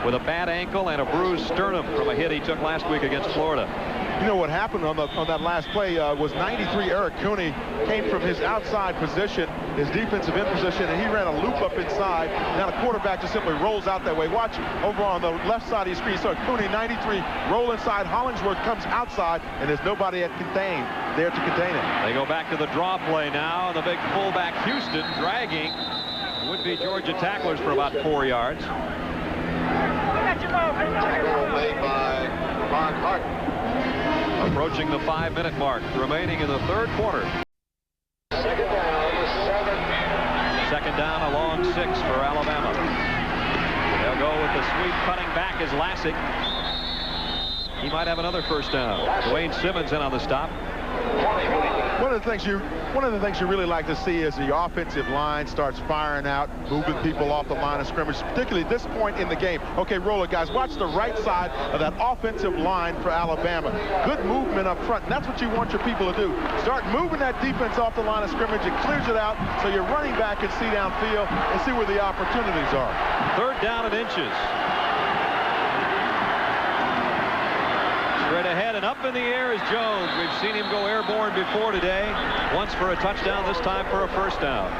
with a bad ankle and a bruised sternum from a hit he took last week against Florida. You know what happened on that last play was 93 Eric Cooney came from his outside position, his defensive end position, and he ran a loop up inside. Now the quarterback just simply rolls out that way. Watch over on the left side of your screen. So Cooney, 93, roll inside. Hollingsworth comes outside, and there's nobody there to contain it. They go back to the draw play now, and the big fullback Houston dragging would-be Georgia tacklers for about 4 yards. Made by Ron Hart. Approaching the 5-minute mark, remaining in the 3rd quarter. 2nd down, 7. 2nd down, a long 6 for Alabama. They'll go with the sweep cutting back as Lassick. He might have another first down. Dwayne Simmons in on the stop. One of the things you really like to see is the offensive line starts firing out, moving people off the line of scrimmage, particularly at this point in the game. Okay, roll it, guys. Watch the right side of that offensive line for Alabama. Good movement up front, and that's what you want your people to do. Start moving that defense off the line of scrimmage. It clears it out so your running back can see downfield and see where the opportunities are. 3rd down and inches. Straight ahead and up in the air is Jones. We've seen him go airborne before today. Once for a touchdown, this time for a first down.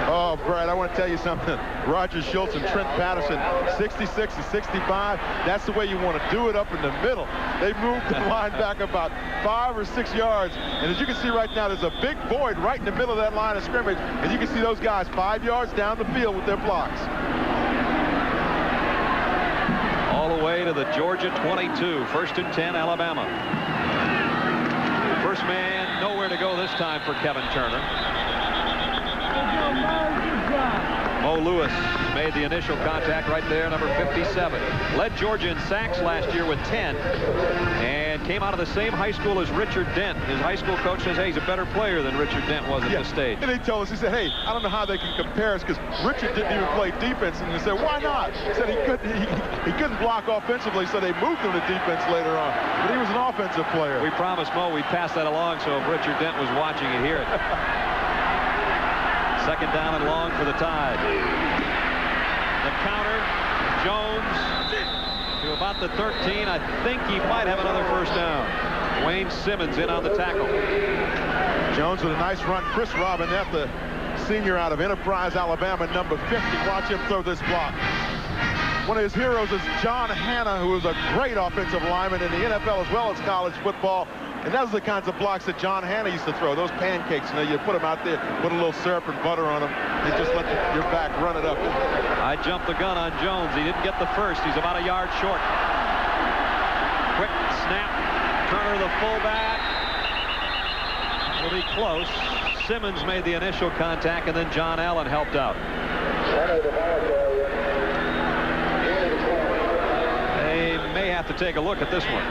Oh, Brad, I want to tell you something. Roger Schultz and Trent Patterson, 66 to 65. That's the way you want to do it up in the middle. They moved the line back about 5 or 6 yards. And as you can see right now, there's a big void right in the middle of that line of scrimmage. And you can see those guys 5 yards down the field with their blocks. All the way to the Georgia 22. 1st and 10, Alabama. First man, nowhere to go this time for Kevin Turner. Mo Lewis made the initial contact right there, number 57. Led Georgia in sacks last year with 10 and came out of the same high school as Richard Dent. His high school coach says, hey, he's a better player than Richard Dent was at this stage. And he told us, he said, hey, I don't know how they can compare us because Richard didn't even play defense. And he said, why not? He said he couldn't block offensively, so they moved him to defense later on. But he was an offensive player. We promised Mo we'd pass that along, so if Richard Dent was watching, he'd hear it. 2nd down and long for the Tide. The counter, Jones to about the 13. I think he might have another first down. Wayne Simmons in on the tackle. Jones with a nice run. Chris Robinette, the senior out of Enterprise, Alabama, number 50. Watch him throw this block. One of his heroes is John Hanna, who was a great offensive lineman in the NFL as well as college football. And those are the kinds of blocks that John Hanna used to throw. Those pancakes, you know, you put them out there, put a little syrup and butter on them, and just let your back run it up. I jumped the gun on Jones. He didn't get the first. He's about a yard short. Quick snap. Turner, the fullback. Will be close. Simmons made the initial contact, and then John Allen helped out. They may have to take a look at this one.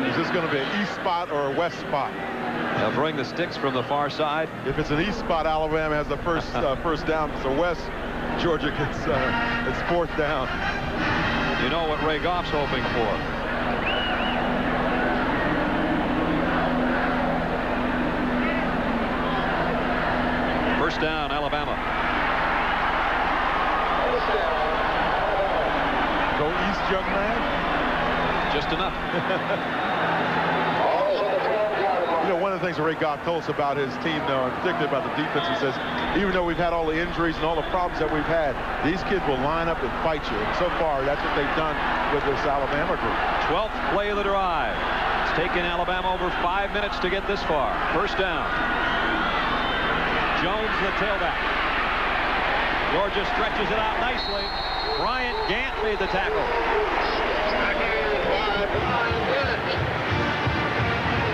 Is this going to be an east spot or a west spot? They'll bring the sticks from the far side. If it's an east spot, Alabama has the first down. If it's a west, Georgia gets it's 4th down. You know what Ray Goff's hoping for. First down, Alabama. Go east, young man. Just enough. You know, one of the things that Ray Goff told us about his team, though, and particularly about the defense, he says, even though we've had all the injuries and all the problems that we've had, these kids will line up and fight you. And so far, that's what they've done with this Alabama group. 12th play of the drive. It's taken Alabama over 5 minutes to get this far. First down. Jones, the tailback. Georgia stretches it out nicely. Bryant Gant made the tackle.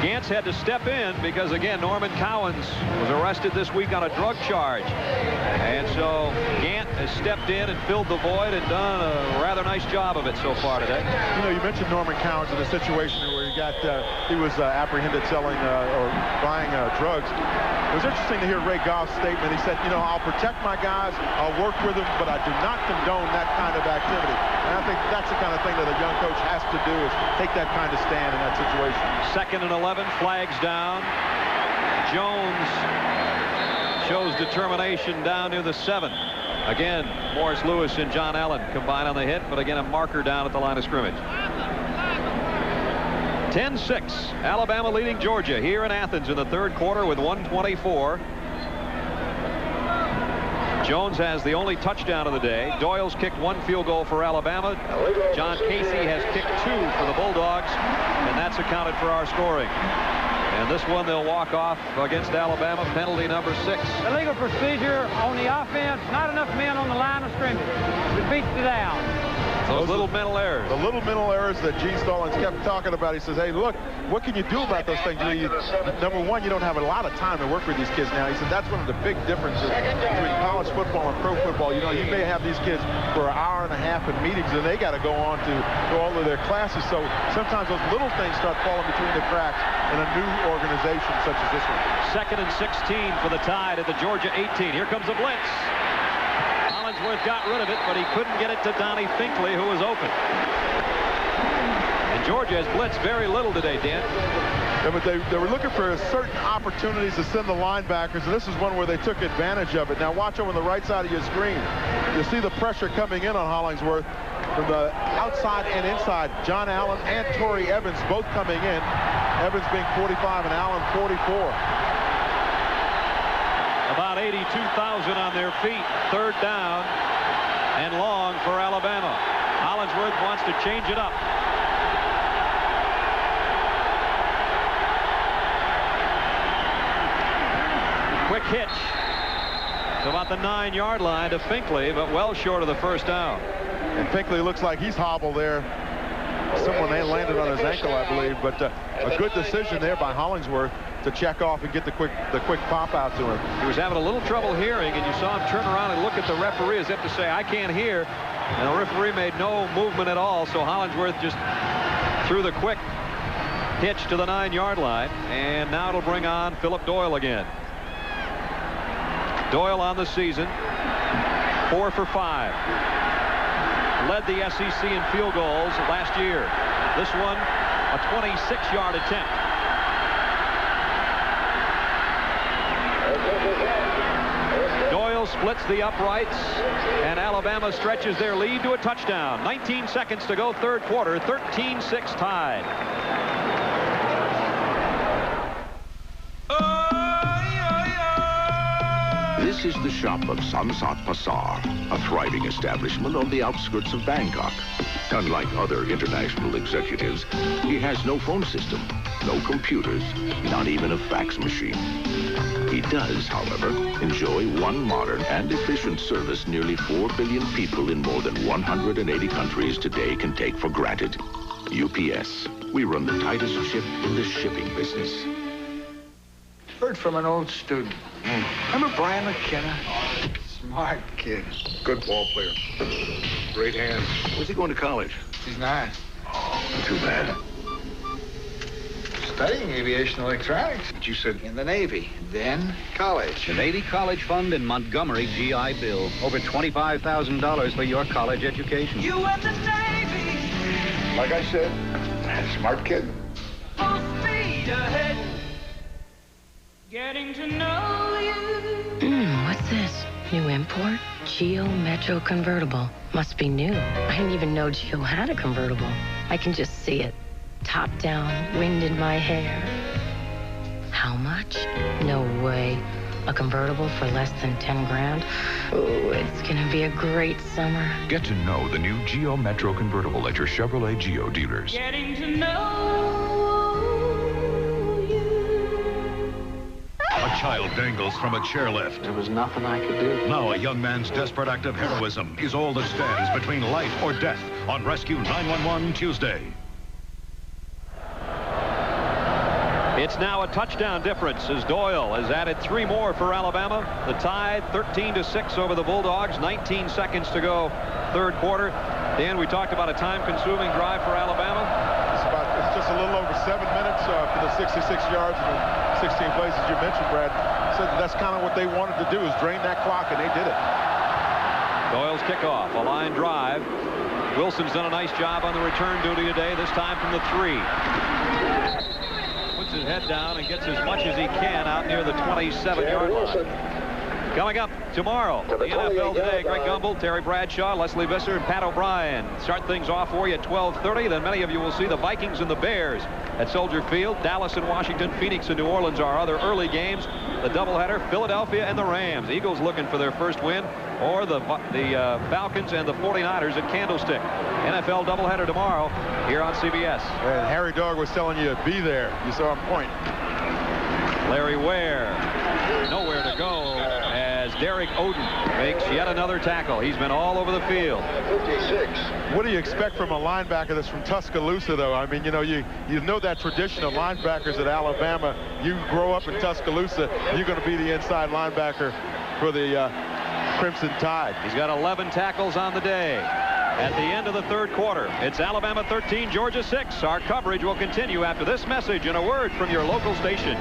Gantz had to step in because, again, Norman Cowens was arrested this week on a drug charge. And so Gant has stepped in and filled the void and done a rather nice job of it so far today. You know, you mentioned Norman Cowens in a situation where he was apprehended selling or buying drugs. It was interesting to hear Ray Goff's statement. He said, you know, I'll protect my guys, I'll work with them, but I do not condone that kind of activity. And I think that's the kind of thing that a young coach has to do, is take that kind of stand in that situation. 2nd and 11, flags down. Jones shows determination down near the 7. Again, Morris Lewis and John Allen combine on the hit, but again, a marker down at the line of scrimmage. 10-6, Alabama leading Georgia here in Athens in the 3rd quarter with 1:24. Jones has the only touchdown of the day. Doyle's kicked 1 field goal for Alabama. John Casey has kicked 2 for the Bulldogs, and that's accounted for our scoring. And this one they'll walk off against Alabama, penalty number 6. Illegal procedure on the offense. Not enough men on the line of scrimmage. Repeats it down. Those little mental errors. The little mental errors that Gene Stallings kept talking about. He says, hey, look, what can you do about those things? Number one, you don't have a lot of time to work with these kids now. He said that's one of the big differences between college football and pro football. You know, you may have these kids for an hour and a half in meetings, and they got to go on to all of their classes. So sometimes those little things start falling between the cracks in a new organization such as this one. 2nd and 16 for the Tide at the Georgia 18. Here comes a blitz. Hollingsworth got rid of it, but he couldn't get it to Donnie Finkley, who was open. And Georgia has blitzed very little today, Dan. Yeah, but they were looking for certain opportunities to send the linebackers, and this is one where they took advantage of it. Now watch over the right side of your screen. You'll see the pressure coming in on Hollingsworth from the outside and inside. John Allen and Torrey Evans both coming in. Evans being 45 and Allen 44. About 82,000 on their feet. 3rd down and long for Alabama. Hollingsworth wants to change it up. Quick hitch to about the 9-yard line to Finkley, but well short of the 1st down. And Finkley looks like he's hobbled there. Someone landed on his ankle, I believe, but a good decision there by Hollingsworth to check off and get the quick pop out to him. He was having a little trouble hearing, and you saw him turn around and look at the referee as if to say, I can't hear. And the referee made no movement at all, so Hollingsworth just threw the quick hitch to the 9-yard line. And now it'll bring on Philip Doyle again. Doyle on the season, 4 for 5. Led the SEC in field goals last year. This one, a 26-yard attempt. Doyle splits the uprights, and Alabama stretches their lead to a touchdown. 19 seconds to go, 3rd quarter, 13-6 Tide. This is the shop of Samsat Pasar, a thriving establishment on the outskirts of Bangkok. Unlike other international executives, he has no phone system, no computers, not even a fax machine. He does, however, enjoy one modern and efficient service nearly 4 billion people in more than 180 countries today can take for granted. UPS. We run the tightest ship in the shipping business. Heard from an old student. Remember Brian McKenna? Smart kid. Good ball player. Great hands. Where's he going to college? He's nice. Too bad. studying aviation electronics. But you said... In the Navy, then college. The Navy College Fund in Montgomery, GI Bill. Over $25,000 for your college education. You and the Navy. Like I said, smart kid. Full speed ahead. Getting to know you. What's this? New import? Geo Metro convertible. Must be new. I didn't even know Geo had a convertible. I can just see it. Top down, wind in my hair. How much? No way. A convertible for less than 10 grand? Oh, it's gonna be a great summer. Get to know the new Geo Metro convertible at your Chevrolet Geo dealers. Getting to know you. A child dangles from a chairlift. There was nothing I could do. Now a young man's desperate act of heroism is all that stands between life or death on Rescue 911 Tuesday. It's now a touchdown difference as Doyle has added 3 more for Alabama. The Tide 13-6 over the Bulldogs. 19 seconds to go, third quarter. Dan, we talked about a time-consuming drive for Alabama. It's just a little over 7 minutes for the 66 yards and the 16 plays, as you mentioned, Brad. So that's kind of what they wanted to do, is drain that clock, and they did it. Doyle's kickoff, a line drive. Wilson's done a nice job on the return duty today, this time from the 3. His head down and gets as much as he can out near the 27-yard line. Coming up tomorrow, the NFL Today, Greg Gumbel, Terry Bradshaw, Leslie Visser, and Pat O'Brien. Start things off for you at 12:30. Then many of you will see the Vikings and the Bears at Soldier Field. Dallas and Washington, Phoenix and New Orleans are other early games. The doubleheader, Philadelphia and the Rams. Eagles looking for their first win, or the Falcons and the 49ers at Candlestick. NFL doubleheader tomorrow here on CBS. And Harry Dog was telling you to be there. You saw him point. Larry Ware, nowhere to go as Derek Oden makes yet another tackle. He's been all over the field. 56. What do you expect from a linebacker that's from Tuscaloosa, though? I mean, you know that tradition of linebackers at Alabama. You grow up in Tuscaloosa, you're going to be the inside linebacker for the Crimson Tide. He's got 11 tackles on the day. At the end of the third quarter, it's Alabama 13, Georgia 6. Our coverage will continue after this message and a word from your local station.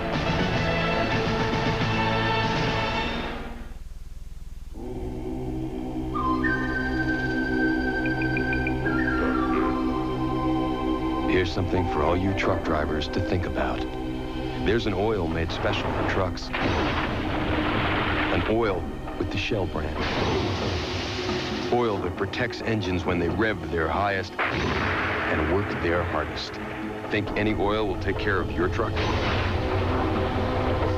Here's something for all you truck drivers to think about. There's an oil made special for trucks. An oil with the Shell brand. Oil that protects engines when they rev their highest and work their hardest. Think any oil will take care of your truck?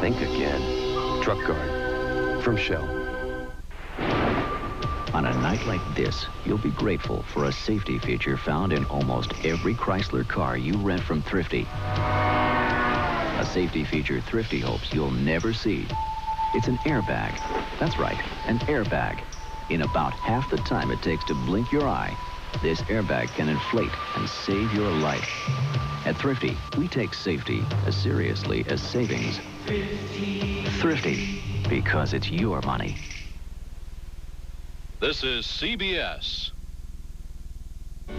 Think again. Truck Guard from Shell. On a night like this, you'll be grateful for a safety feature found in almost every Chrysler car you rent from Thrifty. A safety feature Thrifty hopes you'll never see. It's an airbag. That's right, an airbag. In about half the time it takes to blink your eye, this airbag can inflate and save your life. At Thrifty, we take safety as seriously as savings. Thrifty, because it's your money. This is CBS.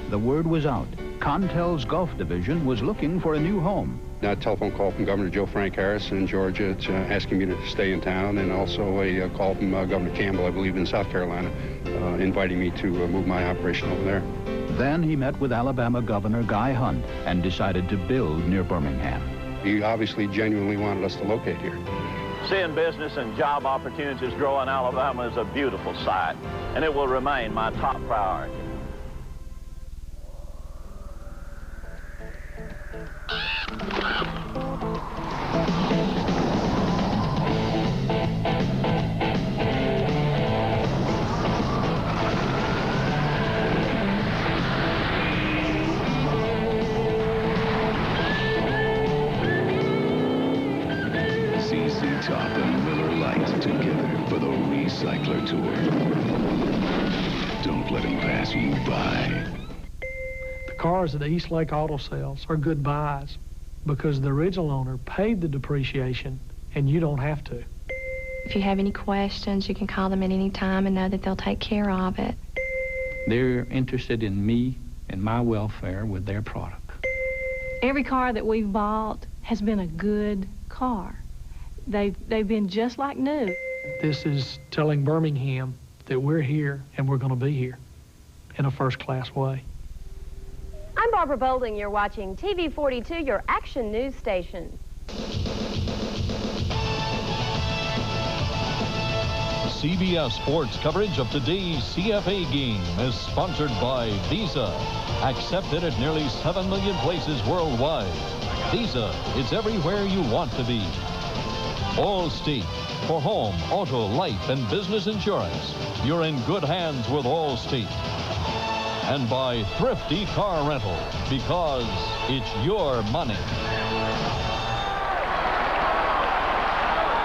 The word was out. Contel's Golf Division was looking for a new home. A telephone call from Governor Joe Frank Harris in Georgia asking me to stay in town, and also a call from Governor Campbell, I believe, in South Carolina, inviting me to move my operation over there. Then he met with Alabama Governor Guy Hunt and decided to build near Birmingham. He obviously genuinely wanted us to locate here. Seeing business and job opportunities grow in Alabama is a beautiful sight, and it will remain my top priority. Top and Miller Lite together for the Recycler Tour. Don't let them pass you by. The cars at East Lake Auto Sales are good buys because the original owner paid the depreciation and you don't have to. If you have any questions, you can call them at any time and know that they'll take care of it. They're interested in me and my welfare with their product. Every car that we've bought has been a good car. They've been just like new. This is telling Birmingham that we're here and we're going to be here in a first-class way. I'm Barbara Bolding. You're watching TV 42, your action news station. CBS Sports coverage of today's CFA game is sponsored by Visa. Accepted at nearly 7 million places worldwide. Visa is everywhere you want to be. Allstate. For home, auto, life, and business insurance, you're in good hands with Allstate. And by Thrifty Car Rental, because it's your money.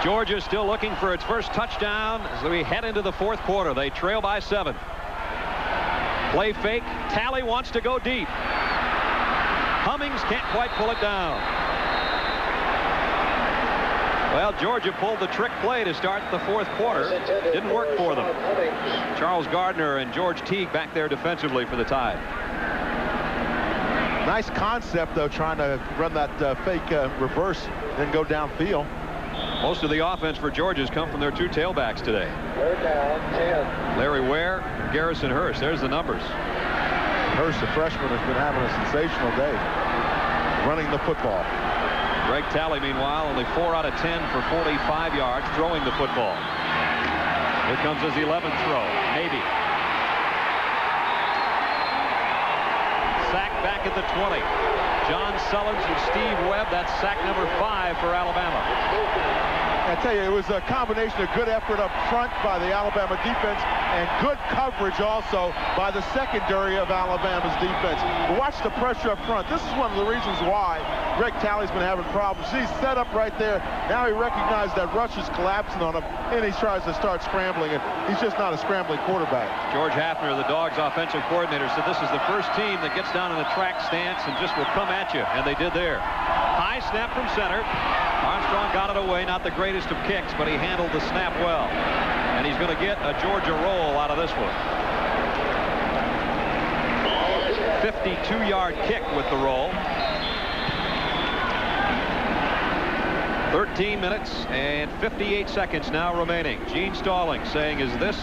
Georgia still looking for its first touchdown as we head into the fourth quarter. They trail by 7. Play fake. Talley wants to go deep. Hummings can't quite pull it down. Well, Georgia pulled the trick play to start the fourth quarter. Didn't work for them. Charles Gardner and George Teague back there defensively for the Tide. Nice concept, though, trying to run that fake reverse, then go downfield. Most of the offense for Georgia has come from their 2 tailbacks today. Third down, 10. Larry Ware and Garrison Hurst. There's the numbers. Hurst, the freshman, has been having a sensational day running the football. Greg Talley, meanwhile, only 4 out of 10 for 45 yards throwing the football. Here comes his 11th throw. Maybe. Sack back at the 20. John Sullins and Steve Webb. That's sack number 5 for Alabama. I tell you, it was a combination of good effort up front by the Alabama defense and good coverage also by the secondary of Alabama's defense. Watch the pressure up front. This is one of the reasons why Greg Talley's been having problems. He's set up right there. Now he recognized that rush is collapsing on him, and he tries to start scrambling, and he's just not a scrambling quarterback. George Hafner, the Dogs' offensive coordinator, said this is the first team that gets down in the track stance and just will come at you, and they did there. High snap from center. Armstrong got it away, not the greatest of kicks, but he handled the snap well. And he's going to get a Georgia roll out of this one. 52-yard kick with the roll. 13 minutes and 58 seconds now remaining. Gene Stalling saying, is this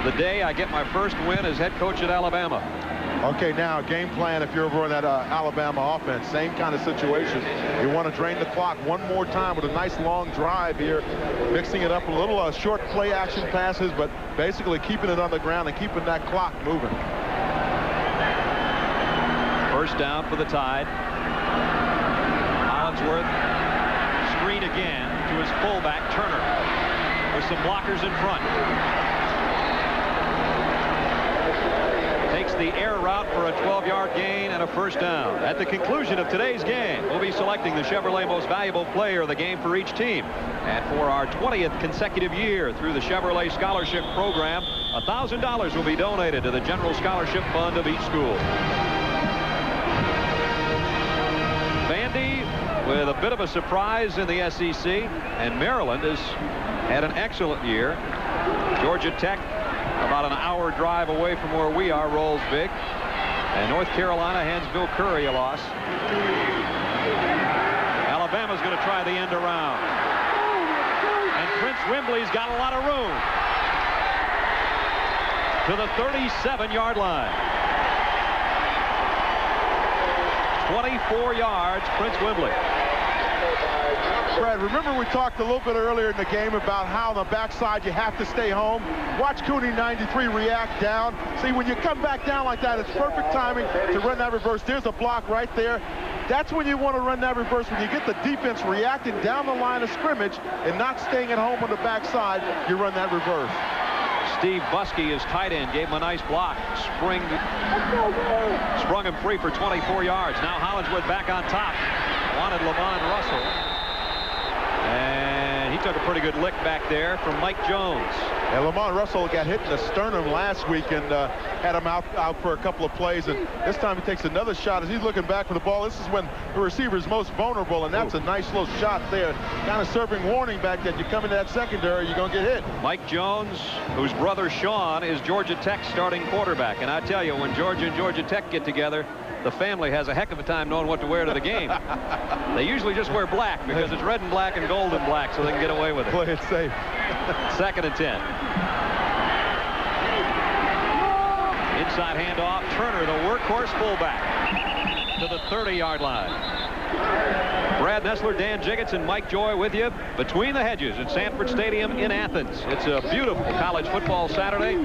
the day I get my first win as head coach at Alabama? Okay, now game plan if you're over on that Alabama offense. Same kind of situation. You want to drain the clock one more time with a nice long drive here, mixing it up a little short play action passes, but basically keeping it on the ground and keeping that clock moving. First down for the Tide. Hollingsworth screen again to his fullback Turner with some blockers in front. Takes the air route for a 12-yard gain and a first down. At the conclusion of today's game, we'll be selecting the Chevrolet Most Valuable Player of the game for each team. And for our 20th consecutive year through the Chevrolet Scholarship Program, $1,000 will be donated to the General Scholarship Fund of each school. Vandy with a bit of a surprise in the SEC, and Maryland has had an excellent year. Georgia Tech, about an hour drive away from where we are, rolls big. And North Carolina hands Bill Curry a loss. Alabama's going to try the end around. And Prince Wimbley's got a lot of room. To the 37-yard line. 24 yards, Prince Wimbley. Brad, remember we talked a little bit earlier in the game about how on the backside you have to stay home. Watch Cooney 93 react down. See, when you come back down like that, it's perfect timing to run that reverse. There's a block right there. That's when you want to run that reverse, when you get the defense reacting down the line of scrimmage and not staying at home on the backside, you run that reverse. Steve Buskey, his tight end, gave him a nice block. Sprung him free for 24 yards. Now Hollingsworth back on top. Wanted Lamont Russell. And he took a pretty good lick back there from Mike Jones. And Lamont Russell got hit in the sternum last week and had him out for a couple of plays. And this time he takes another shot as he's looking back for the ball. This is when the receiver is most vulnerable, and that's a nice little shot there. Kind of serving warning back that you come into that secondary, you're going to get hit. Mike Jones, whose brother Sean is Georgia Tech's starting quarterback. And I tell you, when Georgia and Georgia Tech get together, the family has a heck of a time knowing what to wear to the game. They usually just wear black because it's red and black and gold and black, so they can get away with it. Play it safe. 2nd and 10. Inside handoff. Turner, the workhorse fullback, to the 30-yard line. Brad Nessler, Dan Jiggets, and Mike Joy with you between the hedges at Sanford Stadium in Athens. It's a beautiful college football Saturday.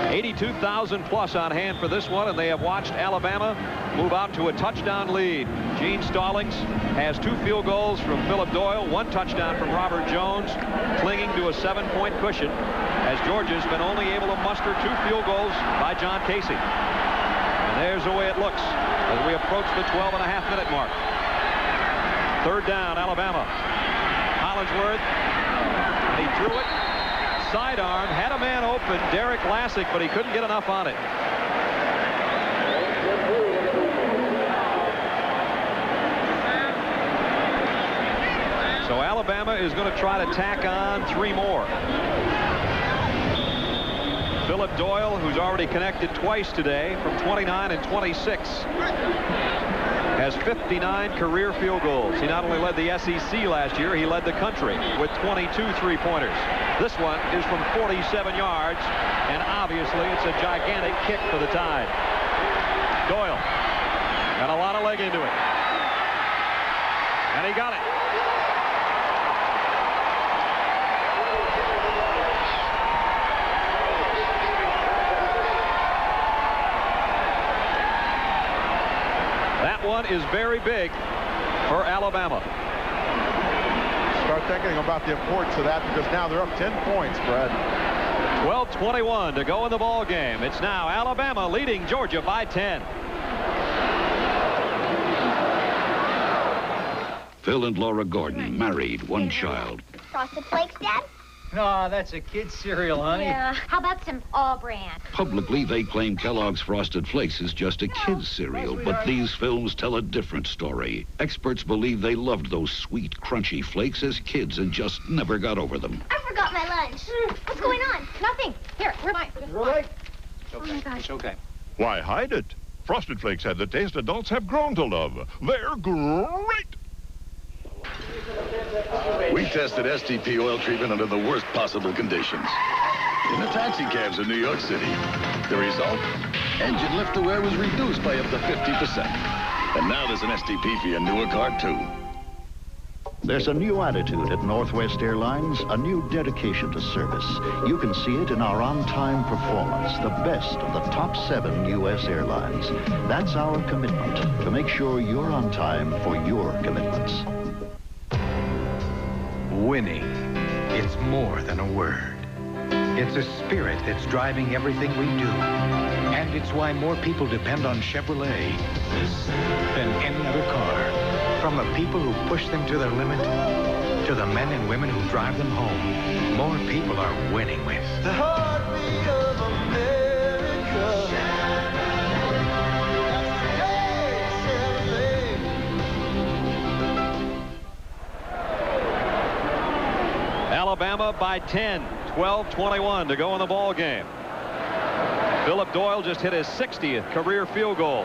82,000 plus on hand for this one, and they have watched Alabama move out to a touchdown lead. Gene Stallings has 2 field goals from Philip Doyle, 1 touchdown from Robert Jones, clinging to a 7-point cushion, as Georgia's been only able to muster 2 field goals by John Casey. And there's the way it looks as we approach the 12.5-minute mark. 3rd down, Alabama. Hollingsworth, and he threw it. Sidearm, had a man open, Derek Lassick, but he couldn't get enough on it. So Alabama is going to try to tack on 3 more. Philip Doyle, who's already connected twice today from 29 and 26, has 59 career field goals. He not only led the SEC last year, he led the country with 22 three-pointers. This one is from 47 yards, and obviously it's a gigantic kick for the Tide. Doyle got a lot of leg into it, and he got it. That one is very big for Alabama. Start thinking about the importance of that, because now they're up 10 points, Brad. 12:21 to go in the ball game. It's now Alabama leading Georgia by 10. Phil and Laura Gordon, married, 1 child. Frosted Flakes, Dad? No, that's a kid's cereal, honey. Yeah. How about some All-Bran? Publicly, they claim Kellogg's Frosted Flakes is just a kid's cereal, but these films tell a different story. Experts believe they loved those sweet, crunchy flakes as kids and just never got over them. I forgot my lunch. What's going on? Nothing. Here, where's mine? Really? Oh, my gosh. It's okay. Why hide it? Frosted Flakes have the taste adults have grown to love. They're great! We tested STP oil treatment under the worst possible conditions. In the taxi cabs in New York City. The result? Engine lift to wear was reduced by up to 50%. And now there's an STP for your newer car, too. There's a new attitude at Northwest Airlines, a new dedication to service. You can see it in our on-time performance, the best of the top 7 U.S. airlines. That's our commitment, to make sure you're on time for your commitments. Winning. It's more than a word. It's a spirit that's driving everything we do. And it's why more people depend on Chevrolet than any other car. From the people who push them to their limit, to the men and women who drive them home, more people are winning with the heartbeat of America. Alabama by 10, 12:21 to go in the ball game. Philip Doyle just hit his 60th career field goal.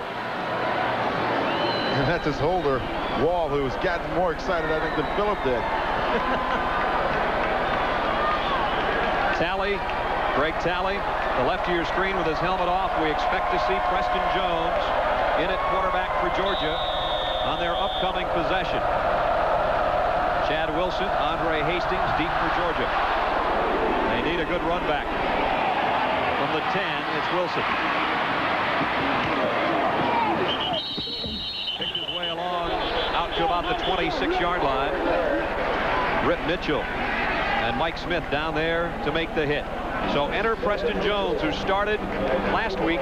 And that's his holder, Wall, who was getting more excited, I think, than Philip did. Talley, Greg Talley, the left of your screen with his helmet off. We expect to see Preston Jones in at quarterback for Georgia on their upcoming possession. Chad Wilson, Andre Hastings deep for Georgia. They need a good run back. From the 10, it's Wilson. Picked his way along out to about the 26-yard line. Rip Mitchell and Mike Smith down there to make the hit. So enter Preston Jones, who started last week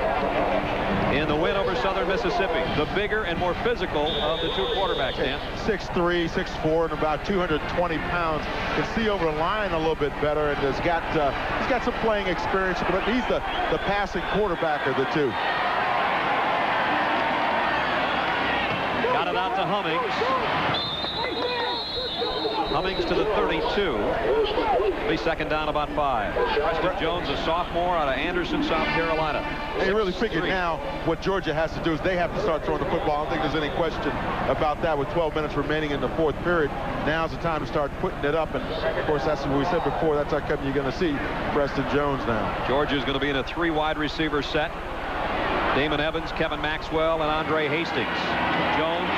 in the win over Southern Mississippi. The bigger and more physical of the 2 quarterbacks, Dan. 6'3", 6'4", and about 220 pounds. Can see over the line a little bit better, and he's got some playing experience, but he's the passing quarterback of the 2. Got it out to Hummings. Cummings to the 32. Be second down about 5. Preston Jones, a sophomore out of Anderson, South Carolina. They really figured now what Georgia has to do is they have to start throwing the football. I don't think there's any question about that with 12 minutes remaining in the fourth period. Now's the time to start putting it up. And, of course, that's what we said before. That's how come you're going to see Preston Jones now. Georgia's going to be in a 3 wide receiver set. Damon Evans, Kevin Maxwell, and Andre Hastings. Jones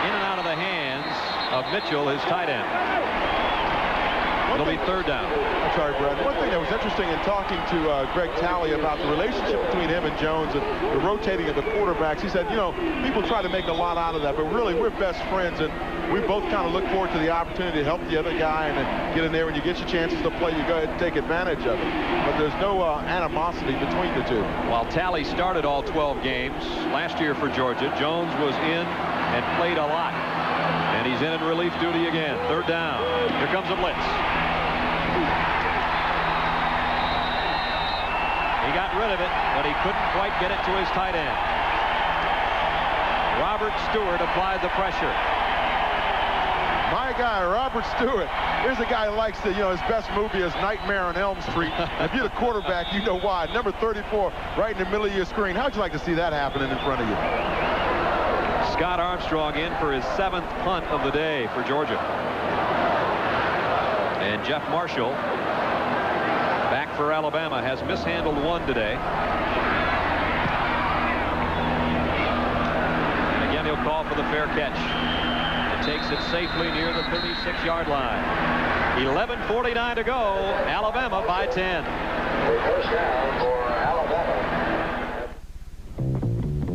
in and out of the hands of Mitchell, his tight end. It'll be third down. I'm sorry, Brad. One thing that was interesting in talking to Greg Talley about the relationship between him and Jones and the rotating of the quarterbacks, he said, you know, people try to make a lot out of that, but really we're best friends, and we both kind of look forward to the opportunity to help the other guy and get in there. When you get your chances to play, you go ahead and take advantage of it. But there's no animosity between the two. While Talley started all 12 games last year for Georgia, Jones was in and played a lot. And he's in relief duty again. Third down. Here comes a blitz. He got rid of it, but he couldn't quite get it to his tight end. Robert Stewart applied the pressure. My guy, Robert Stewart. Here's a guy who likes to, you know, his best movie is Nightmare on Elm Street. If you're the quarterback, you know why. Number 34, right in the middle of your screen. How'd you like to see that happening in front of you? Scott Armstrong in for his 7th punt of the day for Georgia. And Jeff Marshall, back for Alabama, has mishandled one today. And again, he'll call for the fair catch. And takes it safely near the 36-yard line. 11:49 to go. Alabama by 10. First down for Alabama.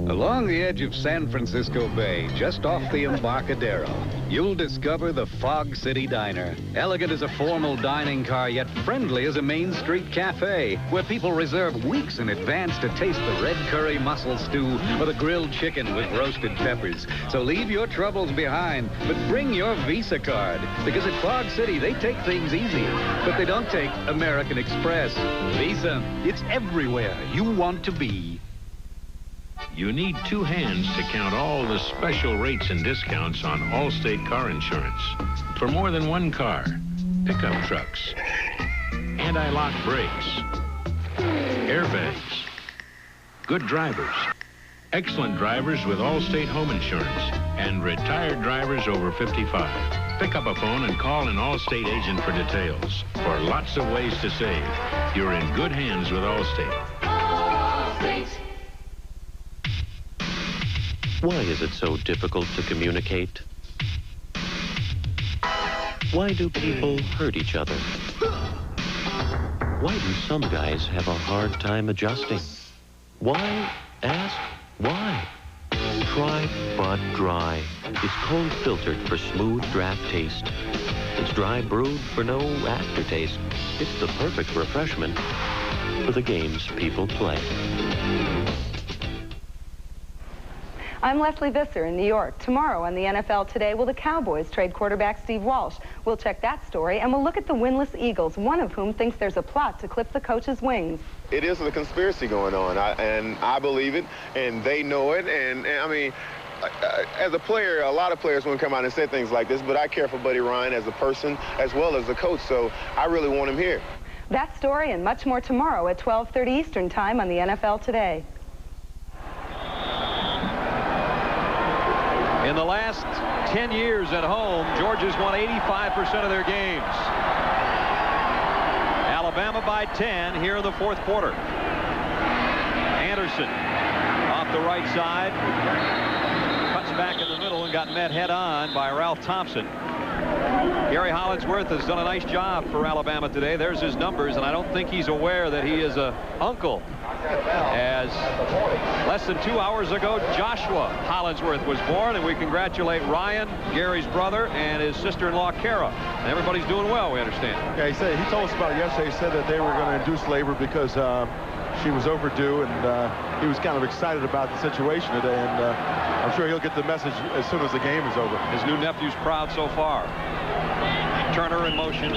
Along the edge of San Francisco Bay, just off the Embarcadero, you'll discover the Fog City Diner. Elegant as a formal dining car, yet friendly as a Main Street cafe, where people reserve weeks in advance to taste the red curry mussel stew or the grilled chicken with roasted peppers. So leave your troubles behind, but bring your Visa card, because at Fog City, they take things easy, but they don't take American Express. Visa, it's everywhere you want to be. You need 2 hands to count all the special rates and discounts on Allstate car insurance. For more than one car, pickup trucks, anti-lock brakes, airbags, good drivers, excellent drivers with Allstate home insurance, and retired drivers over 55. Pick up a phone and call an Allstate agent for details. For lots of ways to save, you're in good hands with Allstate. Allstate. Why is it so difficult to communicate? Why do people hurt each other? Why do some guys have a hard time adjusting? Why? Ask why. Try Bud Dry. It's cold filtered for smooth draft taste. It's dry brewed for no aftertaste. It's the perfect refreshment for the games people play. I'm Leslie Visser in New York. Tomorrow on the NFL Today, will the Cowboys trade quarterback Steve Walsh? We'll check that story, and we'll look at the winless Eagles, one of whom thinks there's a plot to clip the coach's wings. It is a conspiracy going on, and I believe it, and they know it, and I mean, as a player, a lot of players wouldn't come out and say things like this, but I care for Buddy Ryan as a person as well as a coach, so I really want him here. That story and much more tomorrow at 12:30 Eastern Time on the NFL Today. In the last 10 years at home, Georgia's won 85% of their games. Alabama by 10 here in the fourth quarter. Anderson off the right side. Cuts back in the middle and got met head-on by Ralph Thompson. Gary Hollingsworth has done a nice job for Alabama today. There's his numbers, and I don't think he's aware that he is an uncle. As less than 2 hours ago, Joshua Hollingsworth was born, and we congratulate Ryan, Gary's brother, and his sister-in-law, Kara. And everybody's doing well, we understand. Yeah, he told us about it yesterday. He said that they were going to induce labor because she was overdue, and he was kind of excited about the situation today, and I'm sure he'll get the message as soon as the game is over. His new nephew's proud so far. Turner in motion.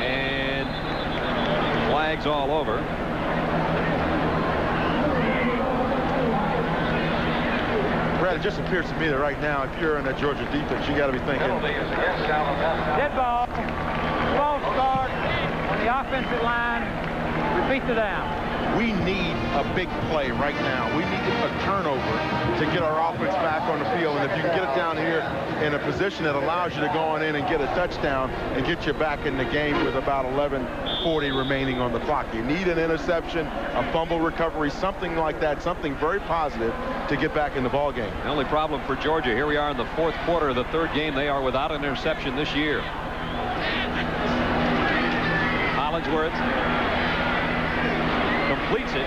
And flags all over. Brad, Brad, it just appears to me that right now, if you're in that Georgia defense, you got to be thinking. Dead ball. False start on the offensive line. Repeat the down. We need a big play right now. We need a turnover to get our offense back on the field. And if you can get it down here in a position that allows you to go on in and get a touchdown and get you back in the game with about 11:40 remaining on the clock. You need an interception, a fumble recovery, something like that, something very positive to get back in the ball game. The only problem for Georgia, here we are in the fourth quarter of the third game. They are without an interception this year. Hollingsworth completes it.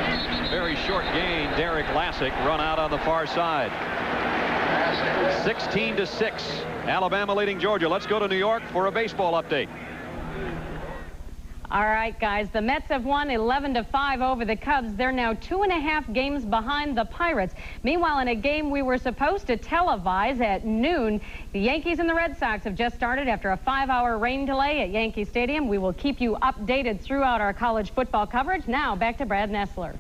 Very short gain. Derek Lassick run out on the far side. 16-6. Alabama leading Georgia. Let's go to New York for a baseball update. All right, guys, the Mets have won 11-5 over the Cubs. They're now 2.5 games behind the Pirates. Meanwhile, in a game we were supposed to televise at noon, the Yankees and the Red Sox have just started after a 5-hour rain delay at Yankee Stadium. We will keep you updated throughout our college football coverage. Now, back to Brad Nessler.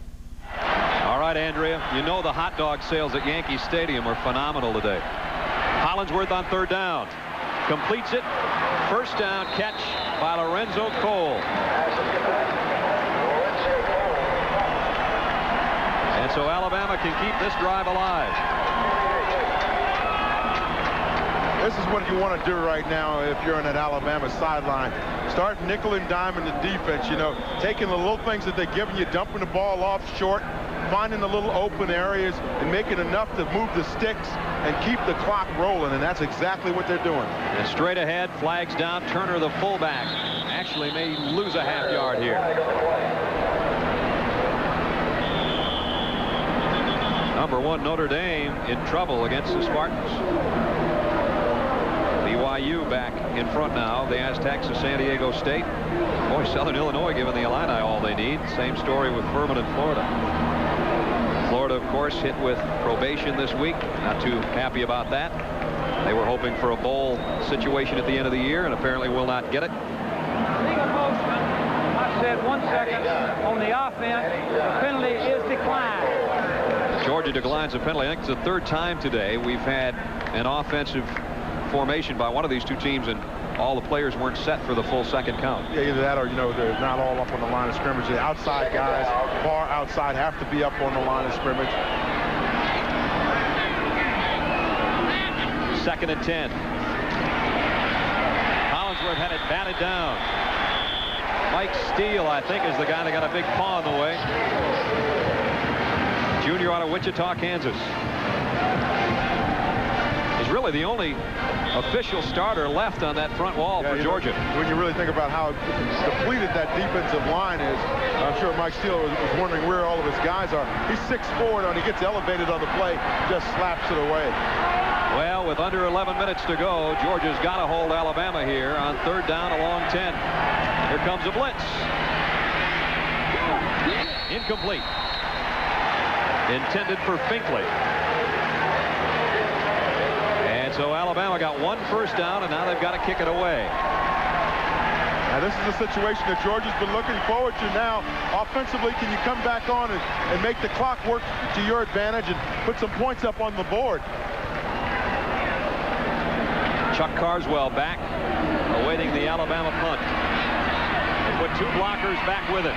All right, Andrea, you know the hot dog sales at Yankee Stadium are phenomenal today. Hollingsworth on third down. Completes it. First down catch by Lorenzo Cole. And so Alabama can keep this drive alive. This is what you want to do right now if you're in that Alabama sideline. Start nickel and diming the defense, you know, taking the little things that they're giving you, dumping the ball off short, finding the little open areas, and making enough to move the sticks and keep the clock rolling, and that's exactly what they're doing. And straight ahead, flags down. Turner, the fullback, actually may lose a half yard here. Number 1, Notre Dame in trouble against the Spartans. BYU back in front now. The Aztecs of San Diego State. Boy, Southern Illinois giving the Illini all they need. Same story with Furman in Florida. Florida, of course, hit with probation this week. Not too happy about that. They were hoping for a bowl situation at the end of the year and apparently will not get it. Legal motion. I said 1 second on the offense. The penalty is declined. Georgia declines a penalty. I think it's the third time today we've had an offensive formation by one of these two teams and all the players weren't set for the full second count. Yeah, either that or, you know, they're not all up on the line of scrimmage. The outside guys, far outside, have to be up on the line of scrimmage. 2nd and 10. Hollingsworth had it batted down. Mike Steele, I think, is the guy that got a big paw in the way. Junior out of Wichita, Kansas. He's really the only official starter left on that front wall for Georgia. When you really think about how depleted that defensive line is, I'm sure Mike Steele was wondering where all of his guys are. He's 6'4", and he gets elevated on the play, just slaps it away. Well, with under 11 minutes to go, Georgia's got to hold Alabama here on third down along 10. Here comes a blitz. Incomplete. Intended for Finkley. And so Alabama got 1 first down, and now they've got to kick it away. Now, this is a situation that Georgia's been looking forward to now. Offensively, can you come back on and make the clock work to your advantage and put some points up on the board? Chuck Carswell back, awaiting the Alabama punt. They put 2 blockers back with him.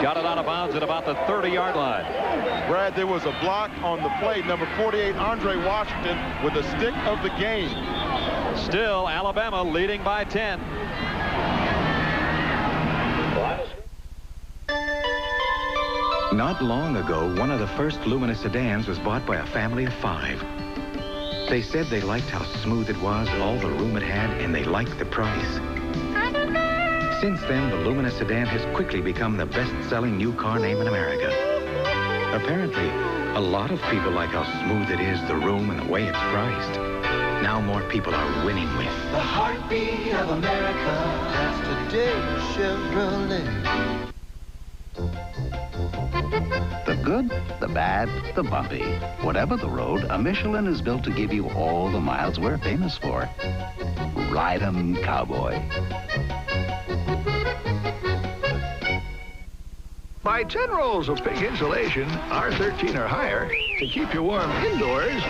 Got it out of bounds at about the 30-yard line. Brad, there was a block on the play. Number 48, Andre Washington, with a stick of the game. Still, Alabama leading by 10. Not long ago, one of the first Lumina sedans was bought by a family of 5. They said they liked how smooth it was, all the room it had, and they liked the price. Since then, the Lumina sedan has quickly become the best-selling new car name in America. Apparently, a lot of people like how smooth it is, the room, and the way it's priced. Now more people are winning with the heartbeat of America. That's today's Chevrolet. The good, the bad, the bumpy. Whatever the road, a Michelin is built to give you all the miles we're famous for. Ride 'em, cowboy. Buy 10 rolls of pink insulation, R13 or higher, to keep you warm indoors,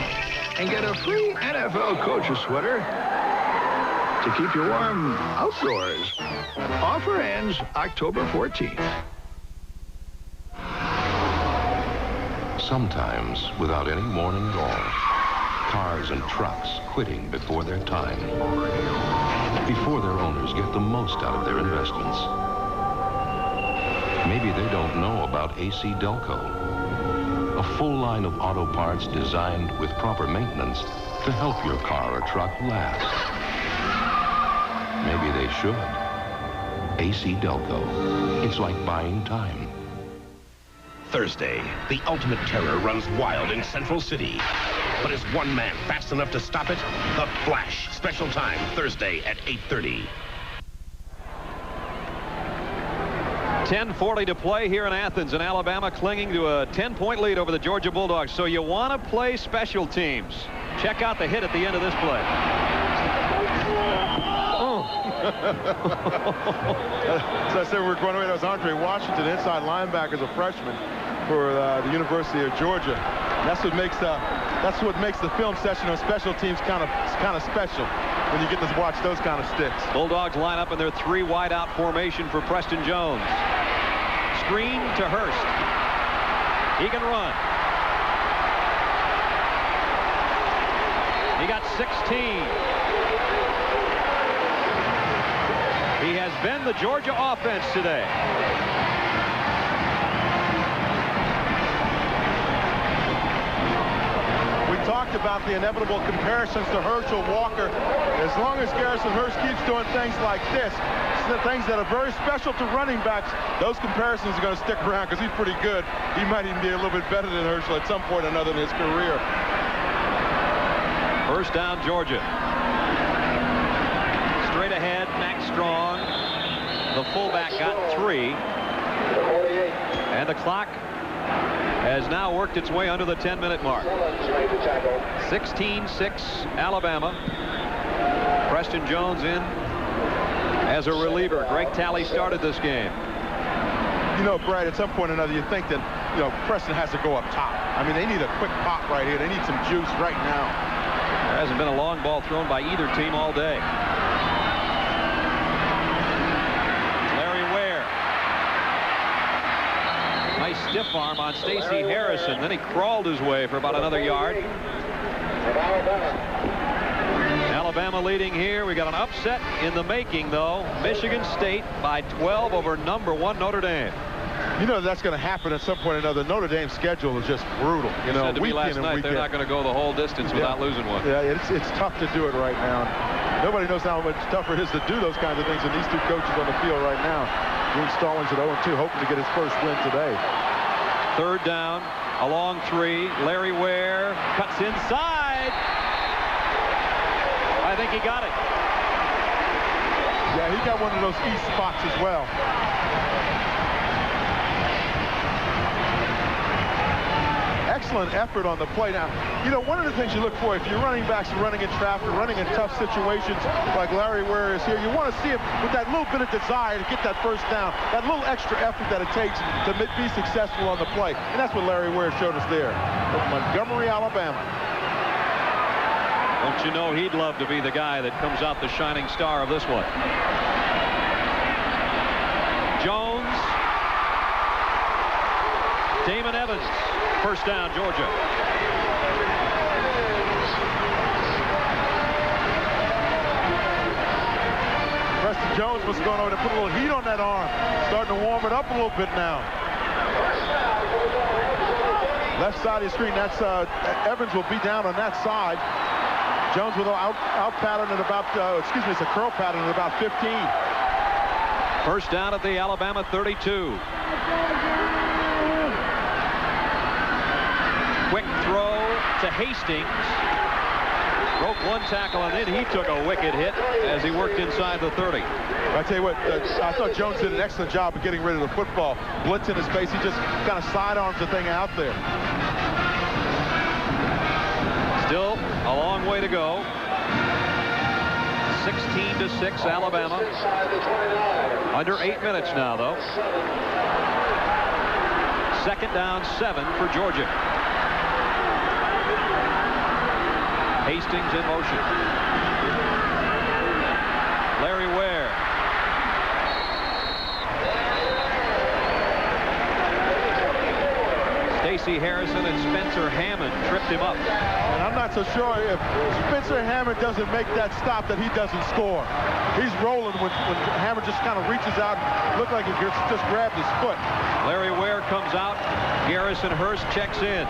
and get a free NFL coach's sweater to keep you warm outdoors. Offer ends October 14th. Sometimes, without any warning at all, cars and trucks quitting before their time, before their owners get the most out of their investments. Maybe they don't know about AC Delco, a full line of auto parts designed with proper maintenance to help your car or truck last. Maybe they should. AC Delco. It's like buying time. Thursday, the ultimate terror runs wild in Central City. But is one man fast enough to stop it? The Flash. Special time, Thursday at 8:30. 10:40 to play here in Athens, and Alabama clinging to a 10-point lead over the Georgia Bulldogs. So you want to play special teams. Check out the hit at the end of this play. As I said, we're going away. That was Andre Washington, inside linebacker, as a freshman for the University of Georgia. That's what makes the film session on special teams kind of special, when you get to watch those kind of sticks. Bulldogs line up in their 3 wide-out formation for Preston Jones. Screen to Hurst. He can run. He got 16. He has been the Georgia offense today. We talked about the inevitable comparisons to Herschel Walker. As long as Garrison Hurst keeps doing things like this, things that are very special to running backs, those comparisons are going to stick around because he's pretty good. He might even be a little bit better than Herschel at some point or another in his career. First down, Georgia. Straight ahead, Max Strong. The fullback got 3. And the clock has now worked its way under the 10-minute mark. 16-6 Alabama. Preston Jones in as a reliever. Greg Talley started this game. You know, Brad, at some point or another, you think that, you know, Preston has to go up top. I mean, they need a quick pop right here. They need some juice right now. There hasn't been a long ball thrown by either team all day. Larry Ware. Nice stiff arm on Stacey Harrison. Then he crawled his way for about another yard. Alabama leading here. We got an upset in the making, though. Michigan State by 12 over #1 Notre Dame. You know that's going to happen at some point or another. Notre Dame's schedule is just brutal. You know, said to me last night they're not going to go the whole distance without losing one. Yeah, it's tough to do it right now. Nobody knows how much tougher it is to do those kinds of things than these 2 coaches on the field right now. Gene Stallings at 0-2, hoping to get his first win today. Third down, a long 3. Larry Ware cuts inside. I think he got it. Yeah, he got one of those east spots as well. Excellent effort on the play. Now, you know, one of the things you look for if you're running backs and running in traffic, running in tough situations like Larry Ware is here, you want to see him with that little bit of desire to get that first down, that little extra effort that it takes to be successful on the play. And that's what Larry Ware showed us there from Montgomery, Alabama. Don't you know he'd love to be the guy that comes out the shining star of this one. Jones. Damon Evans. First down, Georgia. Preston Jones must have gone over to put a little heat on that arm. Starting to warm it up a little bit now. Left side of the screen, that's Evans will be down on that side. Jones with an out pattern at about, it's a curl pattern at about 15. First down at the Alabama 32. Quick throw to Hastings. Broke one tackle, and then he took a wicked hit as he worked inside the 30. I tell you what, I thought Jones did an excellent job of getting rid of the football. Blitz in his face, he just kind of sidearms the thing out there. Still a long way to go. 16-6 Alabama. Under 8 minutes now, though. 2nd down 7 for Georgia. Hastings in motion. Larry Ware. Stacey Harrison and Spencer Hammond tripped him up. And I'm not so sure if Spencer Hammond doesn't make that stop that he doesn't score. He's rolling when Hammond just kind of reaches out and looked like he just grabbed his foot. Larry Ware comes out. Garrison Hearst checks in.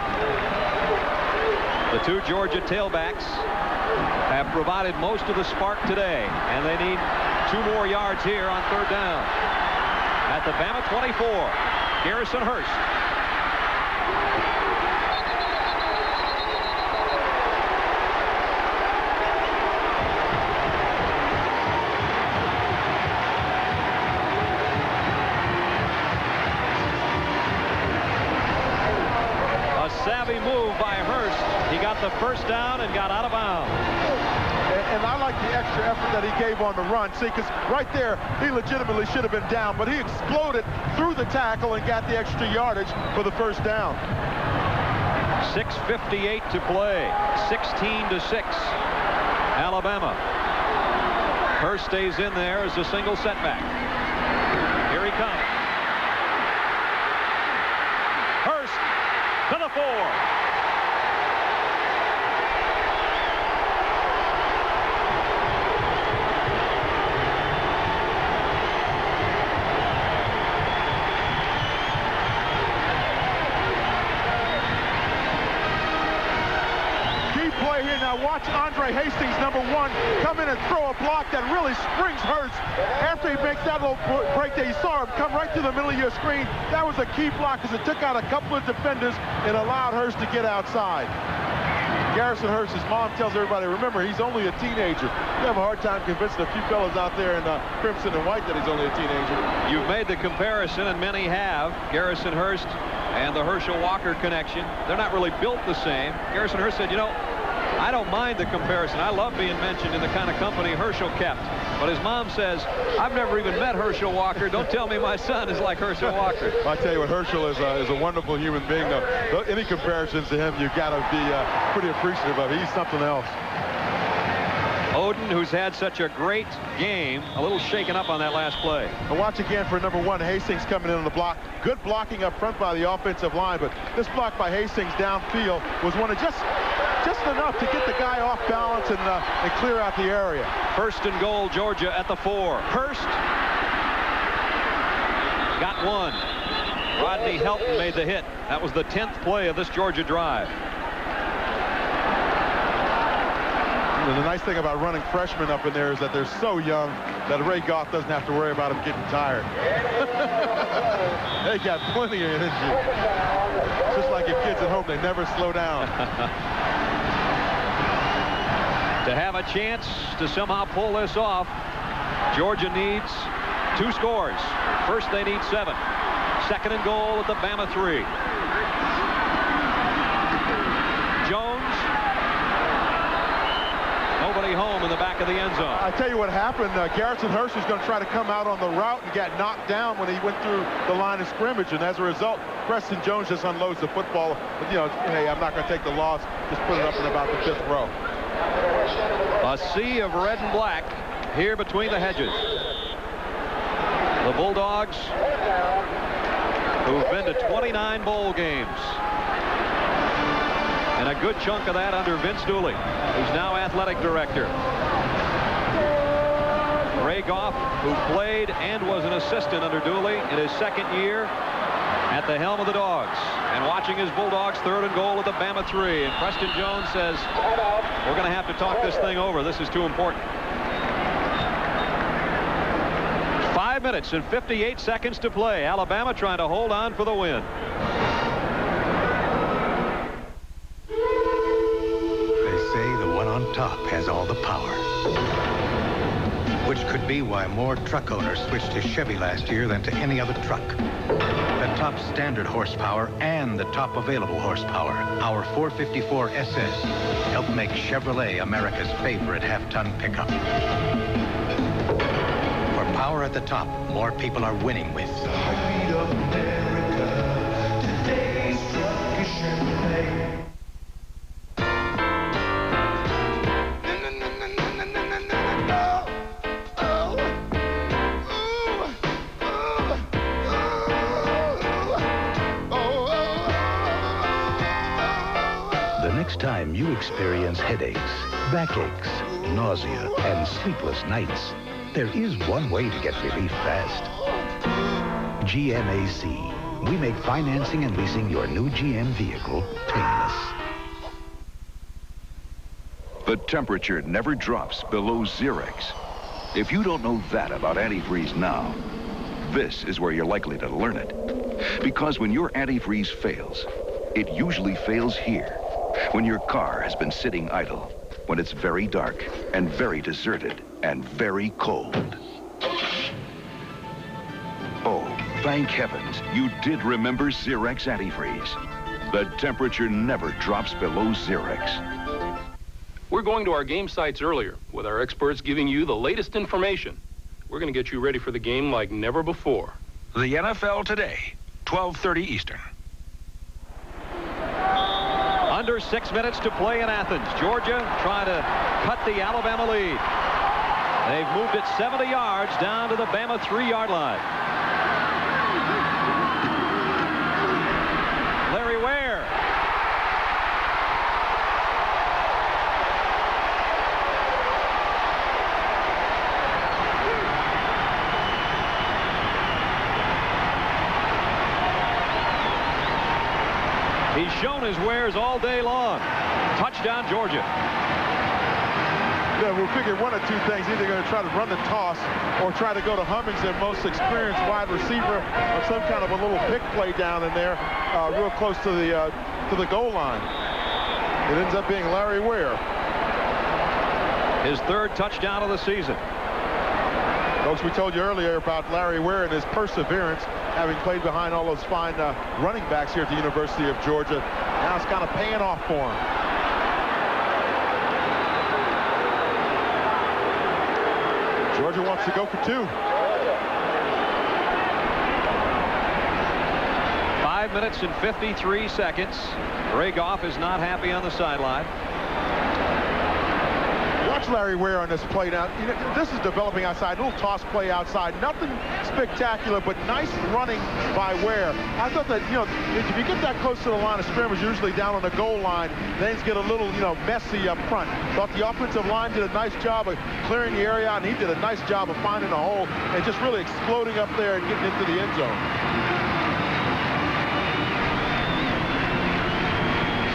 The two Georgia tailbacks have provided most of the spark today, and they need 2 more yards here on 3rd down. At the Bama 24, Garrison Hearst. Savvy move by Hearst. He got the 1st down and got out of bounds. And I like the extra effort that he gave on the run. See, because right there, he legitimately should have been down, but he exploded through the tackle and got the extra yardage for the 1st down. 6:58 to play. 16-6. Alabama. Hearst stays in there as a single setback. Here he comes. To the 4. Key play here now. Watch Andre Hastings, number 1, come in and throw a block that really springs Hearst. After he makes that little break there, you saw him come right through the middle of your screen. That was a key block because it took out a couple of defenders and allowed Hearst to get outside. Garrison Hearst, his mom tells everybody, remember, he's only a teenager. You have a hard time convincing a few fellas out there in crimson and white that he's only a teenager. You've made the comparison, and many have. Garrison Hearst and the Herschel Walker connection. They're not really built the same. Garrison Hearst said, you know, I don't mind the comparison. I love being mentioned in the kind of company Herschel kept. But his mom says, I've never even met Herschel Walker. Don't tell me my son is like Herschel Walker. I tell you what, Herschel is a wonderful human being. Any comparisons to him, you've got to be pretty appreciative of. He's something else. Oden, who's had such a great game, a little shaken up on that last play. And watch again for number 1, Hastings coming in on the block. Good blocking up front by the offensive line, but this block by Hastings downfield was one of just enough to get the guy off balance and clear out the area. 1st and goal, Georgia at the 4. Hearst got 1. Rodney Helton made the hit. That was the 10th play of this Georgia drive. And the nice thing about running freshmen up in there is that they're so young that Ray Goff doesn't have to worry about them getting tired. They got plenty of energy. Just like your kids at home, they never slow down. To have a chance to somehow pull this off, Georgia needs 2 scores. First, they need 7. 2nd and goal at the Bama 3. Jones. Nobody home in the back of the end zone. I tell you what happened. Garrison Hearst was going to try to come out on the route and got knocked down when he went through the line of scrimmage. And as a result, Preston Jones just unloads the football. But, you know, hey, I'm not going to take the loss. Just put it up in about the 5th row. A sea of red and black here between the hedges. The Bulldogs, who've been to 29 bowl games, and a good chunk of that under Vince Dooley, who's now athletic director. Ray Goff, who played and was an assistant under Dooley in his 2nd year at the helm of the Dogs, and watching his Bulldogs 3rd and goal at the Bama 3. And Preston Jones says, we're going to have to talk this thing over. This is too important. 5 minutes and 58 seconds to play. Alabama trying to hold on for the win. They say the one on top has all the power. Which could be why more truck owners switched to Chevy last year than to any other truck. The top standard horsepower and the top available horsepower, our 454 SS, help make Chevrolet America's favorite half-ton pickup. For power at the top, more people are winning with time you experience headaches, backaches, nausea, and sleepless nights, there is one way to get relief fast. GMAC. We make financing and leasing your new GM vehicle painless. The temperature never drops below Zerex. If you don't know that about antifreeze now, this is where you're likely to learn it. Because when your antifreeze fails, it usually fails here, when your car has been sitting idle, when it's very dark and very deserted and very cold. Oh, thank heavens, you did remember Zerex antifreeze. The temperature never drops below Zerex. We're going to our game sites earlier, with our experts giving you the latest information. We're going to get you ready for the game like never before. The NFL today, 12:30 Eastern. Under 6 minutes to play in Athens. Georgia trying to cut the Alabama lead. They've moved it 70 yards down to the Bama 3-yard line. Larry Ware. He's shown his wares all day long. Touchdown, Georgia. Yeah, we'll figure one of two things. Either going to try to run the toss or try to go to Hummings, their most experienced wide receiver, or some kind of a little pick play down in there, real close to the goal line. It ends up being Larry Ware. His third touchdown of the season. Folks, we told you earlier about Larry Ware and his perseverance, having played behind all those fine running backs here at the University of Georgia. Now it's kind of paying off for him. Georgia wants to go for 2. 5 minutes and 53 seconds. Ray Goff is not happy on the sideline. Watch Larry Ware on this play now. You know, this is developing outside. Little toss play outside. Nothing spectacular, but nice running by Ware. I thought that, you know, if you get that close to the line of scrimmage, usually down on the goal line, things get a little, you know, messy up front. Thought the offensive line did a nice job of clearing the area out, and he did a nice job of finding a hole and just really exploding up there and getting into the end zone.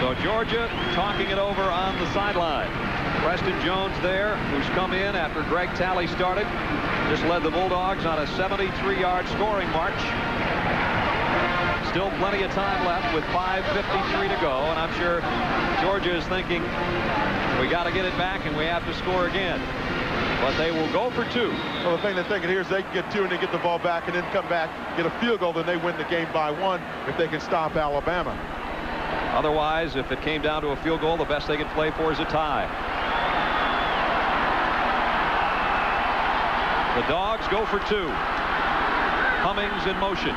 So Georgia talking it over on the sideline. Preston Jones there, who's come in after Greg Talley started. Just led the Bulldogs on a 73-yard scoring march. Still plenty of time left with 5:53 to go, and I'm sure Georgia is thinking, we got to get it back and we have to score again. But they will go for 2. Well, the thing they're thinking here is they can get 2 and then get the ball back and then come back, get a field goal, then they win the game by 1 if they can stop Alabama. Otherwise, if it came down to a field goal, the best they could play for is a tie. The Dogs go for 2. Hummings in motion.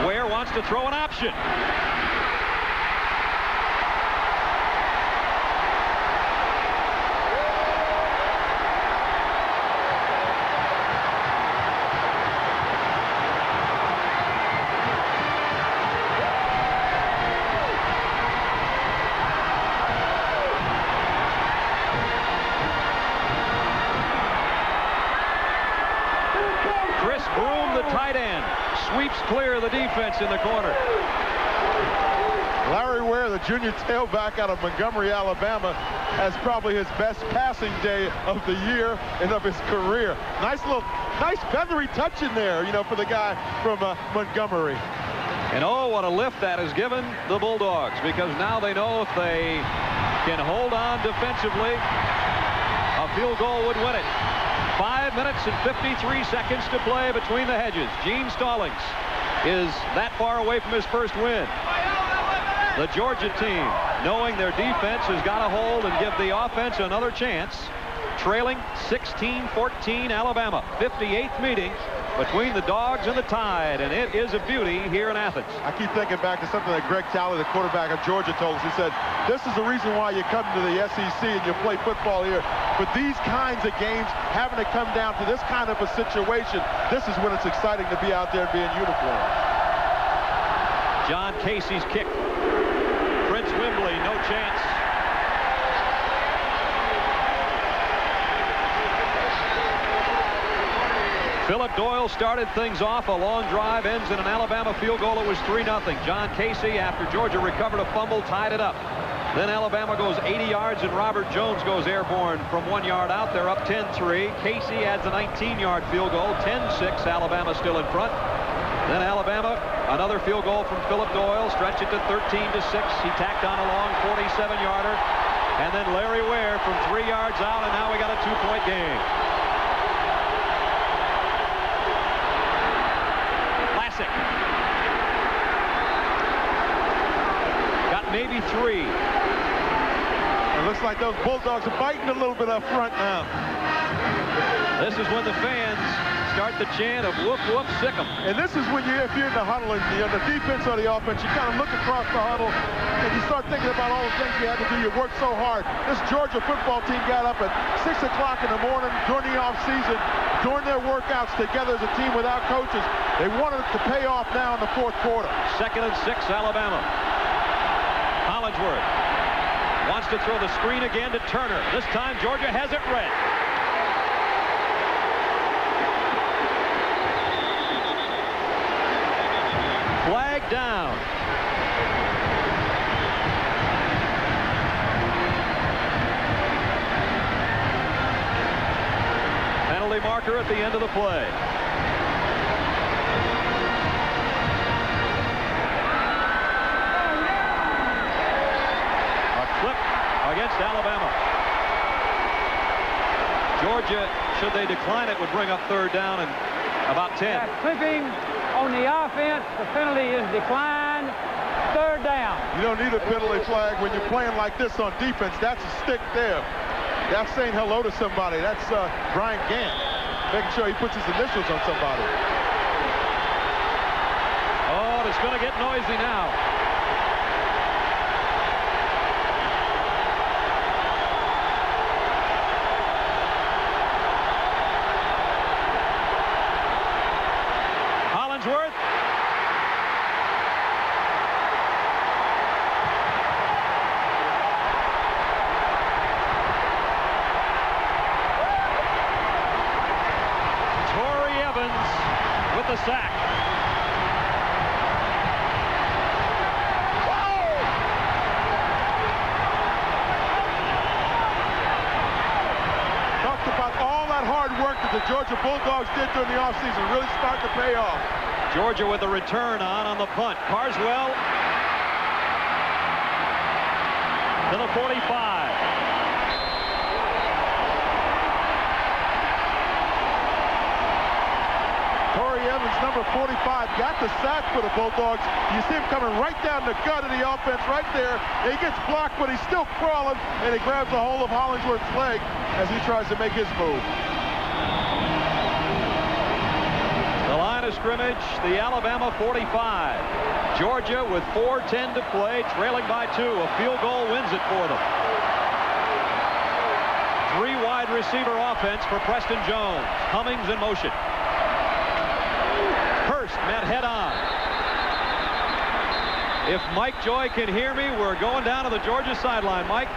Ware wants to throw an option. Clear of the defense in the corner. Larry Ware, the junior tailback out of Montgomery, Alabama, has probably his best passing day of the year and of his career. Nice feathery touch in there, you know, for the guy from Montgomery. And oh, what a lift that has given the Bulldogs, because now they know if they can hold on defensively, a field goal would win it. 5 minutes and 53 seconds to play between the hedges. Gene Stallings is that far away from his first win. The Georgia team, knowing their defense has got to hold and give the offense another chance, trailing 16-14 Alabama. 58th meeting between the Dogs and the Tide, and it is a beauty here in Athens. I keep thinking back to something that Greg Talley, the quarterback of Georgia, told us. He said, this is the reason why you come to the SEC and you play football here. But these kinds of games, having to come down to this kind of a situation, this is when it's exciting to be out there and be in uniform. John Casey's kick. Prince Wembley, no chance. Philip Doyle started things off. A long drive ends in an Alabama field goal. It was 3-0. John Casey, after Georgia recovered a fumble, tied it up. Then Alabama goes 80 yards, and Robert Jones goes airborne from 1 yard out. They're up 10-3. Casey adds a 19-yard field goal. 10-6. Alabama still in front. Then Alabama, another field goal from Philip Doyle. Stretch it to 13-6. He tacked on a long 47-yarder. And then Larry Ware from 3 yards out, and now we got a 2-point game. Classic. Got maybe 3. It looks like those Bulldogs are biting a little bit up front now. This is when the fans start the chant of whoop, whoop, sick 'em. And this is when if you're in the huddle and you're on the defense or the offense, you kind of look across the huddle and you start thinking about all the things you had to do. You worked so hard. This Georgia football team got up at 6 o'clock in the morning during the offseason, during their workouts together as a team without coaches. They wanted it to pay off now in the fourth quarter. 2nd and 6, Alabama. Hollingsworth wants to throw the screen again to Turner. This time Georgia has it read. Flag down. Penalty marker at the end of the play. Against Alabama. Georgia, should they decline it, would bring up 3rd down and about 10. Yeah, clipping on the offense. The penalty is declined. 3rd down. You don't need a penalty flag when you're playing like this on defense. That's a stick there. That's saying hello to somebody. That's Brian Gant making sure he puts his initials on somebody. Oh, it's going to get noisy now. Hollingsworth. Torrey Evans with the sack. Talked about all that hard work that the Georgia Bulldogs did during the offseason really start to pay off. Georgia with the return on the punt. Carswell to the 45. Torrey Evans, number 45, got the sack for the Bulldogs. You see him coming right down the gut of the offense right there. He gets blocked, but he's still crawling, and he grabs a hold of Hollingsworth's leg as he tries to make his move. The line of scrimmage, the Alabama 45. Georgia with 4:10 to play, trailing by 2. A field goal wins it for them. 3 wide receiver offense for Preston Jones. Cummings in motion. Hurst met head on. If Mike Joy can hear me, we're going down to the Georgia sideline. Mike?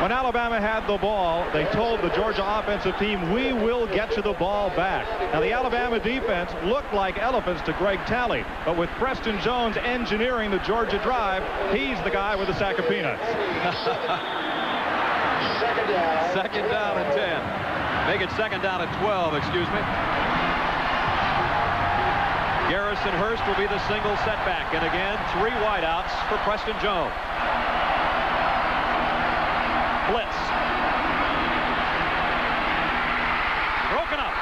When Alabama had the ball, they told the Georgia offensive team, we will get you the ball back. Now, the Alabama defense looked like elephants to Greg Talley, but with Preston Jones engineering the Georgia drive, he's the guy with the sack of peanuts. Second down and 10. Make it 2nd down and 12, excuse me. Garrison Hurst will be the single setback. And again, 3 wideouts for Preston Jones. Blitz. Broken up.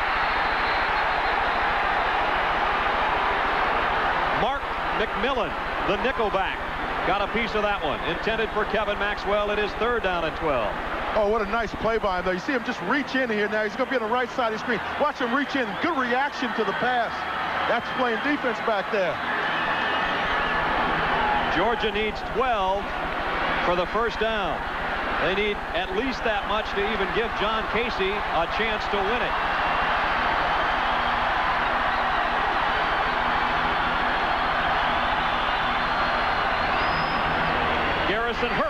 Mark McMillan, the nickelback, got a piece of that one. Intended for Kevin Maxwell. It is 3rd down and 12. Oh, what a nice play by him, though. You see him just reach in here now. He's going to be on the right side of the screen. Watch him reach in. Good reaction to the pass. That's playing defense back there. Georgia needs 12 for the 1st down. They need at least that much to even give John Casey a chance to win it. Garrison Hurst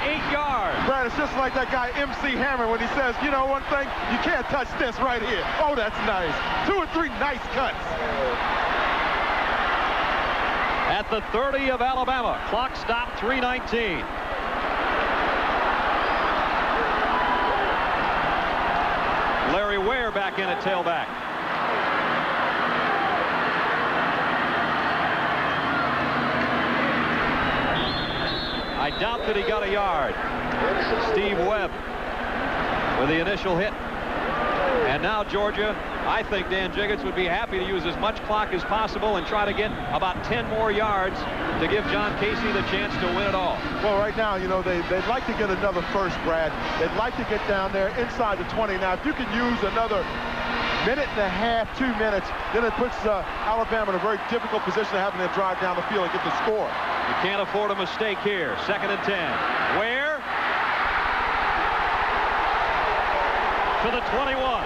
8 yards. Brad, it's just like that guy MC Hammer when he says, you know one thing, you can't touch this right here. Oh, that's nice. 2 or 3 nice cuts. At the 30 of Alabama, clock stopped 3:19. Larry Ware back in at tailback. I doubt that he got a yard. Steve Webb with the initial hit. And now Georgia, I think Dan Jiggets would be happy to use as much clock as possible and try to get about 10 more yards to give John Casey the chance to win it all. Well, right now, you know, they'd like to get another first, Brad. They'd like to get down there inside the 20. Now, if you can use another minute and a half, 2 minutes, then it puts Alabama in a very difficult position of having to drive down the field and get the score. You can't afford a mistake here. 2nd and 10. Where? To the 21.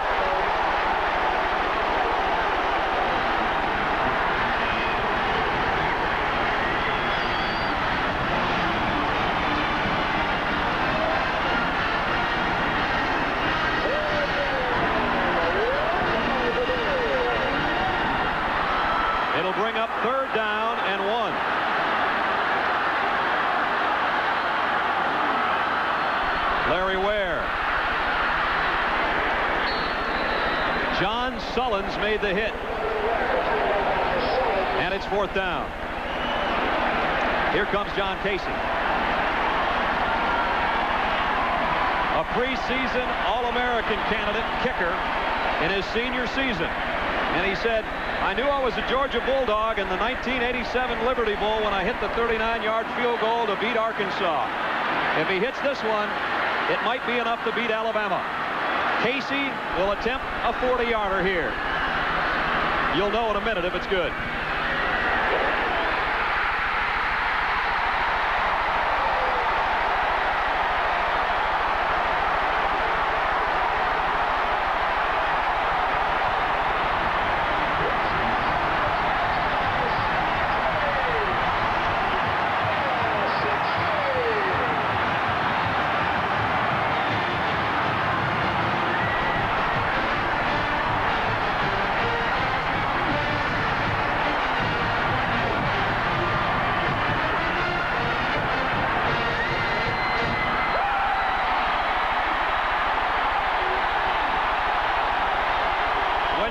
It'll bring up 3rd down and 1. Larry Ware. John Sullins made the hit. And it's 4th down. Here comes John Casey. A preseason All-American candidate kicker in his senior season. And he said, I knew I was a Georgia Bulldog in the 1987 Liberty Bowl when I hit the 39-yard field goal to beat Arkansas. If he hits this one, it might be enough to beat Alabama. Casey will attempt a 40-yarder here. You'll know in a minute if it's good.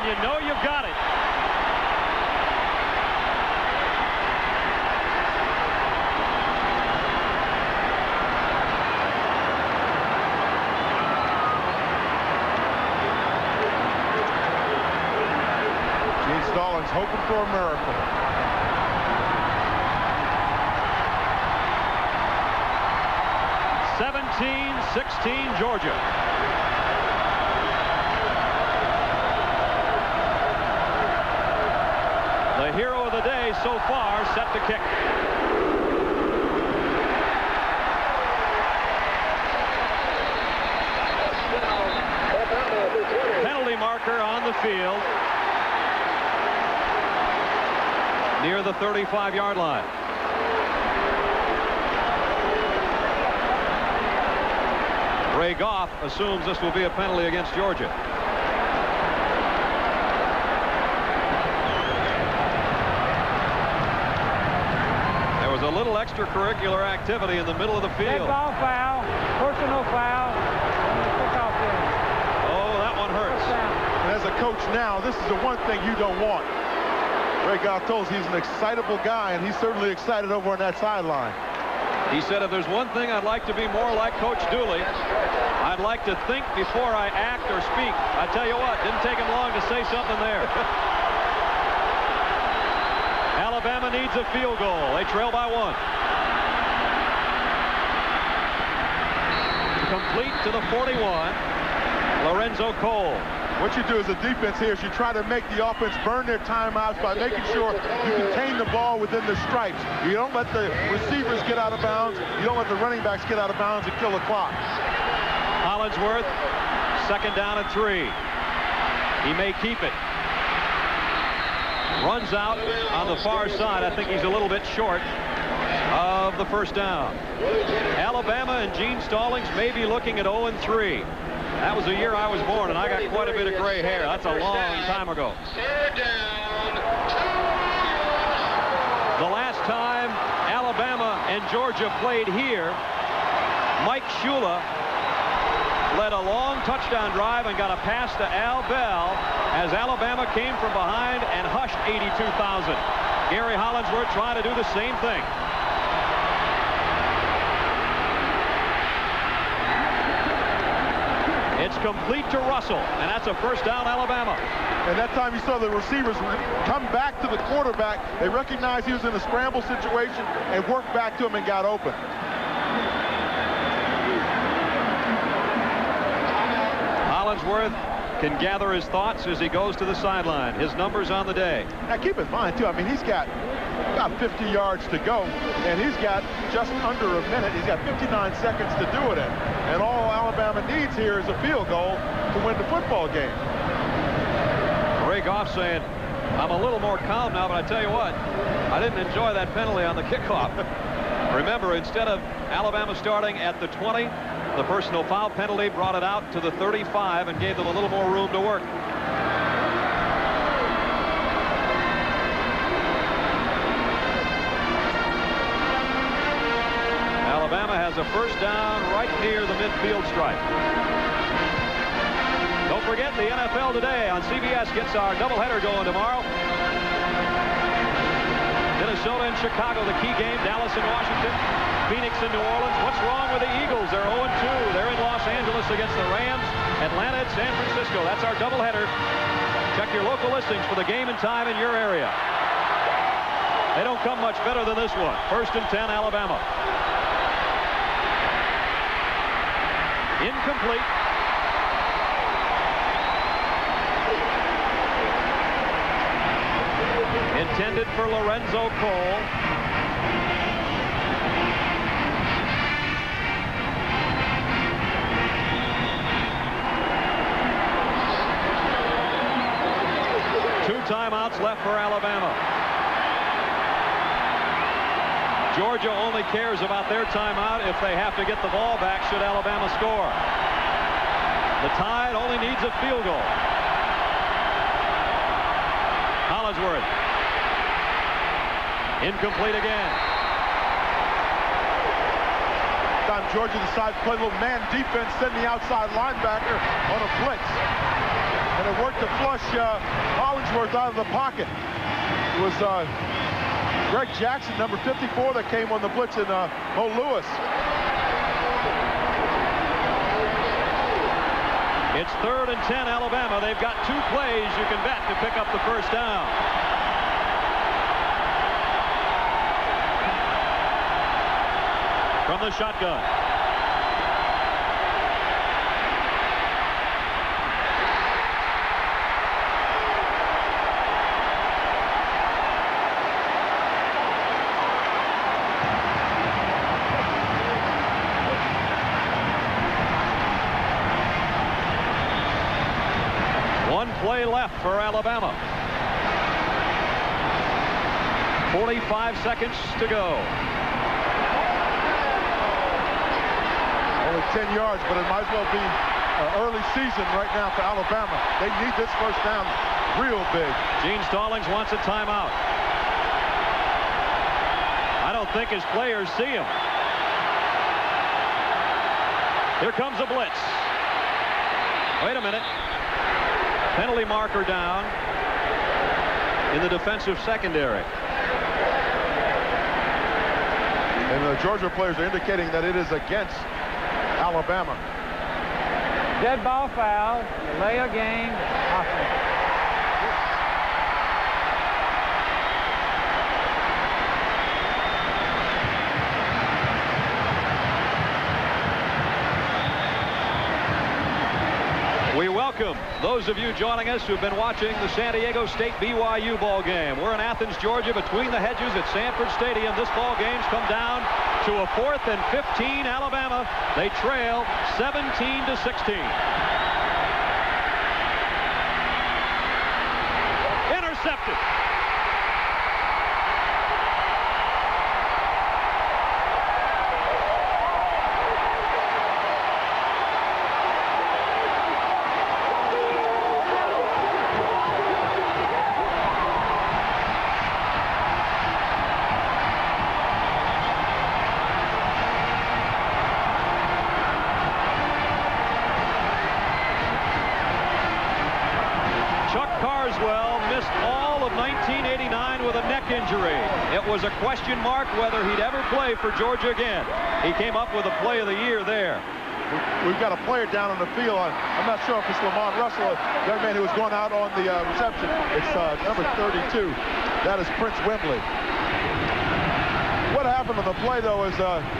You know you've got it. Gene Stallings hoping for a miracle. (17-16) Georgia. The hero of the day so far set to kick. Penalty marker on the field near the 35-yard line. Ray Goff assumes this will be a penalty against Georgia. A little extracurricular activity in the middle of the field. Dead ball foul, personal foul. Oh, that one hurts. And as a coach now, this is the one thing you don't want. Ray Goff told us he's an excitable guy, and he's certainly excited over on that sideline. He said, if there's one thing I'd like to be more like Coach Dooley, I'd like to think before I act or speak. I tell you what, didn't take him long to say something there. Alabama needs a field goal. They trail by 1. Complete to the 41. Lorenzo Cole. What you do as a defense here is you try to make the offense burn their timeouts by making sure you contain the ball within the stripes. You don't let the receivers get out of bounds. You don't let the running backs get out of bounds and kill the clock. Hollingsworth, 2nd down and 3. He may keep it. Runs out on the far side. I think he's a little bit short. of the first down. Alabama and Gene Stallings may be looking at 0-3. That was the year I was born, and I got quite a bit of gray hair. That's a long time ago. The last time Alabama and Georgia played here, Mike Shula led a long touchdown drive and got a pass to Al Bell as Alabama came from behind and hushed 82,000. Gary Hollingsworth trying to do the same thing. It's complete to Russell, and that's a first down, Alabama. And that time you saw the receivers come back to the quarterback. They recognized he was in a scramble situation and worked back to him and got open. Hollingsworth can gather his thoughts as he goes to the sideline. His numbers on the day. Now keep in mind, too, I mean, he's got about 50 yards to go, and he's got just under a minute. He's got 59 seconds to do it in. And all Alabama needs here is a field goal to win the football game. Ray Goff saying, I'm a little more calm now, but I tell you what, I didn't enjoy that penalty on the kickoff. Remember, instead of Alabama starting at the 20, the personal foul penalty brought it out to the 35 and gave them a little more room to work. Alabama has a first down right near the midfield stripe. Don't forget the NFL Today on CBS gets our doubleheader going tomorrow. Minnesota and Chicago, the key game. Dallas and Washington. Phoenix and New Orleans. What's wrong with the Eagles? They're 0-2. They're in Los Angeles against the Rams. Atlanta at San Francisco. That's our doubleheader. Check your local listings for the game and time in your area. They don't come much better than this one. 1st and 10, Alabama. Incomplete. Intended for Lorenzo Cole. Two timeouts left for Alabama. Georgia only cares about their timeout if they have to get the ball back should Alabama score. The Tide only needs a field goal. Hollingsworth. Incomplete again. Time Georgia decided to play a little man defense, send the outside linebacker on a blitz. And it worked to flush Hollingsworth out of the pocket. It was Greg Jackson, number 54, that came on the blitz, and Mo Lewis. It's 3rd and 10, Alabama. They've got 2 plays you can bet to pick up the first down. From the shotgun. Play left for Alabama. 45 seconds to go. Only 10 yards, but it might as well be early season right now for Alabama. They need this first down real big. Gene Stallings wants a timeout. I don't think his players see him. Here comes a blitz. Wait a minute. Penalty marker down in the defensive secondary. And the Georgia players are indicating that it is against Alabama. Dead ball foul, delay of game, offense. We welcome those of you joining us who've been watching the San Diego State BYU ball game. We're in Athens, Georgia, between the hedges at Sanford Stadium. This ball game's come down to a 4th and 15, Alabama. They trail 17-16. Intercepted. Chuck Carswell missed all of 1989 with a neck injury. It was a question mark whether he'd ever play for Georgia again. He came up with a play of the year there. We've got a player down on the field. I'm not sure if it's Lamont Russell, a young man who was going out on the reception. It's number 32. That is Prince Wembley. What happened on the play, though, is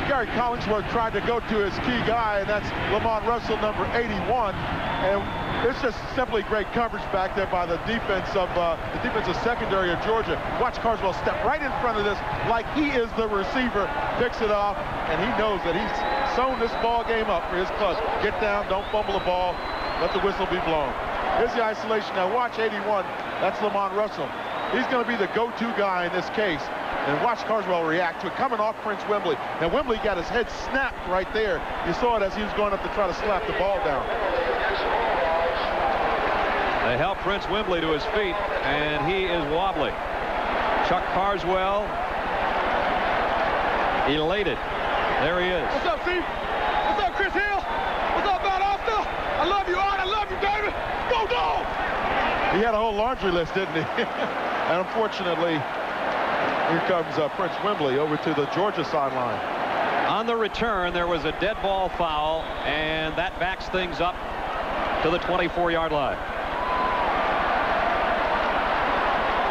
Gary Collingsworth tried to go to his key guy, and that's Lamont Russell, number 81. And it's just simply great coverage back there by the defensive secondary of Georgia. Watch Carswell step right in front of this like he is the receiver, picks it off, and he knows that he's sewn this ball game up for his club. Get down, don't fumble the ball, let the whistle be blown. Here's the isolation. Now watch 81. That's Lamont Russell. He's going to be the go-to guy in this case. And watch Carswell react to it, coming off Prince Wembley. Now Wembley got his head snapped right there. You saw it as he was going up to try to slap the ball down. They help Prince Wembley to his feet, and he is wobbly. Chuck Carswell, elated. There he is. What's up, Steve? What's up, Chris Hill? What's up, Matt Oster? I love you, Art. I love you, David. Go Dogs! He had a whole laundry list, didn't he? And unfortunately, here comes Prince Wembley over to the Georgia sideline. On the return, there was a dead ball foul, and that backs things up to the 24-yard line.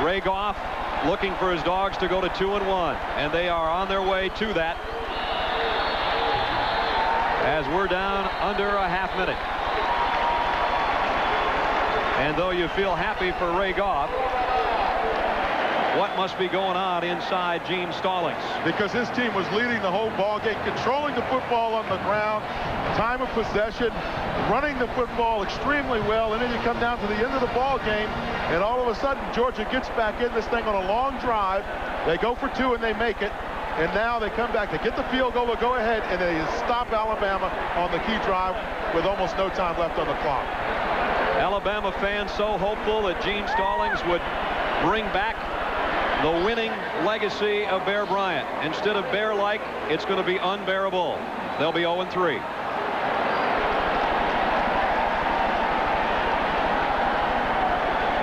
Ray Goff looking for his Dogs to go to 2-1, and they are on their way to that as we're down under a half minute. And though you feel happy for Ray Goff, what must be going on inside Gene Stallings? Because his team was leading the whole ball game, controlling the football on the ground, time of possession, running the football extremely well, and then you come down to the end of the ball game, and all of a sudden Georgia gets back in this thing on a long drive. They go for 2 and they make it, and now they come back to get the field goal, go ahead, and they stop Alabama on the key drive with almost no time left on the clock. Alabama fans so hopeful that Gene Stallings would bring back the winning legacy of Bear Bryant. Instead of bear-like, it's going to be unbearable. They'll be 0-3.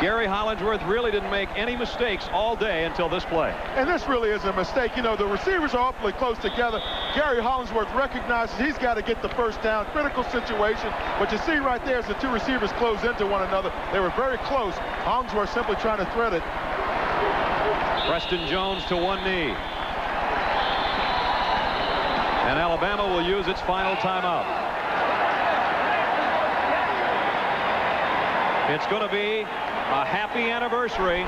Gary Hollingsworth really didn't make any mistakes all day until this play. And this really is a mistake. You know, the receivers are awfully close together. Gary Hollingsworth recognizes he's got to get the first down. Critical situation. But you see right there as the 2 receivers close into one another, they were very close. Hollingsworth simply trying to thread it. Preston Jones to one knee. And Alabama will use its final timeout. It's going to be a happy anniversary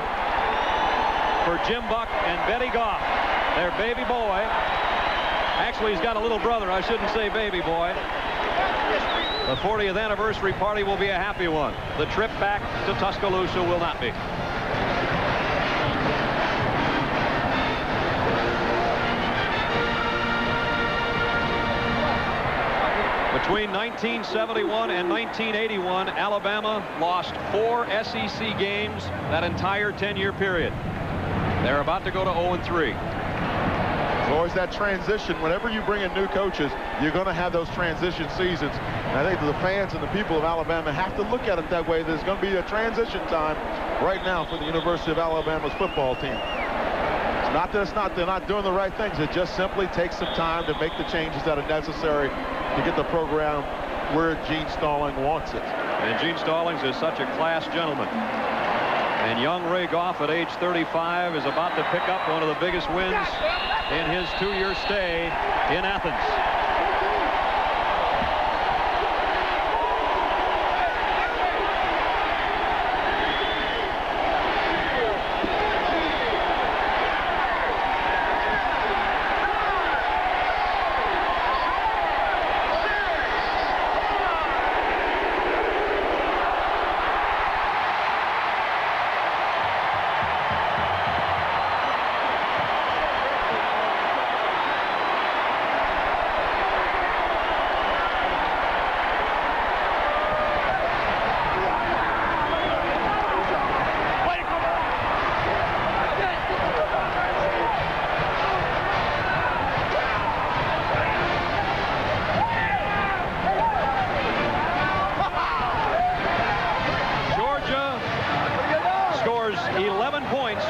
for Jim Buck and Betty Goff, their baby boy. Actually, he's got a little brother. I shouldn't say baby boy. The 40th anniversary party will be a happy one. The trip back to Tuscaloosa will not be. Between 1971 and 1981, Alabama lost 4 SEC games that entire 10-year period. They're about to go to 0-3. There's always that transition. Whenever you bring in new coaches, you're going to have those transition seasons. And I think the fans and the people of Alabama have to look at it that way. There's going to be a transition time right now for the University of Alabama's football team. It's not that they're not doing the right things. It just simply takes some time to make the changes that are necessary to get the program where Gene Stallings wants it. And Gene Stallings is such a class gentleman. And young Ray Goff at age 35 is about to pick up one of the biggest wins in his 2-year stay in Athens.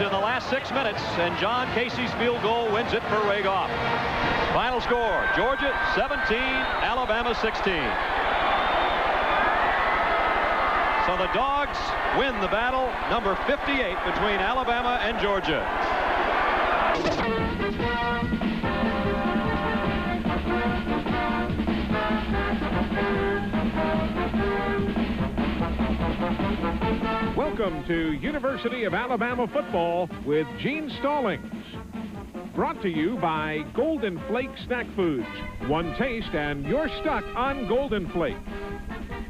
in the last 6 minutes, and John Casey's field goal wins it for Ray Goff. Final score, Georgia 17, Alabama 16. So the Dogs win the battle, number 58, between Alabama and Georgia. Welcome to University of Alabama football with Gene Stallings. Brought to you by Golden Flake Snack Foods. One taste and you're stuck on Golden Flake.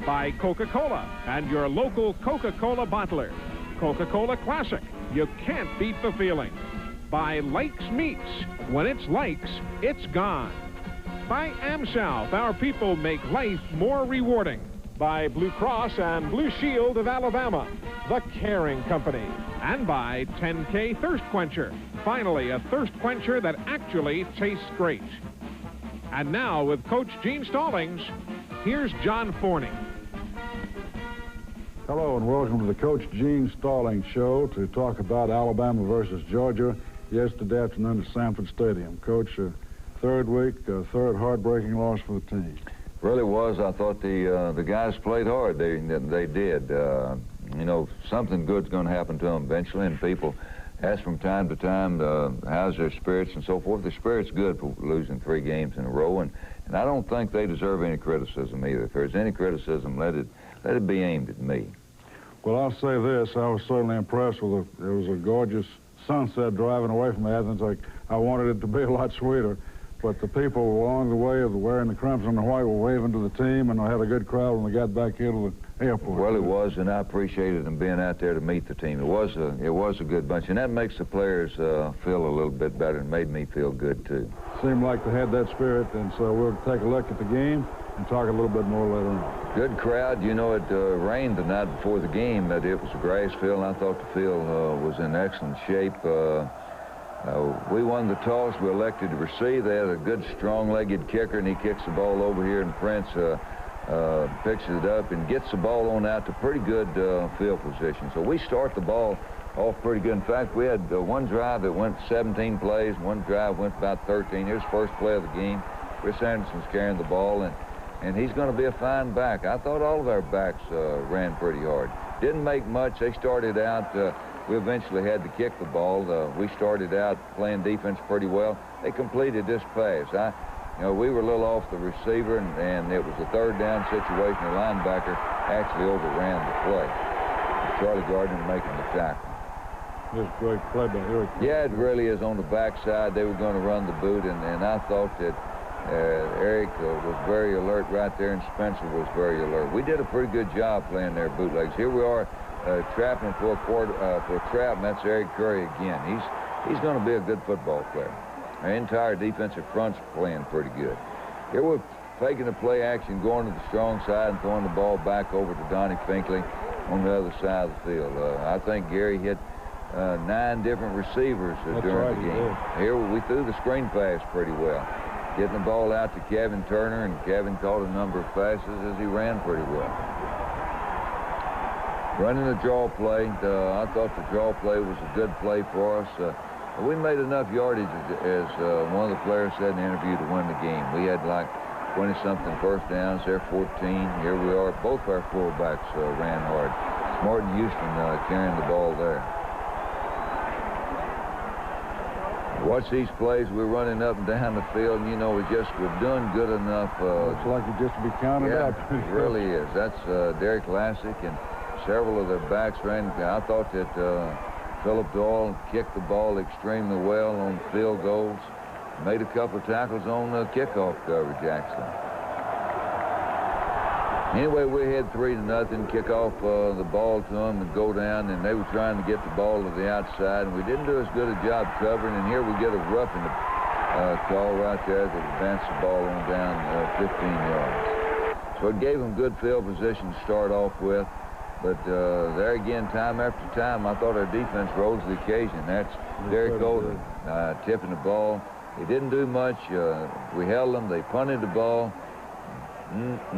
By Coca-Cola and your local Coca-Cola bottler. Coca-Cola Classic. You can't beat the feeling. By Lakes Meats. When it's Lakes, it's gone. By AmSouth. Our people make life more rewarding. By Blue Cross and Blue Shield of Alabama, the caring company. And by 10K Thirst Quencher. Finally, a thirst quencher that actually tastes great. And now, with Coach Gene Stallings, here's John Forney. Hello, and welcome to the Coach Gene Stallings Show to talk about Alabama versus Georgia yesterday afternoon at Sanford Stadium. Coach, third week, third heartbreaking loss for the team. Really was. I thought the guys played hard. They did. You know, something good's going to happen to them eventually, and people ask from time to time, how's their spirits and so forth. Their spirit's good for losing 3 games in a row, and I don't think they deserve any criticism either. If there's any criticism, let it be aimed at me. Well, I'll say this. I was certainly impressed with it. It was a gorgeous sunset driving away from Athens. I wanted it to be a lot sweeter. But the people along the way of wearing the crimson and white were waving to the team, and I had a good crowd when they got back here to the airport. Well, it was, and I appreciated them being out there to meet the team. It was a good bunch, and that makes the players feel a little bit better and made me feel good, too. Seemed like they had that spirit, and so we'll take a look at the game and talk a little bit more later on. Good crowd. You know, it rained the night before the game, but it was a grass field, and I thought the field was in excellent shape. We won the toss. We elected to receive. They had a good, strong-legged kicker, and he kicks the ball over here, and Prince picks it up and gets the ball on out to pretty good field position. So we start the ball off pretty good. In fact, we had one drive that went 17 plays. One drive went about 13. Here's the first play of the game. Chris Anderson's carrying the ball, and he's going to be a fine back. I thought all of our backs ran pretty hard. Didn't make much. They started out... we eventually had to kick the ball. We started out playing defense pretty well. They completed this pass. You know, we were a little off the receiver, and it was a third down situation. The linebacker actually overran the play. Charlie Gardner making the tackle. This great play by Eric. Yeah, it really is. On the backside, they were going to run the boot, and I thought that Eric was very alert right there, and Spencer was very alert. We did a pretty good job playing their bootlegs. Here we are. Trapping for a trap, and that's Eric Curry again. He's going to be a good football player. Our entire defensive front's playing pretty good. Here we're faking the play action, going to the strong side and throwing the ball back over to Donnie Finkley on the other side of the field. I think Gary hit 9 different receivers during the game. Here we threw the screen pass pretty well, getting the ball out to Kevin Turner, and Kevin caught a number of passes as he ran pretty well. Running the draw play, I thought the draw play was a good play for us. We made enough yardage, as one of the players said in the interview, to win the game. We had like 20-something first downs. They're 14. Here we are. Both our fullbacks ran hard. Smart and Houston carrying the ball there. Watch these plays. We're running up and down the field, and, you know, we're doing good enough. Looks like it just to be counted up. It really is. That's Derek Lassick, and several of their backs ran. I thought that Philip Doyle kicked the ball extremely well on field goals. Made a couple of tackles on kickoff coverage, actually. Anyway, we had 3-0, kick off the ball to them and go down, and they were trying to get the ball to the outside, and we didn't do as good a job covering, and here we get a roughing call right there that advanced the ball on down 15 yards. So it gave them good field position to start off with. But there again, time after time, I thought our defense rose to the occasion. That's Derek Golden tipping the ball. He didn't do much. We held them. They punted the ball. Man,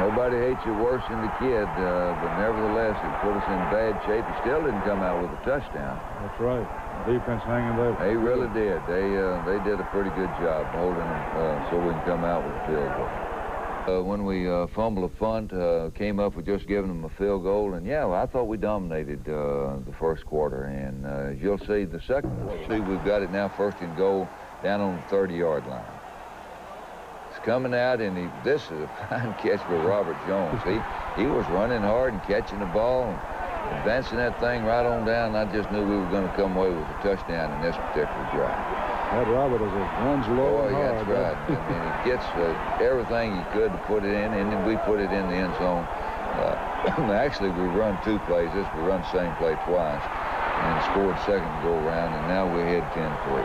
Nobody hates you worse than the kid, but nevertheless, it put us in bad shape. He still didn't come out with a touchdown. That's right. Defense hanging there. They really did. They did a pretty good job holding them so we can come out with a field goal. When we fumbled a punt, came up with just giving them a field goal, and yeah, well, I thought we dominated the first quarter. And as you'll see, the second quarter, we've got it now 1st and goal down on the 30-yard line. It's coming out, and this is a fine catch by Robert Jones. He was running hard and catching the ball, and advancing that thing right on down. I just knew we were going to come away with a touchdown in this particular drive. That Robert runs low and hard. That's right. I mean, he gets everything he could to put it in, and then we put it in the end zone. Actually, we run 2 plays. We run the same play twice and scored second go-around, and now we're ahead 10-3.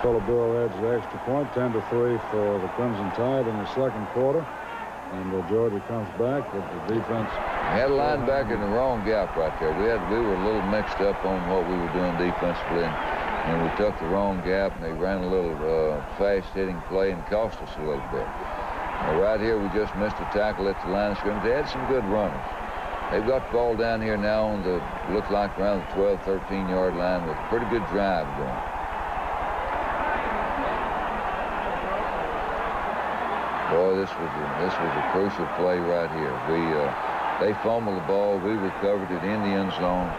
Philip Doyle adds the extra point, 10-3 for the Crimson Tide in the second quarter. And Georgia comes back with the defense. We had a linebacker in the wrong gap right there. We were a little mixed up on what we were doing defensively, and we took the wrong gap, and they ran a little fast-hitting play and cost us a little bit. Now, right here, we just missed a tackle at the line of scrimmage. They had some good runners. They've got the ball down here now on the, looks like around the 12, 13-yard line with a pretty good drive going. Boy, this was a crucial play right here. They fumbled the ball. We recovered it in the end zone.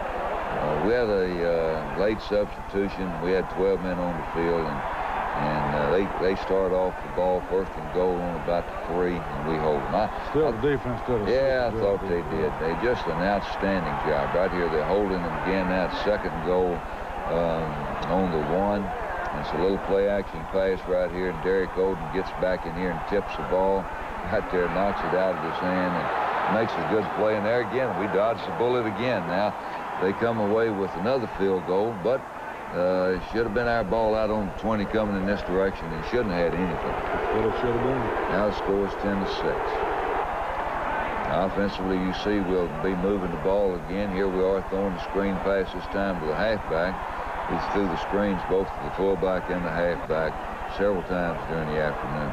We had a late substitution. We had 12 men on the field, and they start off the ball 1st and goal on about the 3, and we hold them. Still, the defense did it. Yeah, I thought they did. They just an outstanding job. Right here, they're holding them again. Now it's 2nd and goal on the 1. It's a little play-action pass right here, and Derek Oden gets back in here and tips the ball. Right there, knocks it out of his hand, and makes a good play. And there again, we dodged the bullet again. Now, they come away with another field goal, but it should have been our ball out on the 20 coming in this direction, and shouldn't have had anything. Well, it should have been. Now the score is 10-6. Offensively, you see we'll be moving the ball again. Here we are throwing the screen pass this time to the halfback. We threw the screens both to the fullback and the halfback several times during the afternoon.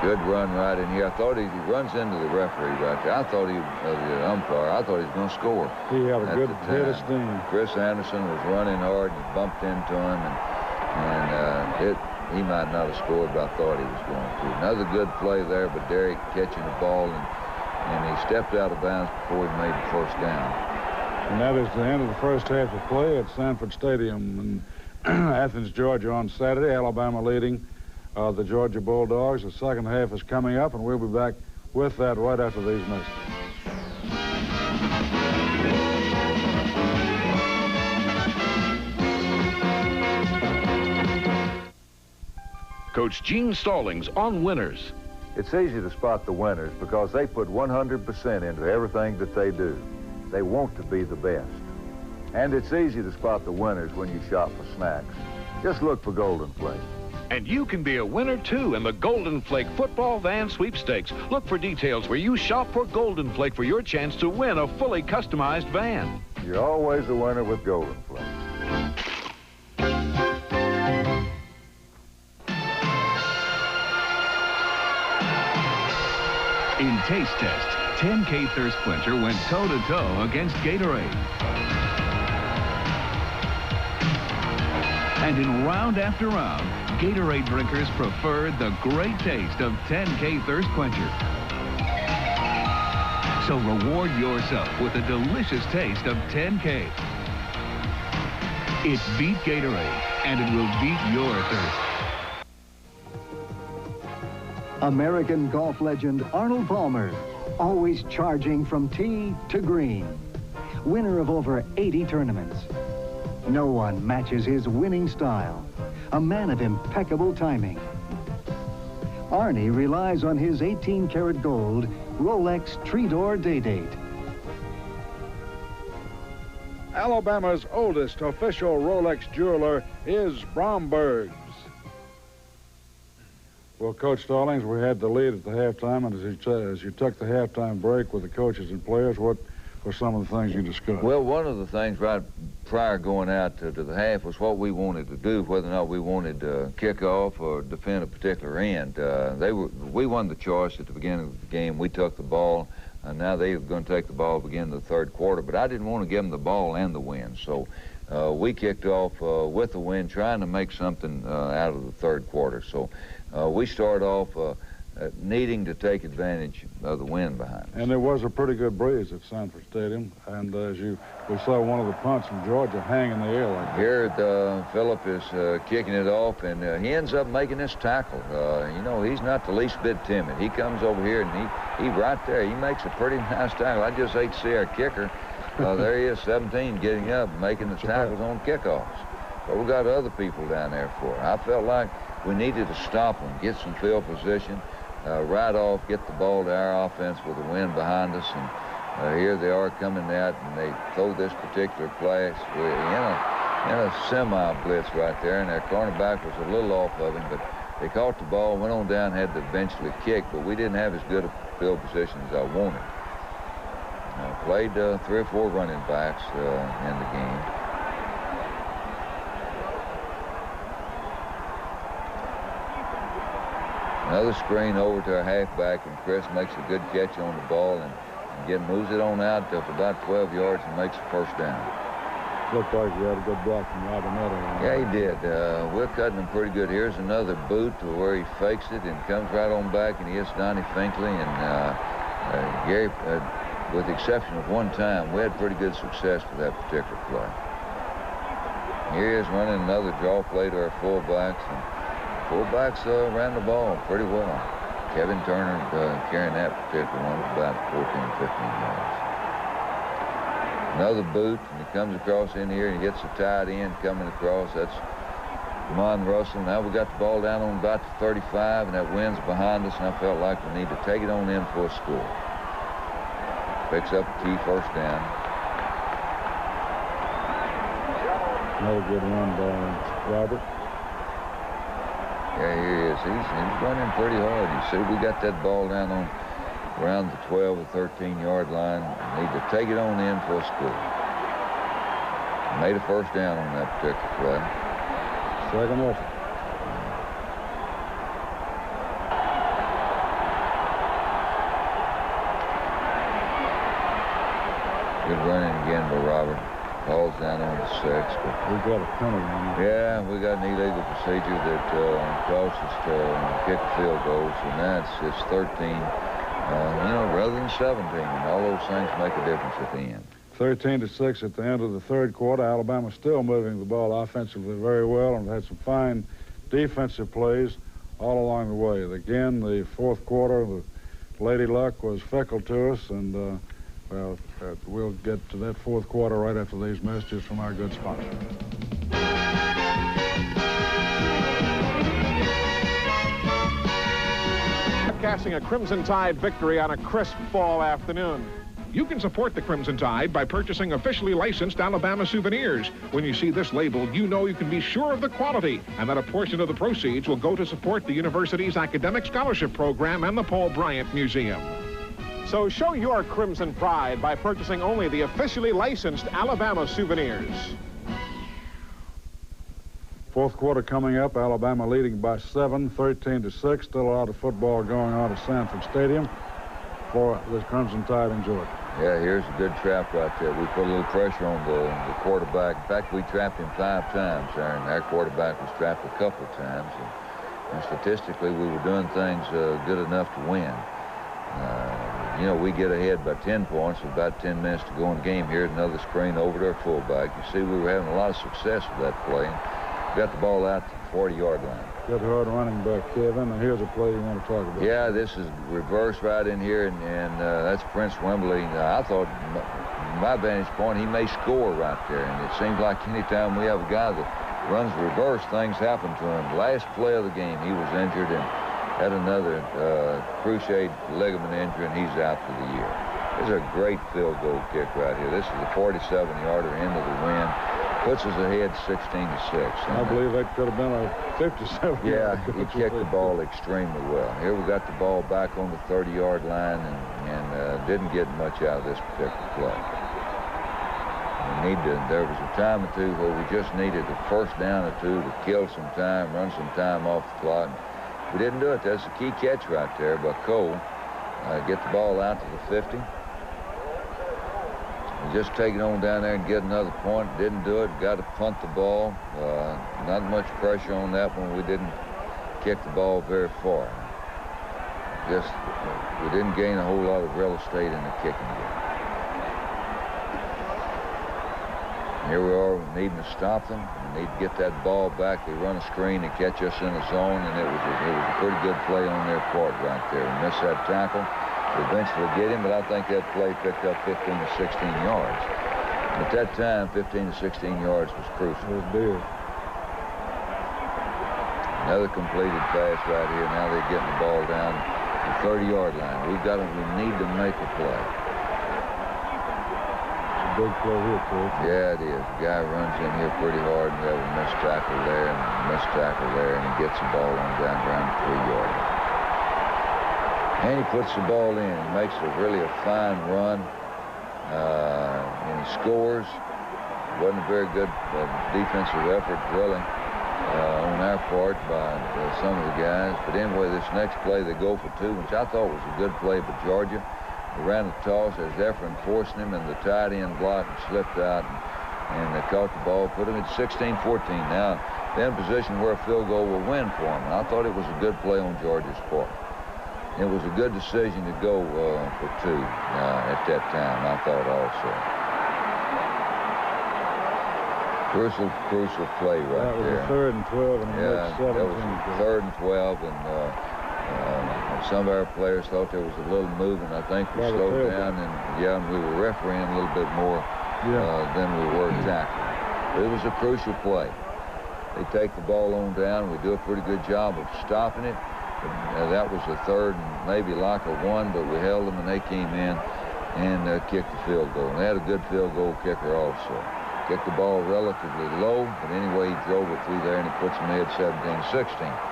Good run right in here. I thought he runs into the referee right there. I thought the umpire, I thought he was going to score. He had a good hit of steam. Chris Anderson was running hard and bumped into him, and he might not have scored, but I thought he was going to. Another good play there, but Derek catching the ball, and he stepped out of bounds before he made the 1st down. And that is the end of the first half of play at Sanford Stadium in Athens, Georgia on Saturday. Alabama leading the Georgia Bulldogs. The second half is coming up, and we'll be back with that right after these messages. Coach Gene Stallings on winners. It's easy to spot the winners because they put 100% into everything that they do. They want to be the best. And it's easy to spot the winners when you shop for snacks. Just look for Golden Flake. And you can be a winner, too, in the Golden Flake Football Van Sweepstakes. Look for details where you shop for Golden Flake for your chance to win a fully customized van. You're always a winner with Golden Flake. In Taste Test, 10K Thirst Quencher went toe-to-toe against Gatorade. And in round after round, Gatorade drinkers preferred the great taste of 10K Thirst Quencher. So reward yourself with the delicious taste of 10K. It beat Gatorade, and it will beat your thirst. American golf legend Arnold Palmer, always charging from tee to green. Winner of over 80 tournaments. No one matches his winning style. A man of impeccable timing. Arnie relies on his 18-karat gold Rolex Tredor Day Date. Alabama's oldest official Rolex jeweler is Bromberg's. Well, Coach Stallings, we had the lead at the halftime, and as you took the halftime break with the coaches and players, what for some of the things you discussed? Well, one of the things right prior going out to the half was what we wanted to do, whether or not we wanted to kick off or defend a particular end. We won the choice at the beginning of the game. We took the ball, and now they were going to take the ball beginning of the third quarter, but I didn't want to give them the ball and the win. So we kicked off with the win, trying to make something out of the third quarter. So we started off needing to take advantage of the wind behind us. And there was a pretty good breeze at Sanford Stadium, and we saw one of the punts from Georgia hang in the air like that. Here, Philip is kicking it off, and he ends up making this tackle. You know, he's not the least bit timid. He comes over here, and he right there, he makes a pretty nice tackle. I just hate to see our kicker. There he is, 17, getting up, making the tackles on kickoffs. But we got other people down there for it. I felt like we needed to stop them, get some field position, right off, get the ball to our offense with the wind behind us, and here they are coming out, and they throw this particular pass. We're in a semi-blitz right there, and their cornerback was a little off of him, but they caught the ball, went on down, had to eventually kick, but we didn't have as good a field position as I wanted. Played 3 or 4 running backs in the game. Another screen over to our halfback, and Chris makes a good catch on the ball and moves it on out to about 12 yards and makes the first down. Looked like he had a good block from Robinetto. Yeah, he did. We're cutting him pretty good. Here's another boot to where he fakes it and comes right on back, and he hits Donnie Finkley. And Gary, with the exception of one time, we had pretty good success with that particular play. Here he is running another draw play to our fullbacks. And fullbacks ran the ball pretty well. Kevin Turner carrying that particular one about 14, 15 yards. Another boot, and he comes across in here and he hits the tight end coming across. That's Damon Russell. Now we got the ball down on about the 35, and that wind's behind us, and I felt like we need to take it on in for a score. Picks up a key first down. Another good run by Robert. Yeah, here he is. He's running pretty hard. You see, we got that ball down on around the 12 or 13-yard line. We need to take it on in for a score. Made a first down on that particular play. Second effort. Good running again by Robert. Ball's down on the 6. But we got a penalty on it. Yeah, we got an illegal procedure that caused us to kick a field goal. So now it's 13, rather than 17. And all those things make a difference at the end. 13-6 at the end of the third quarter. Alabama still moving the ball offensively very well and had some fine defensive plays all along the way. Again, the fourth quarter, the Lady Luck was fickle to us, and we'll get to that fourth quarter right after these messages from our good sponsor. Broadcasting a Crimson Tide victory on a crisp fall afternoon. You can support the Crimson Tide by purchasing officially licensed Alabama souvenirs. When you see this label, you know you can be sure of the quality and that a portion of the proceeds will go to support the university's academic scholarship program and the Paul Bryant Museum. So show your Crimson pride by purchasing only the officially licensed Alabama souvenirs. Fourth quarter coming up. Alabama leading by 7, 13-6. Still a lot of football going on at Sanford Stadium for this Crimson Tide in Georgia. Yeah, here's a good trap right there. We put a little pressure on the quarterback. In fact, we trapped him 5 times there, and our quarterback was trapped a couple of times. And statistically, we were doing things good enough to win. We get ahead by 10 points with about 10 minutes to go in the game. Here's another screen over to our fullback. You see, we were having a lot of success with that play. Got the ball out to the 40-yard line. Got the hard running back, Kevin, and here's a play you want to talk about. Yeah, this is reverse right in here, and that's Prince Wembley. I thought, from my vantage point, he may score right there, and it seems like anytime we have a guy that runs reverse, things happen to him. Last play of the game, he was injured and had another cruciate ligament injury, and he's out for the year. This is a great field goal kick right here. This is a 47-yarder into the wind. Puts us ahead 16-6. I believe that could have been a 57. Yeah, he kicked the ball extremely well. Here we got the ball back on the 30-yard line and didn't get much out of this particular play. There was a time or two where we just needed a first down or two to kill some time, run some time off the clock. We didn't do it. That's a key catch right there by Cole. Get the ball out to the 50. Just take it on down there and get another point. Didn't do it. Got to punt the ball. Not much pressure on that one. We didn't kick the ball very far. We didn't gain a whole lot of real estate in the kicking game. Here we are, needing to stop them. We need to get that ball back. They run a screen and catch us in a zone, and it was a pretty good play on their part right there. We missed that tackle. We eventually get him, but I think that play picked up 15 to 16 yards. At that time, 15 to 16 yards was crucial. It was big. Another completed pass right here. Now they're getting the ball down the 30-yard line. We need to make a play. Big play here, Coach. Yeah, it is. The guy runs in here pretty hard, and we have a missed tackle there, and a missed tackle there, and he gets the ball on down around the 3-yard line. And he puts the ball in. He makes really a fine run, and he scores. Wasn't a very good defensive effort, really, on our part by some of the guys. But anyway, this next play, they go for 2, which I thought was a good play by Georgia. They ran the toss as Efren forced him, and the tight end blocked and slipped out, and they caught the ball, put him at 16-14. Now, they're in a position where a field goal will win for them. And I thought it was a good play on Georgia's part. It was a good decision to go for 2 at that time, I thought also. Crucial play right there. That was a 3rd and 12 and yeah, 17. That was a 3rd and 12, and some of our players thought there was a little movement. I think we slowed down, and we were refereeing a little bit more than we were tackling. But it was a crucial play. They take the ball on down. We do a pretty good job of stopping it. That was the 3rd and maybe like a 1, but we held them, and they came in and kicked the field goal. And they had a good field goal kicker also. Kicked the ball relatively low, but anyway, he drove it through there, and he puts them ahead 17-16.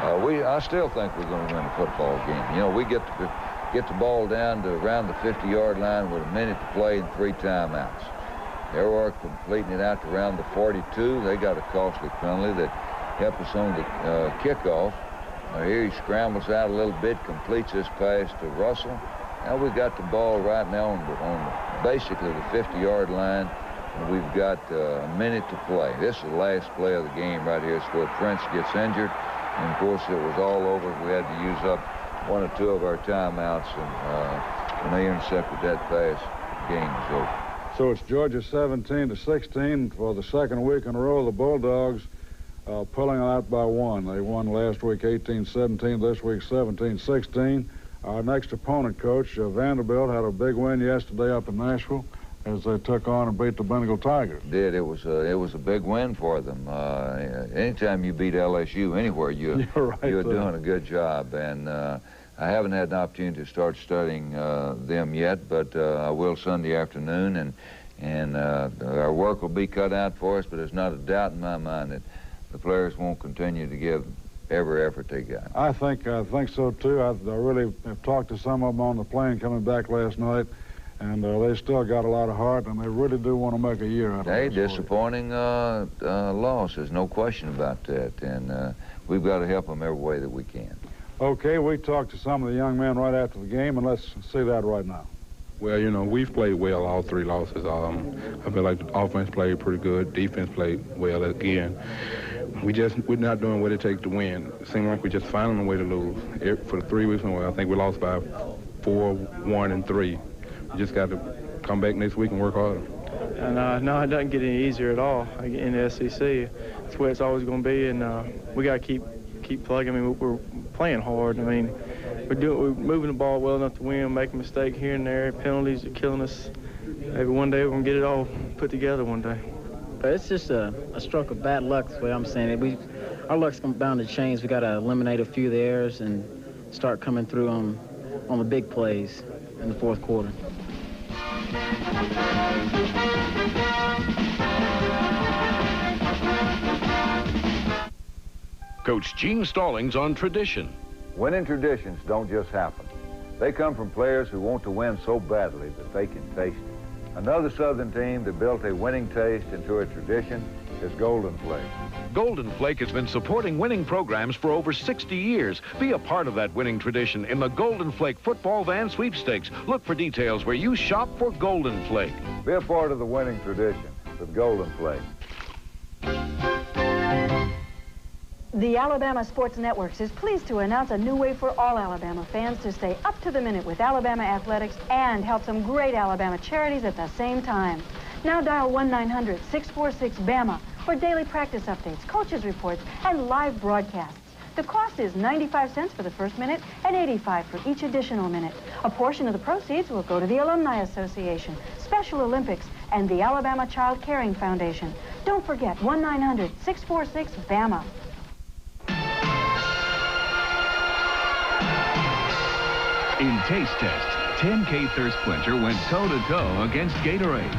I still think we're going to win a football game. You know, we get the ball down to around the 50-yard line with a minute to play and 3 timeouts. They were completing it out to around the 42. They got a costly penalty that helped us on the kickoff. Here he scrambles out a little bit, completes this pass to Russell. Now we've got the ball right now on basically the 50-yard line, and we've got a minute to play. This is the last play of the game right here. It's where Prince gets injured. And, of course, it was all over. We had to use up 1 or 2 of our timeouts, and when they intercepted that pass, the game was over. So it's Georgia 17-16 for the 2nd week in a row. The Bulldogs pulling out by 1. They won last week 18-17, this week 17-16. Our next opponent, Coach, Vanderbilt, had a big win yesterday up in Nashville as they took on and beat the Bengal Tigers. It was a big win for them. Anytime you beat LSU anywhere, you're doing a good job. And I haven't had an opportunity to start studying them yet, but I will Sunday afternoon. And our work will be cut out for us, but there's not a doubt in my mind that the players won't continue to give every effort they got. I think so, too. I really have talked to some of them on the plane coming back last night. And they still got a lot of heart, and they really do want to make a year out of it. Hey, disappointing loss. There's no question about that. And we've got to help them every way that we can. Okay, we talked to some of the young men right after the game, and let's see that right now. Well, you know, we've played well all 3 losses. I feel like the offense played pretty good. Defense played well again. We're not doing what it takes to win. It seems like we're just finding a way to lose. For the 3 weeks in a row, I think we lost by 4, 1, and 3. You just got to come back next week and work harder. And no, it doesn't get any easier at all in the SEC. That's the way it's always going to be, and we got to keep plugging. I mean, we're playing hard. I mean, we're moving the ball well enough to win, making a mistake here and there. Penalties are killing us. Maybe one day we're going to get it all put together one day. It's just a stroke of bad luck, the way I'm saying it. Our luck's bound to change. We got to eliminate a few of the errors and start coming through on the big plays in the 4th quarter. Coach Gene Stallings on tradition. Winning traditions don't just happen. They come from players who want to win so badly that they can taste it. Another Southern team that built a winning taste into a tradition is Golden Flake. Golden Flake has been supporting winning programs for over 60 years. Be a part of that winning tradition in the Golden Flake Football Van Sweepstakes. Look for details where you shop for Golden Flake. Be a part of the winning tradition with Golden Flake. The Alabama Sports Networks is pleased to announce a new way for all Alabama fans to stay up to the minute with Alabama athletics and help some great Alabama charities at the same time. Now dial 1-900-646-BAMA for daily practice updates, coaches reports, and live broadcasts. The cost is 95 cents for the first minute and 85 for each additional minute. A portion of the proceeds will go to the Alumni Association, Special Olympics, and the Alabama Child Caring Foundation. Don't forget 1-900-646-BAMA. In Taste Test, 10K Thirst Quencher went toe-to-toe against Gatorade.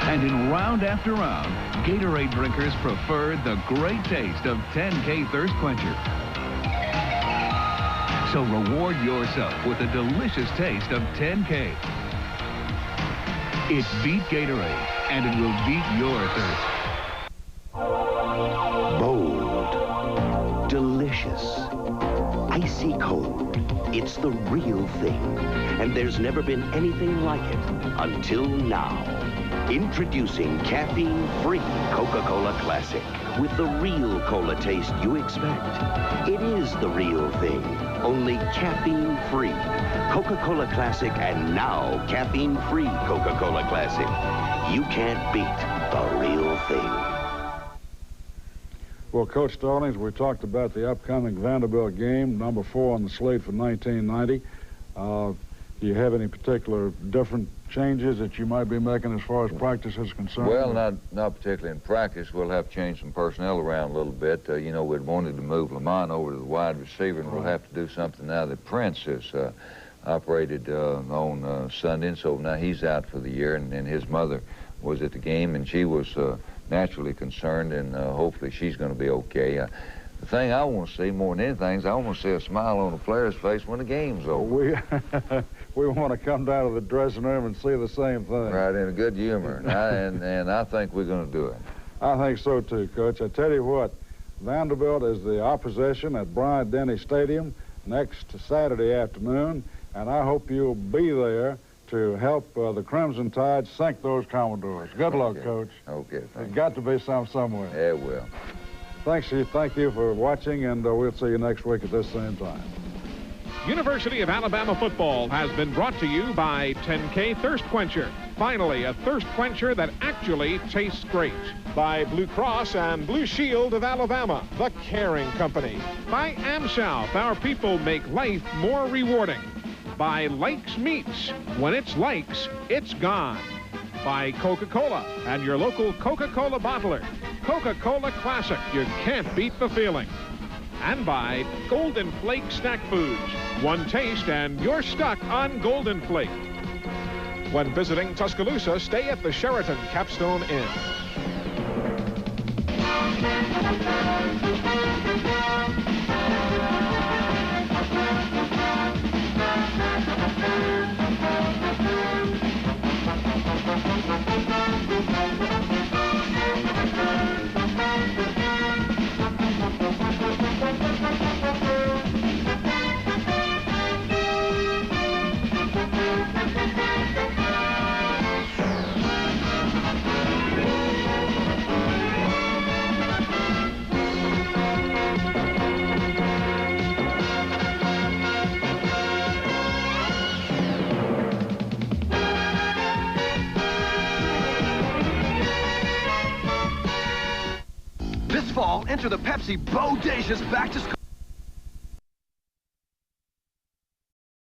And in round after round, Gatorade drinkers preferred the great taste of 10K Thirst Quencher. So reward yourself with the delicious taste of 10K. It beat Gatorade, and it will beat your thirst. Bold, delicious, icy cold. It's the real thing, and there's never been anything like it until now. Introducing caffeine-free Coca-Cola Classic with the real cola taste you expect. It is the real thing, only caffeine-free. Coca-Cola Classic and now caffeine-free Coca-Cola Classic. You can't beat the real thing. Well, Coach Stallings, we talked about the upcoming Vanderbilt game, number 4 on the slate for 1990. Do you have any particular different changes that you might be making as far as practice is concerned? Well, not particularly in practice. We'll have to change some personnel around a little bit. You know, we'd wanted to move Lamont over to the wide receiver, and we'll have to do something now that Prince has operated on Sunday, and so now he's out for the year, and his mother was at the game, and she was naturally concerned, and hopefully she's going to be okay. The thing I want to see more than anything is I want to see a smile on the player's face when the game's over. We want to come down to the dressing room and see the same thing. Right, in a good humor, and I think we're going to do it. I think so too, Coach. I tell you what, Vanderbilt is the opposition at Bryant-Denny Stadium next Saturday afternoon, and I hope you'll be there to help the Crimson Tide sink those Commodores. Good luck, Coach. Okay. There's got to be some somewhere. Yeah, it will. Thank you for watching, and we'll see you next week at this same time. University of Alabama football has been brought to you by 10K Thirst Quencher. Finally, a thirst quencher that actually tastes great. By Blue Cross and Blue Shield of Alabama, the caring company. By AmSouth, our people make life more rewarding. By Lakes Meats, when it's Lakes, it's gone. By Coca-Cola and your local Coca-Cola bottler. Coca-Cola Classic, you can't beat the feeling. And by Golden Flake Snack Foods. One taste and you're stuck on Golden Flake. When visiting Tuscaloosa, stay at the Sheraton Capstone Inn. This fall, enter the Pepsi Bodacious Back to School.